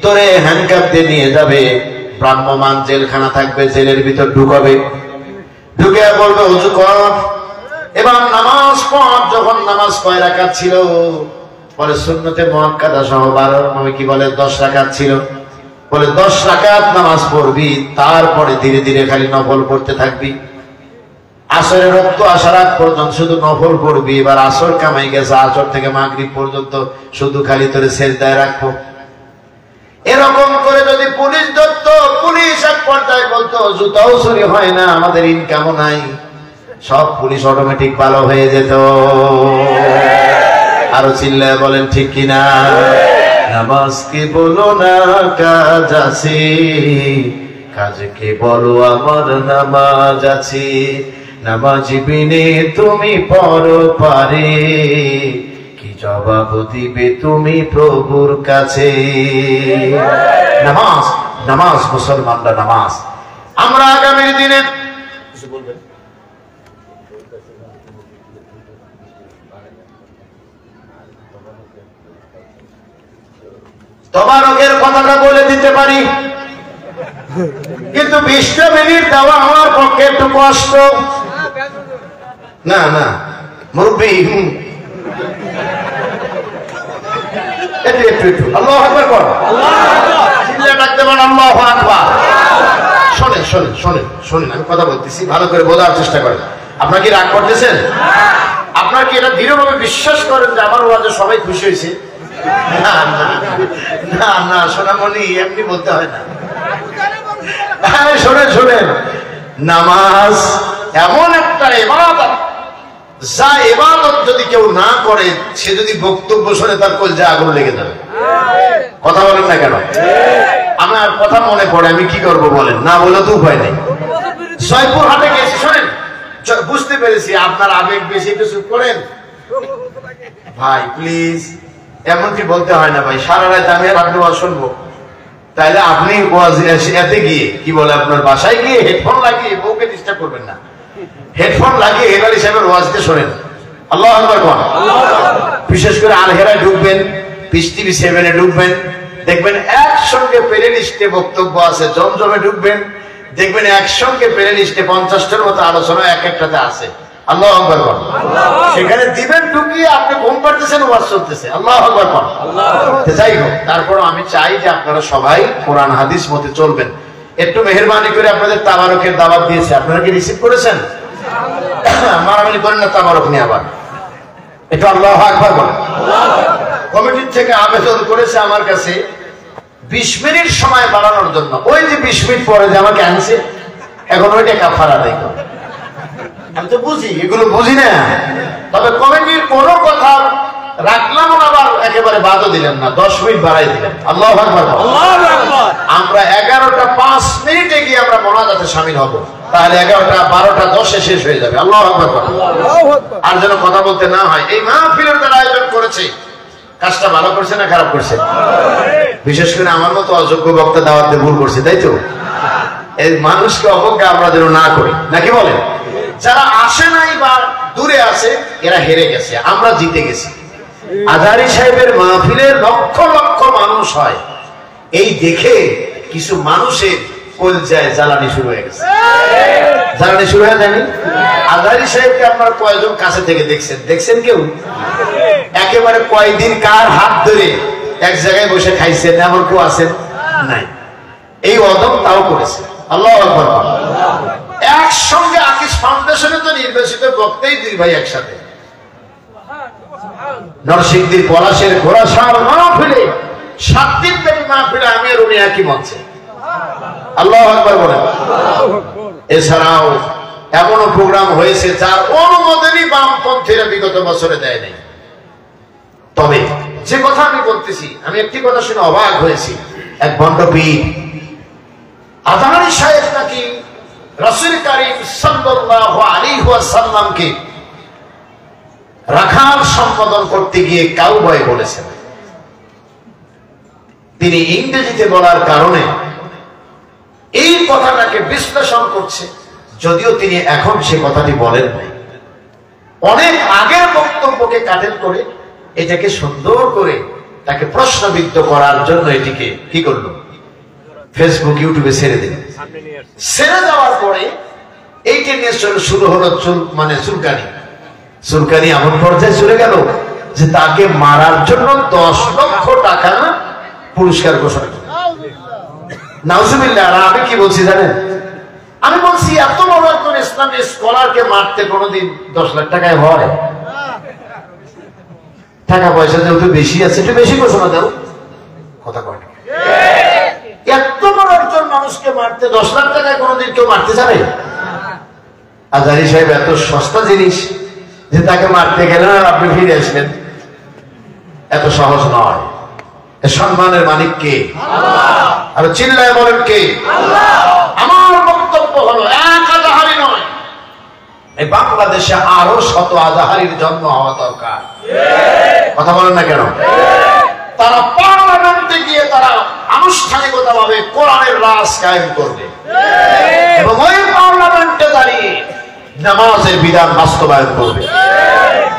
ধরে হ্যান্ডকাপ দিয়ে নিয়ে যাবে, ভ্রাম্যমান জেলখানা থাকবে, জেলের ভিতর ঢুকাবে, ঢুকে বলবে ওযু কর, এবার নামাজ পড়। যখন নামাজ কয় রাকাত ছিল? বলে সুন্নতে মুআক্কাদা সহ 12, কি বলে 10 রাকাত ছিল। বলে 10 রাকাত নামাজ পড়বি, তারপরে ধীরে ধীরে খালি নফল পড়তে থাকবি। আসরের রক্ত আসার আগ পর্যন্ত শুধু নফল পড়বি। এবার আসর কামাই গেছে, আসর থেকে মাগরিব পর্যন্ত শুধু খালি তোরে সেজদায় রাখবো। এরকম করে যদি পুলিশ ধরত, পুলিশ এক পর্যায়ে বলতো জুতাও চুরি হয় না, আমাদের ইনকামও নাই, সব পুলিশ অটোমেটিক ভালো হয়ে যেত। আরো চিল্লায় বলেন ঠিক কিনা? নামাজকে বলো না কাজ আছে, কাজকে বলো আমার নামাজ আছে, নামাজ বিনে তুমি পরো পারে, কি জবাব দিবে তুমি প্রভুর কাছে? নামাজ, নামাজ, মুসলমানরা নামাজ। আমরা আগামীর দিনে তবারকের কথাটা বলে দিতে পারি, কিন্তু 20টা মিনিট দেওয়া আমার পক্ষে একটু কষ্ট। না না মুরব্বী, একটু আল্লাহু আকবার কর, চিল্লায় ডাকতে পারেন আল্লাহু আকবার। শোনেন শোনেন শোনেন শোনেন, আমি কথা বলতেছি, ভালো করে বোঝার চেষ্টা করেন। আপনারা কি রাগ করতেছেন? আপনারা কি এটা দৃঢ়ভাবে বিশ্বাস করেন যে আমার ওয়াজে সবাই খুশি হয়েছে? না না না না সোনামণি, এমনি বলতে হয় না। শোনেন শোনেন, নামাজ এমন একটা ইবাদত, যা ইবাদত যদি কেউ না করে, সে যদি বক্তব্য শুনে তার কলজা আগুন লেগে যাবে। কথা বলেন না কেন? আমার কথা মনে পড়ে, আমি কি করব বলেন? না বলে তো উপায় নেই। জয়পুর হাটে গেছি, শোনেন, বুঝতে পেরেছি আপনার আবেগ বেশি, একটু চুপ করেন ভাই প্লিজ। এমনকি বলতে হয় না ভাই, সারা রাত আমি আপনি ওয়াজ শুনবো, তাইলে আপনি এতে গিয়ে কি বলে আপনার বাসায় গিয়ে হেডফোন লাগিয়ে বউকে ডিস্টার্ব করবেন না। হেডফোন লাগিয়ে হেলালি সাহেবের ওয়াজকে শোনেন। আল্লাহু আকবার কোন। বিশেষ করে আলহেরায় ঢুকবেন, পিস টিভি 7-এ ঢুকবেন, দেখবেন একসঙ্গে প্লে লিস্টে বক্তব্য আছে। জমজমে ঢুকবেন, দেখবেন একসঙ্গে প্লে লিস্টে 50টার মতো আলোচনা এক একটাতে আছে। আল্লাহু আকবার কোন। সেখানে দিবেন ঢুকিয়ে, আপনি ঘুম পাড়তেছেন, ওয়াজ চলতেছে। আল্লাহু আকবার কোন। যাই হোক, তারপর আমি চাই যে আপনারা সবাই কোরআন হাদিস মতে চলবেন। একটু মেহেরবানি করে আপনাদের তাবারকের দাওয়াত দিয়েছে, আপনারা কি রিসিভ করেছেন? মারামারি করেন না, তাবারক নিয়ে আবার একটু আল্লাহু আকবার বলেন। কমিটির থেকে আবেদন করেছে আমার কাছে 20 মিনিট সময় বাড়ানোর জন্য। ওই যে 20 মিনিট পরে যে আমাকে আনছে, এখন ওইটা কাফারা দেয়। আমি তো বুঝি, এগুলো বুঝি না। তবে কমিটির কোনো কথা রাখলাম না, আবার একেবারে বাদও দিলেন না, 10 মিনিট বাড়াই দিলেন। আল্লাহু আকবার। আমরা 11টা 5 মিনিটে গিয়ে আমরা মোনাজাতে শামিল হব, তাহলে 11টা 12টা 10-এ শেষ হয়ে যাবে। আল্লাহু আকবার। আর যেন কথা বলতে না হয়। এই মাহফিলের যারা আয়োজন করেছে, কাজটা ভালো করছে না খারাপ করছে? বিশেষ করে আমার মতো অযোগ্য বক্তা দাওয়াতে ভুল করছে, তাই তো? এই মানুষকে অবজ্ঞা আমরা যেন না করি, নাকি বলেন? যারা আসে নাই বা দূরে আছে, এরা হেরে গেছে, আমরা জিতে গেছি। আজহারী সাহেবের মাহফিলে লক্ষ লক্ষ মানুষ হয়, এই দেখে কিছু মানুষের কলজায় জ্বালানি শুরু হয়ে গেছে। জ্বালানি শুরু হয়ে যায়নি? আজহারী সাহেবকে আপনার কয়জন কাছে থেকে দেখছেন? দেখছেন কেউ? একেবারে কয়দিন কার হাত ধরে এক জায়গায় বসে খাইছেন এমন কেউ আছেন? নাই। এই অদম তাও করেছে। আল্লাহু আকবার। একসঙ্গে আকিস ফাউন্ডেশনে তো নির্বাচিত বক্তাই দুই ভাই একসাথে। নরসিংদীর পলাশের ঘোড়াশাল মাহফিলে 7 দিন ব্যাপী মাহফিলে আমি আর উনি একই মঞ্চে। আল্লাহু আকবার বলেন। এছাড়াও এমনও প্রোগ্রাম হয়েছে যার অনুমোদনই বামপন্থীরা বিগত বছরে দেয় নাই। তবে যে কথা আমি বলতেছি, আমি একটি কথা শুনে অবাক হয়েছি। এক ভণ্ডপীর আজহারী সাহেব নাকি রাসূল কারীম সাল্লাল্লাহু আলাইহি ওয়াসাল্লামকে রাখাল সম্বোধন করতে গিয়ে কাউবয় বলেছেন। তিনি ইংরেজিতে বলার কারণে এই কথাটাকে বিশ্লেষণ করছে, যদিও তিনি এখন সে কথাটি বলেন নাই। অনেক আগের বক্তব্যকে কাটেল করে এটাকে সুন্দর করে তাকে প্রশ্নবিদ্ধ করার জন্য এটিকে কি করলো, ফেসবুক ইউটিউবে ছেড়ে দিল। ছেড়ে দেওয়ার পরে এইটা নিয়ে শুরু হলো চুলকানি এমন পর্যায়ে চলে গেল যে তাকে মারার জন্য 10 লক্ষ টাকা পুরস্কার ঘোষণা করল। নাউজুবিল্লাহ। আর আমি কি বলছি জানেন? আমি বলছি এত বড় একজন ইসলামী স্কলারকে মারতে কোনোদিন 10 লাখ টাকায় হয়? টাকা পয়সা যেহেতু বেশি আছে, একটু বেশি ঘোষণা দাও। কথা কয় না। এত বড় একজন মানুষকে মারতে 10 লাখ টাকায় কোনোদিন কেউ মারতে যাবে? আজহারী সাহেব এত সস্তা জিনিস যে তাকে মারতে গেলেন আর আপনি ফিরে আসলেন, এত সহজ নয়। সম্মানের মালিক কে? আল্লাহ। আর চিল্লায় বলেন কে? আল্লাহ। আমার বক্তব্য হলো এক আজহারী নয়, এই বাংলাদেশে আরো শত আজহারীর জন্ম হওয়া দরকার। কথা বলেন না কেন? তারা পার্লামেন্টে গিয়ে তারা আনুষ্ঠানিকতাভাবে কোরআনের রাজ কায়েম করবে এবং ওই পার্লামেন্টে দাঁড়িয়ে নামাজের বিধান বাস্তবায়ন করবে।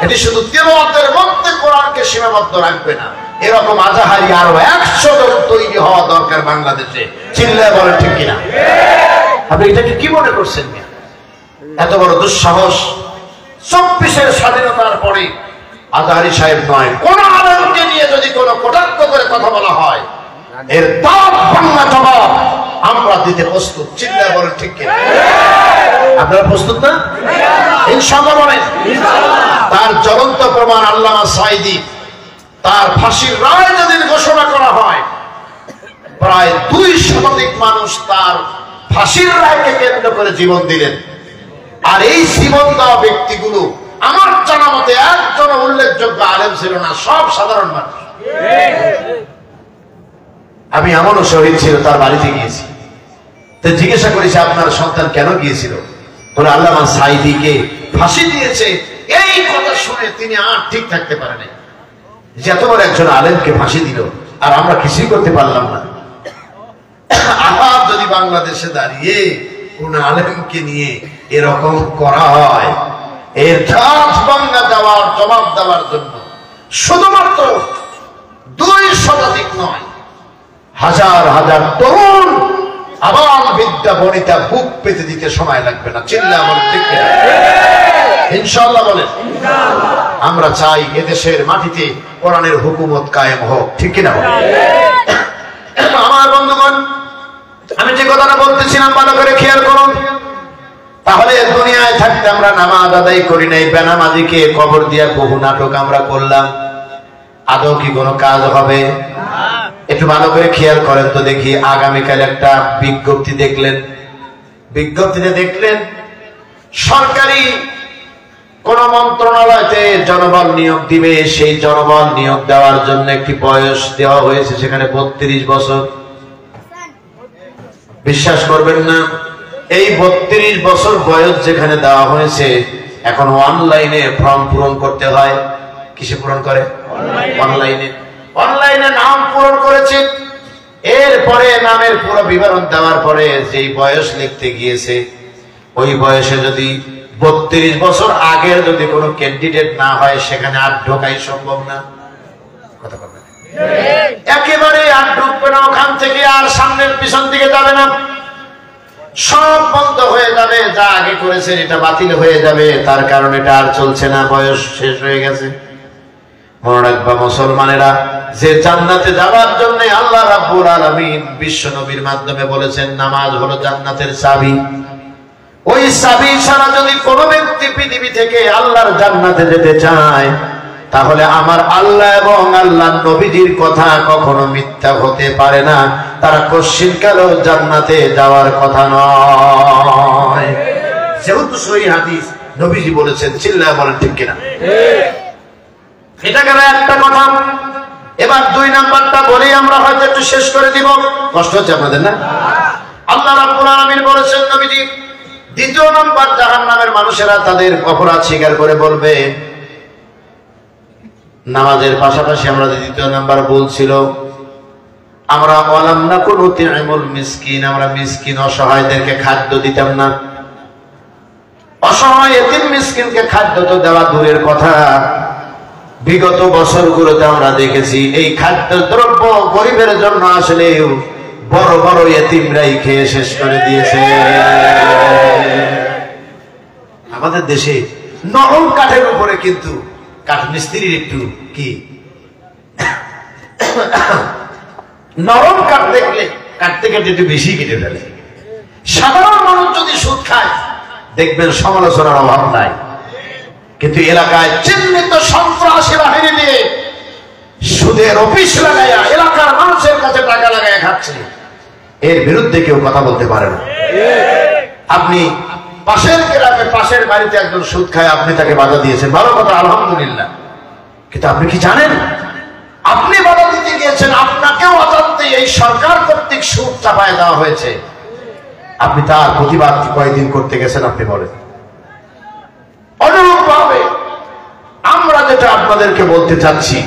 এটি শুধু তিলাওয়াতের মধ্যে কোরআনকে সীমাবদ্ধ রাখবে না। এরকম আজহারী আরো 100 জন তৈরি হওয়া দরকার বাংলাদেশে। চিল্লায় বলেন ঠিক কিনা? আপনি এটাকে কি মনে করছেন? এত বড় দুঃসাহস! 24-এর স্বাধীনতার পরে আজহারী সাহেব নয়, কোন আলেমকে নিয়ে যদি কোনো কটাক্ষ করে কথা বলা হয়, এর দাঁত ভাঙা জবাব আমরা দিতে প্রস্তুত। চিল্লায় বলেন ঠিক কিনা? আপনারা প্রস্তুত না? ইনশাআল্লাহ বলেন। তার জ্বলন্ত প্রমাণ আল্লামা সাঈদী। তার ফাঁসির রায় যেদিন ঘোষণা করা হয়, প্রায় 2 শতাধিক মানুষ তার ফাঁসির রায়কে কেন্দ্র করে জীবন দিলেন। আর এই জীবন দেওয়া ব্যক্তিগুলো আমার জানা মতে একজন উল্লেখযোগ্য আলেম ছিল না, সব সাধারণ মানুষ। আমি এমনও শহীদ ছিল, তার বাড়িতে গিয়েছি, তো জিজ্ঞাসা করেছি আপনার সন্তান কেন গিয়েছিল? বলে আল্লামা সাঈদীকে ফাঁসি দিয়েছে। এই কথা শুনে তিনি আর ঠিক থাকতে পারেন নাই, যে এত বড় একজন আলেমকে ফাঁসি দিল আর আমরা কিছুই করতে পারলাম না। আবার যদি বাংলাদেশে দাঁড়িয়ে কোন আলেমকে নিয়ে এরকম করা হয়, এর ধাত ভাঙা দেওয়ার জবাব দেওয়ার জন্য শুধুমাত্র 2 শতাধিক নয়, হাজার হাজার তরুণ আবাল বিদ্যা বনিতা বুক পেতে দিতে সময় লাগবে না। চিল্লা বলেন ঠিক কিনা? ইনশাআল্লাহ বলেন। আমরা চাই এদেশের মাটিতে কোরআনের হুকুমত কায়েম হোক, ঠিক কিনা? আমার বন্ধুগণ, আমি যে কথাটা বলতেছিলাম ভালো করে খেয়াল করুন। তাহলে দুনিয়ায় থাকতে আমরা নামাজ আদায় করি নাই, বেনামাজিকে কবর দিয়া বহু নাটক আমরা করলাম, আদৌ কি কোনো কাজ হবে? একটু ভালো করে খেয়াল করেন তো দেখি। আগামীকাল একটা বিজ্ঞপ্তি দেখলেন, বিজ্ঞপ্তিতে দেখলেন সরকারি কোন মন্ত্রণালয়তে জনবল নিয়োগ দিবে। সেই জনবল নিয়োগ দেওয়ার জন্য একটি বয়স দেওয়া হয়েছে, সেখানে 32 বছর। বিশ্বাস করবেন না, এই 32 বছর বয়স যেখানে দেওয়া হয়েছে, এখন অনলাইনে ফর্ম পূরণ করতে হয়। কিসে পূরণ করে? অনলাইনে নাম পূরণ করেছে। এরপরে নামের পুরো বিবরণ দেওয়ার পরে যেই বয়স লিখতে গিয়েছে, ওই বয়সে যদি 32 বছর আগের যদি কোনো ক্যান্ডিডেট না হয় সেখানে আর ঢোকাই সম্ভব না। কথা বলবেন একেবারে আর ঢুকবে না, ওখান থেকে আর সামনের পিছন দিকে যাবে না, সব বন্ধ হয়ে যাবে। যা আগে করেছেন এটা বাতিল হয়ে যাবে, তার কারণ এটা আর চলছে না, বয়স শেষ হয়ে গেছে। মনে রাখবা মুসলমানেরা, যে জান্নাতে যাওয়ার জন্য আল্লাহ রাব্বুল আলামিন বিশ্ব নবীর মাধ্যমে বলেছেন নামাজ হলো জান্নাতের চাবি, ওই চাবি ছাড়া যদি কোনো ব্যক্তি পৃথিবী থেকে আল্লাহর জান্নাতে যেতে চায় তাহলে আমার আল্লাহ এবং আল্লাহ নবীজির কথা কখনো মিথ্যা হতে পারে না, তারা কশ্চিনকালেও জান্নাতে যাওয়ার কথা নয়। যেহেতু সহিহ হাদিস, নবীজি বলেছেন, চিল্লায় বলেন ঠিক কিনা? এটা গেল একটা কথা। এবার 2 নাম্বারটা বলেই আমরা হয়তো একটু শেষ করে দিব, কষ্ট হচ্ছে আপনাদের না? আল্লাহ রাব্বুল আলামিন বলেছেন নবীজি, 2 নাম্বার জাহান্নামের মানুষেরা তাদের অপরাধ স্বীকার করে বলবে, নামাজের পাশাপাশি আমরা 2 নাম্বার বলছিল আমরা ওয়ালাম নাকুন নুতিমুল মিসকিন, আমরা মিসকিন অসহায়দেরকে খাদ্য দিতাম না। অসহায় এতিম মিসকিনকে খাদ্য তো দেওয়া দূরের কথা, বিগত বছরগুলোতে আমরা দেখেছি এই খাদ্য দ্রব্য গরিবের জন্য আসলে বড় বড় এতিমরাই খেয়ে শেষ করে দিয়েছে। আমাদের দেশে নরম কাঠের উপরে কিন্তু কাঠ মিস্ত্রির একটু কি নরম কাঠ দেখলে কাটতে কেটে একটু বেশি কেটে ফেলে। সাধারণ মানুষ যদি সুদ খায় দেখবেন সমালোচনার অভাব নাই, কিন্তু এলাকায় চিহ্নিত সন্ত্রাসী বাহিনী দিয়ে সুদের অফিস লাগাইয়া এলাকার মানুষের কাছে টাকা লাগাইয়া খাচ্ছে, এর বিরুদ্ধে কেউ কথা বলতে পারে না। আপনি পাশের গ্রামে পাশের বাড়িতে একজন সুদ খায়, আপনি তাকে বাধা দিয়েছেন, ভালো কথা, আলহামদুলিল্লাহ। কিন্তু আপনি কি জানেন, আপনি বাধা দিতে গিয়েছেন, আপনাকেও অজান্তে এই সরকার কর্তৃক সুদ চাপায় দেওয়া হয়েছে, আপনি তার প্রতিবাদ কয়েকদিন করতে গেছেন, আপনি বলেন। অনুরূপভাবে আমরা যেটা আপনাদেরকে বলতে চাচ্ছি,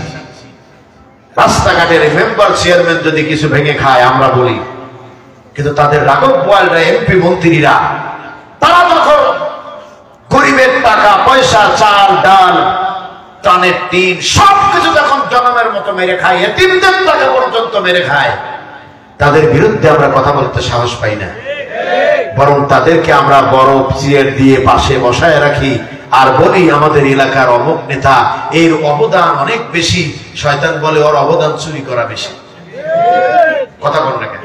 রাস্তাঘাটের মেম্বার চেয়ারম্যান যদি কিছু ভেঙে খায় আমরা বলি, কিন্তু তাদের রাঘব বোয়ালরা এমপি মন্ত্রীরা তারা যখন গরিবের টাকা পয়সা, চাল ডাল, টানের টিন সবকিছু যখন জনমের মতো মেরে খায়, এতিমদের টাকা পর্যন্ত মেরে খায়, তাদের বিরুদ্ধে আমরা কথা বলতে সাহস পাই না, বরং তাদেরকে আমরা বড় চেয়ার দিয়ে পাশে বসায় রাখি আর বলি আমাদের এলাকার অমুক নেতা, এর অবদান অনেক বেশি, শয়তান বলে ওর অবদান চুরি করা বেশি। কথা বল না কেন?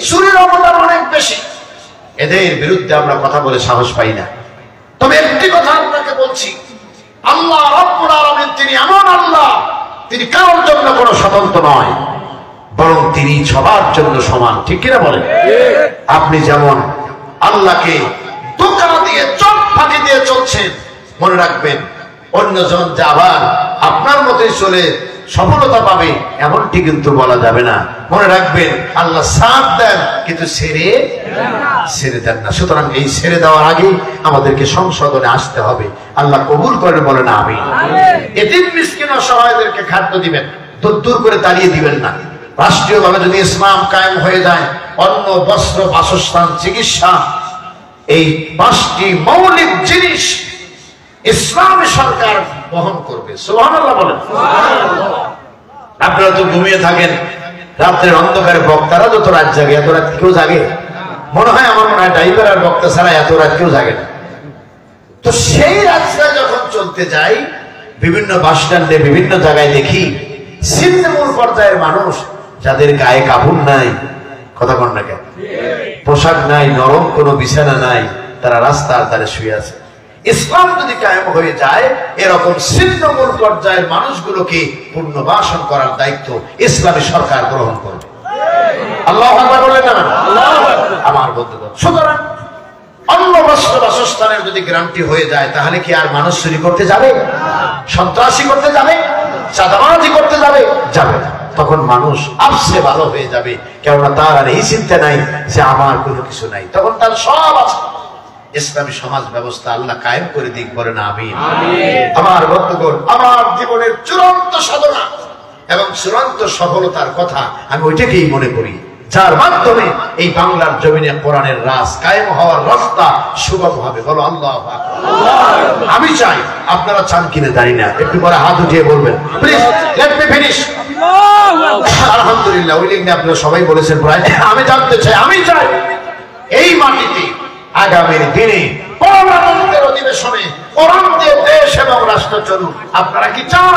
চুরির অবদান অনেক বেশি, এদের বিরুদ্ধে আমরা কথা বলে সাহস পাই না। তবে একটি কথা আপনাকে বলছি, আল্লাহ রাব্বুল আলামিন তিনি এমন আল্লাহ, তিনি কারোর জন্য কোনো স্বতন্ত্র নয়, বরং তিনি সবার জন্য সমান, ঠিক কিনা বলেন? আপনি যেমন আল্লাহকে ধোঁকা দিয়ে চোখ ফাঁকি দিয়ে চলছেন, মনে রাখবেন অন্যজন যে আবার আপনার মতোই চলে সফলতা পাবে এমনটি কিন্তু বলা যাবে না। মনে রাখবেন আল্লাহ সাথ দেন কিন্তু ছেড়ে দেন না। সুতরাং এই ছেড়ে দেওয়ার আগে আমাদেরকে সংশোধনে আসতে হবে। আল্লাহ কবুল করেন, বলেন আমিন। এতিম মিসকিন অসহায়দেরকে খাদ্য দিবেন, দূর করে তাড়িয়ে দিবেন না। রাষ্ট্রীয়ভাবে যদি ইসলাম কায়েম হয়ে যায়, অন্ন, বস্ত্র, বাসস্থান, চিকিৎসা, এই 5টি মৌলিক জিনিস ইসলামী সরকার বহন করবে। সুবহানাল্লাহ বলেন। আপনারা তো ঘুমিয়ে থাকেন, রাত্রের অন্ধকারে বক্তারা যত রাত জাগে, এত রাত কেউ জাগে? মনে হয়, আমার মনে হয় ড্রাইভার আর বক্তা ছাড়া এত রাত কেউ জাগে না। তো সেই রাস্তায় যখন চলতে যাই, বিভিন্ন বাস স্ট্যান্ডে বিভিন্ন জায়গায় দেখি ছিন্নমূল পর্যায়ের মানুষ, যাদের গায়ে কাপড় নাই, কথা বল না কেন, পোশাক নাই, নরম কোনো বিছানা নাই, তারা রাস্তার ধারে শুয়ে আছে। ইসলাম যদি কায়েম হয়ে যায়, এরকম ছিন্নমূল পর্যায়ের মানুষগুলোকে পুনর্বাসন করার দায়িত্ব ইসলামী সরকার গ্রহণ করবে। আল্লাহু আকবার বলেন না? আমার বন্ধুগণ, সুতরাং অন্ন, বস্ত্র, বাসস্থানের যদি গ্যারান্টি হয়ে যায়, তাহলে কি আর মানুষ চুরি করতে যাবে, সন্ত্রাসী করতে যাবে, চাঁদাবাজি করতে যাবে? যাবে না। তখন মানুষ আপসে ভালো হয়ে যাবে, কেননা তার আর এই চিন্তা নাই যে আমার কোনো কিছু নাই, তখন তার সব আছে। ইসলামী সমাজ ব্যবস্থা আল্লাহ কায়েম করে দিক, বলেন আমিন। আমার বন্ধুগণ, আমার জীবনের চূড়ান্ত সাধনা এবং চূড়ান্ত সফলতার কথা আমি ওইটাকেই মনে করি যার মাধ্যমে এই বাংলার জমিনে কোরআনের রাজ কায়েম হওয়ার রাস্তা সুগম হবে। বলো আল্লাহু আকবার। আমি চাই, আপনারা চান কিনা জানি না, একটু পরে হাত উঠিয়ে বলবেন প্লিজ লেট মি ফিনিশ। আলহামদুলিল্লাহ, উইলিংলি আপনারা সবাই বলেছেন প্রায়। আমি জানতে চাই, আমি চাই এই মাটিতে আগামীর দিনে পার্লামেন্টের অধিবেশনে কোরআন দিয়ে দেশ এবং রাষ্ট্র চলুক। আপনারা কি চান?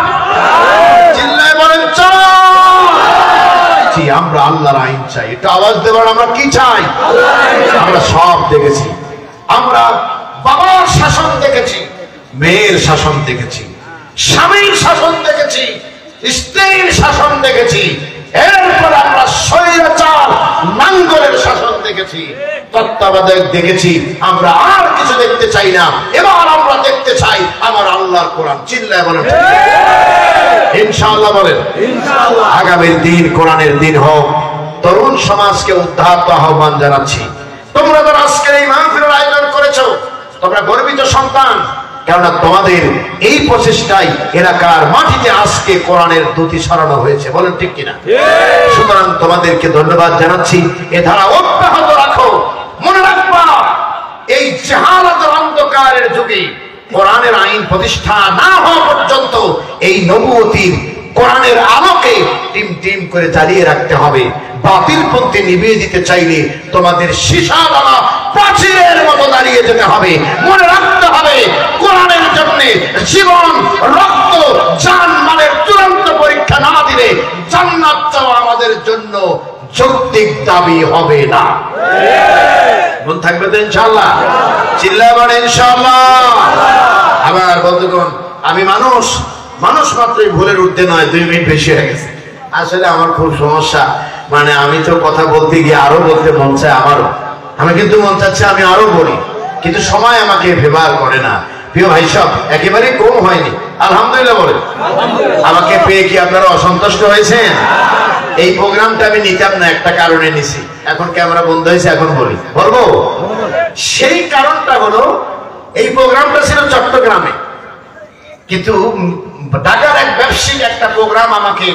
চিল্লায় বলেন চান। আমরা আল্লাহর আইন চাই। একটু আওয়াজ দেবার, আমরা কি চাই? আমরা সব দেখেছি। আমরা বাবার শাসন দেখেছি, মেয়ের শাসন দেখেছি, স্বামীর শাসন দেখেছি, স্ত্রীর শাসন দেখেছি, এরপর আমরা স্বৈরাচার নাঙ্গলের শাসন দেখেছি, তত্ত্বাবধায়ক দেখেছি। আমরা আর কিছু দেখতে চাই না। এবার আমরা দেখতে চাই আমার আল্লাহর কোরআন। চিল্লায় বলেন ইনশাআল্লাহ, বলেন ইনশাআল্লাহ। আগামীর দিন কোরআনের দিন হোক। তরুণ সমাজকে উদ্ধার আহ্বান জানাচ্ছি। তোমরা যারা আজকের এই মাহফিলের আয়োজন করেছো, তোমরা গর্বিত সন্তান, কেননা তোমাদের এই প্রচেষ্টায় এলাকার মাটিতে আজকে কোরআনের দ্যুতি ছড়ানো হয়েছে। বলেন ঠিক কিনা? সুতরাং তোমাদেরকে ধন্যবাদ জানাচ্ছি। এ ধারা অব্যাহত রাখো। মনে রাখবা, এই জাহালাতের অন্ধকারের যুগে কোরআনের আইন প্রতিষ্ঠা না হওয়া পর্যন্ত এই নবুয়তির কোরআনের আলোকে টিম টিম করে জ্বালিয়ে রাখতে হবে। বাতিল পন্থী নিভিয়ে দিতে চাইলে তোমাদের সীসাওয়ালা প্রাচীরের মতো দাঁড়িয়ে যেতে হবে। মনে রাখতে হবে, কোরআনের জন্য জীবন, রক্ত, জান মালের চূড়ান্ত পরীক্ষা না দিলে জান্নাত চাওয়া আমাদের জন্য যৌক্তিক দাবি হবে না। মন থাকবে তো ইনশাআল্লাহ? চিল্লায় বলেন ইনশাআল্লাহ। আবার বন্ধুগণ, আমি মানুষ মাত্রই ভুলের ঊর্ধ্বে নয়। 2 মিনিট বেশি হয়ে গেছে। আসলে আমার খুব সমস্যা, মানে আমি তো কথা বলতে গিয়ে আরো বলতে মন চায় আমারও। আমি কিন্তু মন চাচ্ছে আমি আরো বলি, কিন্তু সময় আমাকে ফেভার করে না। প্রিয় ভাই সব একেবারে কম হয়নি, আলহামদুলিল্লাহ বলেন। আমাকে পেয়ে কি আপনারা অসন্তুষ্ট হয়েছেন? এই প্রোগ্রামটা আমি নিতাম না, একটা কারণে নিছি। এখন ক্যামেরা বন্ধ হয়েছে, এখন বলবো। সেই কারণটা হলো, এই প্রোগ্রামটা ছিল চট্টগ্রামে, কিন্তু ঢাকার এক ব্যবসায়িক একটা প্রোগ্রাম আমাকে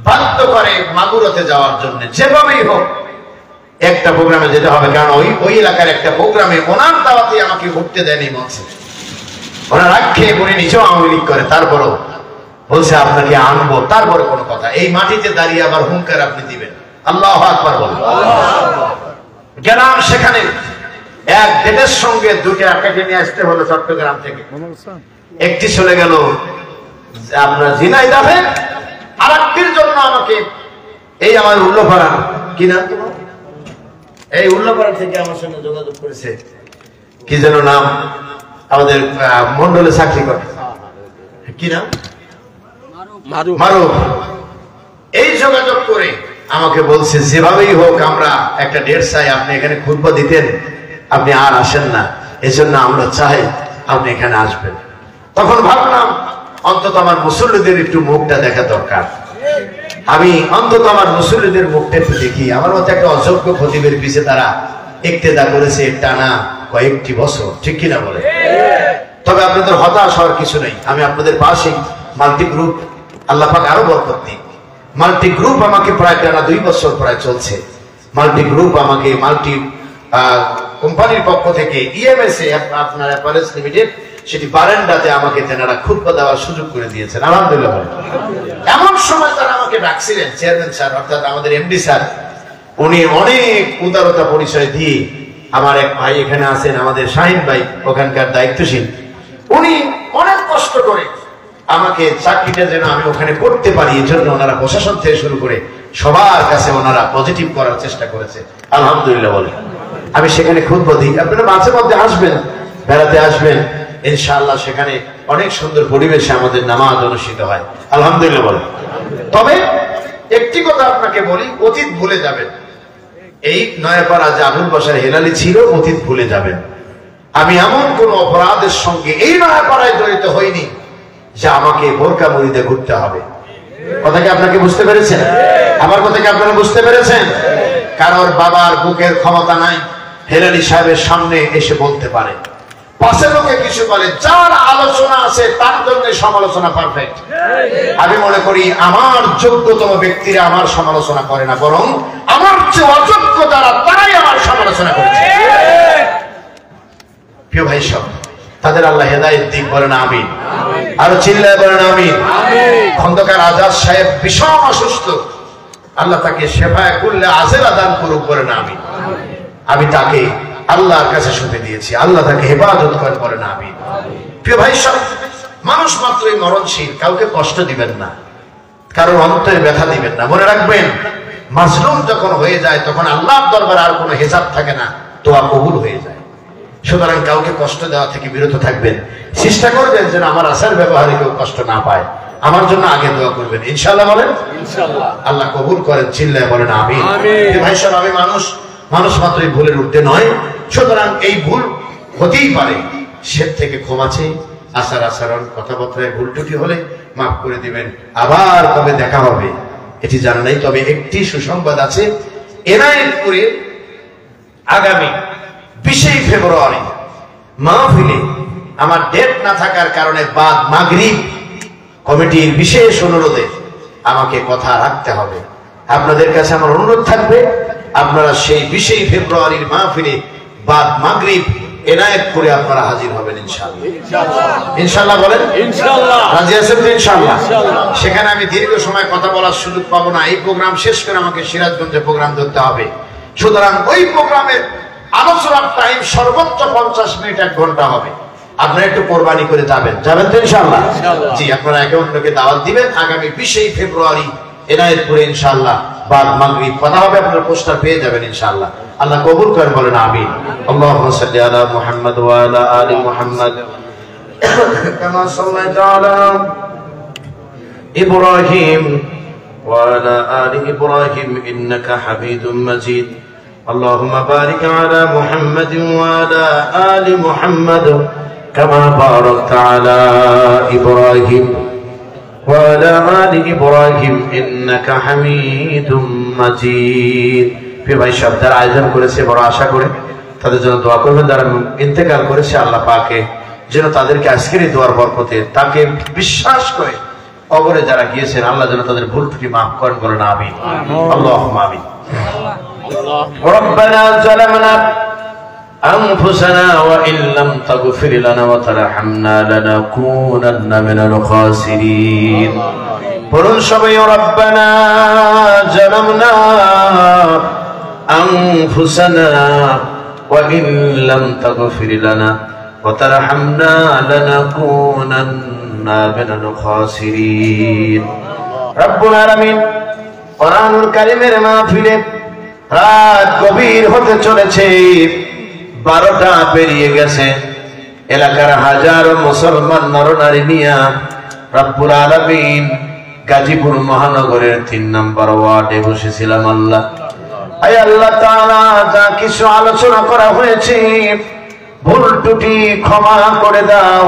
বাধ্য করে মাগুরাতে যাওয়ার জন্য। যেভাবেই হোক একটা প্রোগ্রামে যেতে হবে, কারণ ওই এলাকার একটা প্রোগ্রামে ওনার দাওয়াতে আমাকে ঘুরতে দেয়নি মঞ্চে। ওনার আক্ষেপ, উনি নিচেও আওয়ামী লীগ করে, তারপরও বলছে আপনাকে আনবো। তারপরে কোনো কথা, এই মাটিতে দাঁড়িয়ে আবার হুঙ্কার আপনি দিবেন। আল্লাহু আকবার বলেন। গেলাম সেখানে, এক ডেটের সঙ্গে 2টা আকাশে নিয়ে আসতে হলো চট্টগ্রাম থেকে। একটি চলে গেল আপনার ঝিনাইদহে, আর একটির জন্য আমাকে এই আমার উল্লাপাড়া, কি নাম তোমার? এই উল্লাপাড়া থেকে আমার সঙ্গে যোগাযোগ করেছে, কি যেন নাম, আমাদের মন্ডলে চাকরি করে, কি নাম? মারুফ। এই যোগাযোগ করে আমাকে বলছে যেভাবেই হোক আমরা একটা ডেট চাই, আপনি এখানে খুতবা দিতেন, আপনি আর আসেন না, এজন্য আমরা চাই আপনি এখানে আসবেন। তখন ভাবলাম অন্তত আমার মুসল্লিদের একটু মুখটা দেখা দরকার। আমি অন্তত আমার মুসল্লিদের মুখটা একটু দেখি। আমার মতো একটা অযোগ্য খতিবের পিছে তারা ইক্তেদা করেছে টানা কয়েকটি বছর, ঠিক কিনা বলে? তবে আপনাদের হতাশ হওয়ার কিছু নেই, আমি আপনাদের পাশেই। মাল্টি গ্রুপ, আল্লাহ পাক আরো বরকত দিন। মাল্টি গ্রুপ আমাকে প্রায় টানা 2 বছর প্রায় চলছে। মাল্টি গ্রুপ আমাকে মাল্টি কোম্পানির পক্ষ থেকে ইএমএসএ, আপনার অ্যাপারেলস লিমিটেড, সেটি বারান্দাতে আমাকে তেনারা খুতবা দেওয়ার সুযোগ করে দিয়েছেন, আলহামদুলিল্লাহ। এমন সময় তারা আমাকে ডাকছিলেন, চেয়ারম্যান স্যার অর্থাৎ আমাদের এমডি স্যার, উনি অনেক উদারতা পরিচয় দিয়ে, আমার এক ভাই এখানে আছেন, আমাদের শাহিন ভাই, ওখানকার দায়িত্বশীল, উনি অনেক কষ্ট করে আমাকে চাকরিটা যেন আমি ওখানে করতে পারি, এই জন্য ওনারা প্রশাসন থেকে শুরু করে সবার কাছে ওনারা পজিটিভ করার চেষ্টা করেছে, আলহামদুলিল্লাহ বলে। আমি সেখানে খুতবা দিই, আপনারা মাঝে মধ্যে আসবেন, বেড়াতে আসবেন, ইনশাআল্লাহ সেখানে অনেক সুন্দর পরিবেশে আমাদের নামাজ অনুষ্ঠিত হয়, আলহামদুলিল্লাহ বলে। তবে একটি কথা আপনাকে বলি, অতীত ভুলে যাবেন। এই নয়াপাড়া যে আবুল বাশার হেলালি ছিল, অতীত ভুলে যাবেন। আমি এমন কোন অপরাধের সঙ্গে এই নয়াপাড়ায় জড়িত হইনি যে আমাকে বোরকা মুড়িতে ঘুরতে হবে। কথা কি আপনাকে বুঝতে পেরেছেন? আমার কথা কি আপনারা বুঝতে পেরেছেন? কারোর বাবার বুকের ক্ষমতা নাই হেলালি সাহেবের সামনে এসে বলতে পারে, পাশে লোকে কিছু বলে, যার আলোচনা আছে তার জন্য সমালোচনা পারফেক্ট। আমি মনে করি আমার যোগ্যতম ব্যক্তিরা আমার সমালোচনা করে না, বরং আমার যে অযোগ্য যারা তারাই আমার সমালোচনা করেছে। প্রিয় ভাই সব, তাদের আল্লাহ হেদায়েত দিক, বলেন আমিন। আরো চিল্লায় বলেন আমিন। খন্দকার আজাদ সাহেব ভীষণ অসুস্থ, আল্লাহ তাকে শেফায়ে কুল্লে আজেলা দান করুক, বলেন আমিন। আমি তাকে আল্লাহর কাছে সঁপে দিয়েছি, আল্লাহ তাকে হেফাজত করেন, বলেন আমিন। প্রিয় ভাই সব, মানুষ মাত্রই মরণশীল, কাউকে কষ্ট দিবেন না, কারণ অন্তরে ব্যথা দিবেন না। মনে রাখবেন, মাজলুম যখন হয়ে যায় তখন আল্লাহর দরবারে আর কোনো হিসাব থাকে না, দোয়া কবুল হয়ে যায়। সুতরাং কাউকে কষ্ট দেওয়া থেকে বিরত থাকবেন, চেষ্টা করবেন যেন আমার আচার ব্যবহারে কেউ কষ্ট না পায়। আমার জন্য আগে দোয়া করবেন, ইনশাআল্লাহ বলেন, ইনশাআল্লাহ আল্লাহ কবুল করেন, চিল্লায় বলেন আমিন। ভাই সব, আমি মানুষ মাত্রই ভুলের ঊর্ধ্বে নয়, সুতরাং এই ভুল হতেই পারে, সে থেকে ক্ষমা চেয়ে আচার আচরণ কথাবার্তায় ভুল ত্রুটি হলে মাফ করে দিবেন। আবার কবে দেখা হবে এটি জানা নাই, তবে একটি সুসংবাদ আছে, এনায়েতপুরে আগামী 20 ফেব্রুয়ারি মাহফিলে আমার ডেট না থাকার কারণে বাদ মাগরিব কমিটির বিশেষ অনুরোধে আমাকে কথা রাখতে হবে। আপনাদের কাছে আমার অনুরোধ থাকবে, আপনারা সেই 20 ফেব্রুয়ারির মাহফিলে বাদ মাগরিব এনায়েতপুরে আপনারা হাজির হবেন ইনশাআল্লাহ। ইনশাআল্লাহ বলেন, ইনশাআল্লাহ। রাজি আছেন তো ইনশাআল্লাহ? সেখানে আমি দীর্ঘ সময় কথা বলার সুযোগ পাবো না, এই প্রোগ্রাম শেষ করে আমাকে সিরাজগঞ্জে প্রোগ্রাম ধরতে হবে। সুতরাং ওই প্রোগ্রামের আলোচনার টাইম সর্বোচ্চ 50 মিনিট, 1 ঘন্টা হবে। আপনারা একটু কোরবানি করে যাবেন তো ইনশাআল্লাহ? জি, আপনারা একে অন্যকে দাওয়াত দিবেন। আগামী 20 ফেব্রুয়ারি এনায়েতপুরে ইনশাআল্লাহ বাদ মাগরিব কথা হবে, আপনারা পোস্টার পেয়ে যাবেন ইনশাআল্লাহ। আল্লাহ কবুল করেন, বলেন আমিন। আল্লাহুম্মা সাল্লি আলা মুহাম্মাদ ওয়া আলা আলি মুহাম্মাদ কামা সাল্লাইতা আলা ইব্রাহিম ওয়া আলা আলি ইব্রাহিম ইন্নাকা হামিদুম মাজিদ। اللهم بارك على محمد وعلى آل محمد كما باركت على إبراهيم وعلى آل إبراهيم إنك حميد مجيد। প্রিয় ভাই সব, যারা আয়োজন করেছে বড় আশা করে তাদের জন্য দোয়া করবেন। যারা ইন্তেকাল করেছে আল্লাহ পাকে যেন তাদেরকে আজকের দোয়ার বরকতে, তাকে বিশ্বাস করে কবরে যারা গিয়েছেন আল্লাহ যেন তাদের ভুল ত্রুটি মাফ করেন, বলেন আমিন। আল্লাহুম্মা আমিন। ربنا ظلمنا أنفسنا وإن لم تغفر لنا وترحمنا لنكونن من الخاسرين। قولوا سبحان ربنا ظلمنا أنفسنا وإن لم تغفر لنا وترحمنا لنكونن من الخاسرين। رب العالمين কোরআনুল কারীমের মাহফিলে রাত গভীর হতে চলেছে, 12টা পেরিয়ে গেছে। এলাকার হাজারো মুসলমান নরনারী নিয়া রব্বুল আলামিন গাজীপুর মহানগরের 3 নম্বর ওয়ার্ডে বসেছিলাম। আল্লাহ, আয় আল্লাহ তাআলা, যা কিছু আলোচনা করা হয়েছে ভুল ত্রুটি ক্ষমা করে দাও।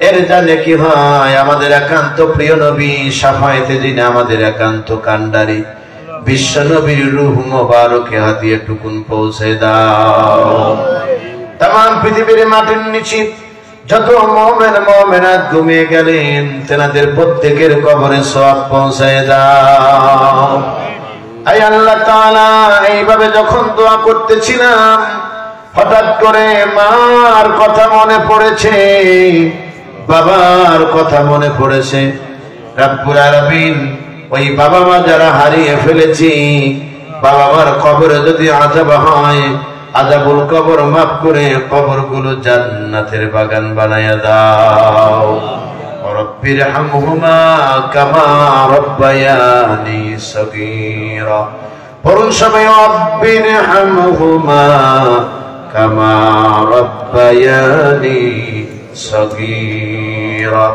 এর জানে কি হয়, আমাদের একান্ত প্রিয় নবী শাফায়েতে যিনি আমাদের একান্ত কান্ডারি বিশ্ব নবীর রূহ মোবারকে হাতে টুকুন পৌঁছে দাও। তামাম পৃথিবীর মাটির নিচে যত মুমিন মুমিনাত ঘুমিয়ে গেলেন তেনাদের প্রত্যেকের কবরে সওয়াব পৌঁছে দাও। আয় আল্লাহ তাআলা, এইভাবে যখন দোয়া করতেছিলাম হঠাৎ করে মার কথা মনে পড়েছে, বাবার কথা মনে পড়েছে। রব্বুল আলামিন, ওই বাবা মা যারা হারিয়ে ফেলেছি, বাবা মার কবরে যদি আযাব হয়, আযাবুল কবর মাফ করে কবরগুলো জান্নাতের বাগান বানায়া দাও। রব্বির হামহুমা কামা রব্বায়ানি সগীরা। পড়ুন সবাই, রব্বির হামহুমা কামা রব্বায়ানি সগীরা।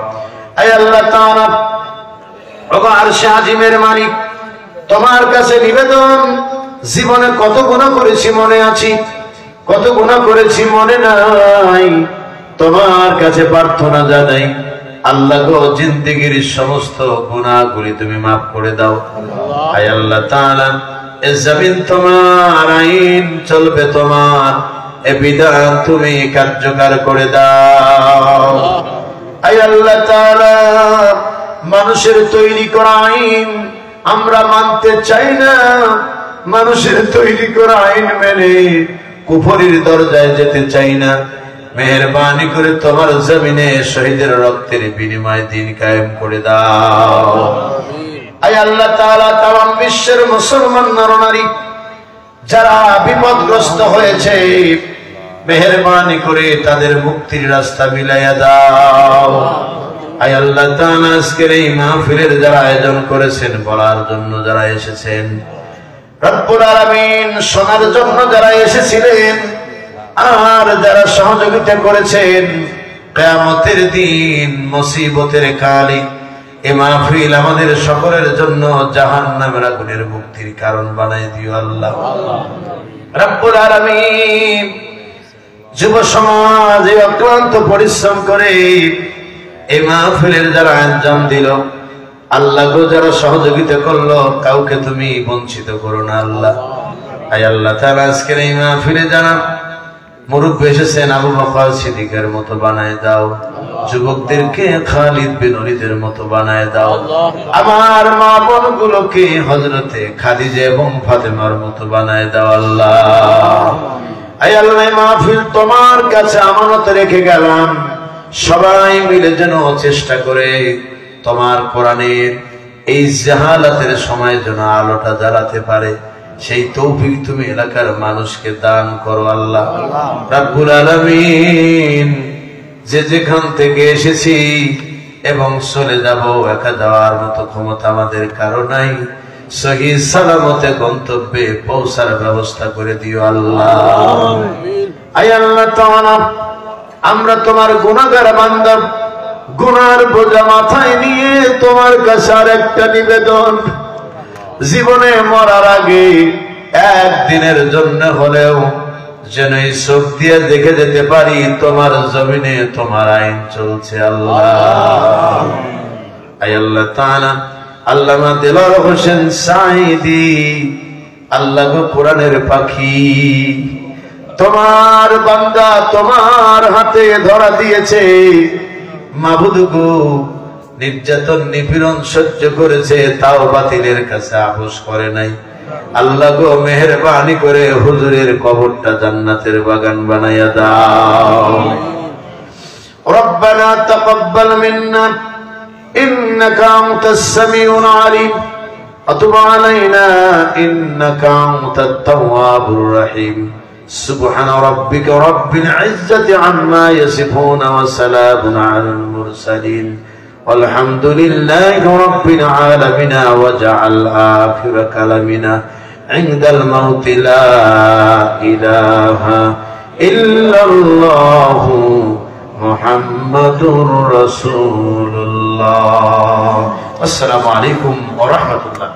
আয় আল্লাহ তাআলা, ওগো আরশে আজিমের মালিক, তোমার কাছে নিবেদন, জীবনে কত গুনাহ করেছি মনে আছে, কত গুনাহ করেছি মনে নাই। তোমার কাছে প্রার্থনা জানাই, আল্লাহ গো, জিন্দেগীর সমস্ত গুনাহগুলি তুমি মাফ করে দাও। আয় আল্লাহ তাআলা, এই জমিন তোমার, আইন চলবে তোমার, এ বিধান তুমি কার্যকর করে দাও। আয় আল্লাহ তাআলা, মানুষের তৈরি করা আইন আমরা মানতে চাই না। মানুষের তৈরি করা আইন মেনে কুফরির দরজায় যেতে চাই না। মেহেরবানি করে তোমার জমিনে শহীদের রক্তের বিনিময়ে দিন কায়েম করে দাও। আয় আল্লাহ তাআলা, তামাম বিশ্বের মুসলমান নরনারী যারা বিপদগ্রস্ত হয়েছে, মেহেরবানি করে তাদের মুক্তির রাস্তা মিলাইয়া দাও। আয় আল্লাহ তাআলা, আজকের এই মাহফিলের যারা আয়োজন করেছেন, বলার জন্য যারা এসেছেন, রব্বুল আলামিন শোনার জন্য যারা এসেছিলেন, আর যারা সহযোগিতা করেছেন, কিয়ামতের দিন মুসিবতের কালে এই মাহফিল আমাদের সকলের জন্য জাহান্নামের আগুনের মুক্তির কারণ বানাই দিও আল্লাহ। রব্বুল আলামিন যুব সমাজ এই অক্লান্ত পরিশ্রম করে এই মাহফিলের যারা আঞ্জাম দিল, আল্লাহ গো যারা সহযোগিতা করলো, কাউকে তুমি বঞ্চিত করো না আল্লাহ। আয় আল্লাহ তাআলা, আজকের এই মাহফিলে যারা মুরব্বী এসেছেন, আবু বকর সিদ্দিকের মতো বানায় দাও, যুবকদেরকে খালিদ বিন ওলীদের মতো বানায় দাও, আমার মা বোন গুলোকে হযরতে খাদিজা এবং ফাতেমার মতো বানায় দাও আল্লাহ। আয় আল্লাহ, মাহফিল তোমার কাছে আমানত রেখে গেলাম, সবাই মিলে যেন চেষ্টা করে তোমার কোরআনের এই জাহালাতের সময় যেন আলোটা জ্বালাতে পারে, সেই তৌফিক তুমি এলাকার মানুষকে দান করো আল্লাহ। রব্বুল আলামিন, যে যেখান থেকে এসেছি এবং চলে যাব, একা যাওয়ার মতো ক্ষমতা আমাদের কারো নাই, সহি সালামতে গন্তব্যে পৌঁছার ব্যবস্থা করে দিও আল্লাহ। আয় আল্লাহ তাআলা, আমরা তোমার গুনাহগার বান্দা, গুনার বোঝা মাথায় নিয়ে তোমার কাছে আর একটা নিবেদন, জীবনে মরার আগে একদিনের জন্য হলেও যেন এই চোখ দিয়ে দেখে যেতে পারি তোমার জমিনে তোমার আইন চলছে আল্লাহ। আয় আল্লাহ তাআলা, আল্লামা দেলোয়ার হোসেন সাঈদী, আল্লাহ গো কোরআনের পাখি, তোমার বান্দা তোমার হাতে ধরা দিয়েছে, মাবুদ গো নির্যাতন নিপীড়ন সহ্য করেছে, তাও বাতিলের কাছে আপোষ করে নাই। আল্লাহ গো মেহেরবানি করে হুজুরের কবরটা জান্নাতের বাগান বানাইয়া দাও। রব্বানা তাকাব্বাল মিন্না ইন্নাকা আনতাস সামিউল আলিম ওয়া তুব আলাইনা ইন্নাকা আনতাত তাওয়াবুর রহিম। সুবহানা রাব্বিকা রাব্বিল ইজ্জাতি আম্মা ইয়াসিফুন ওয়া সালামুন আলাল মুরসালিন والحمد لله رب العالمين وجعل آخر كلامنا عند الموت لا إله إلا الله محمد رسول الله. السلام عليكم ورحمة الله.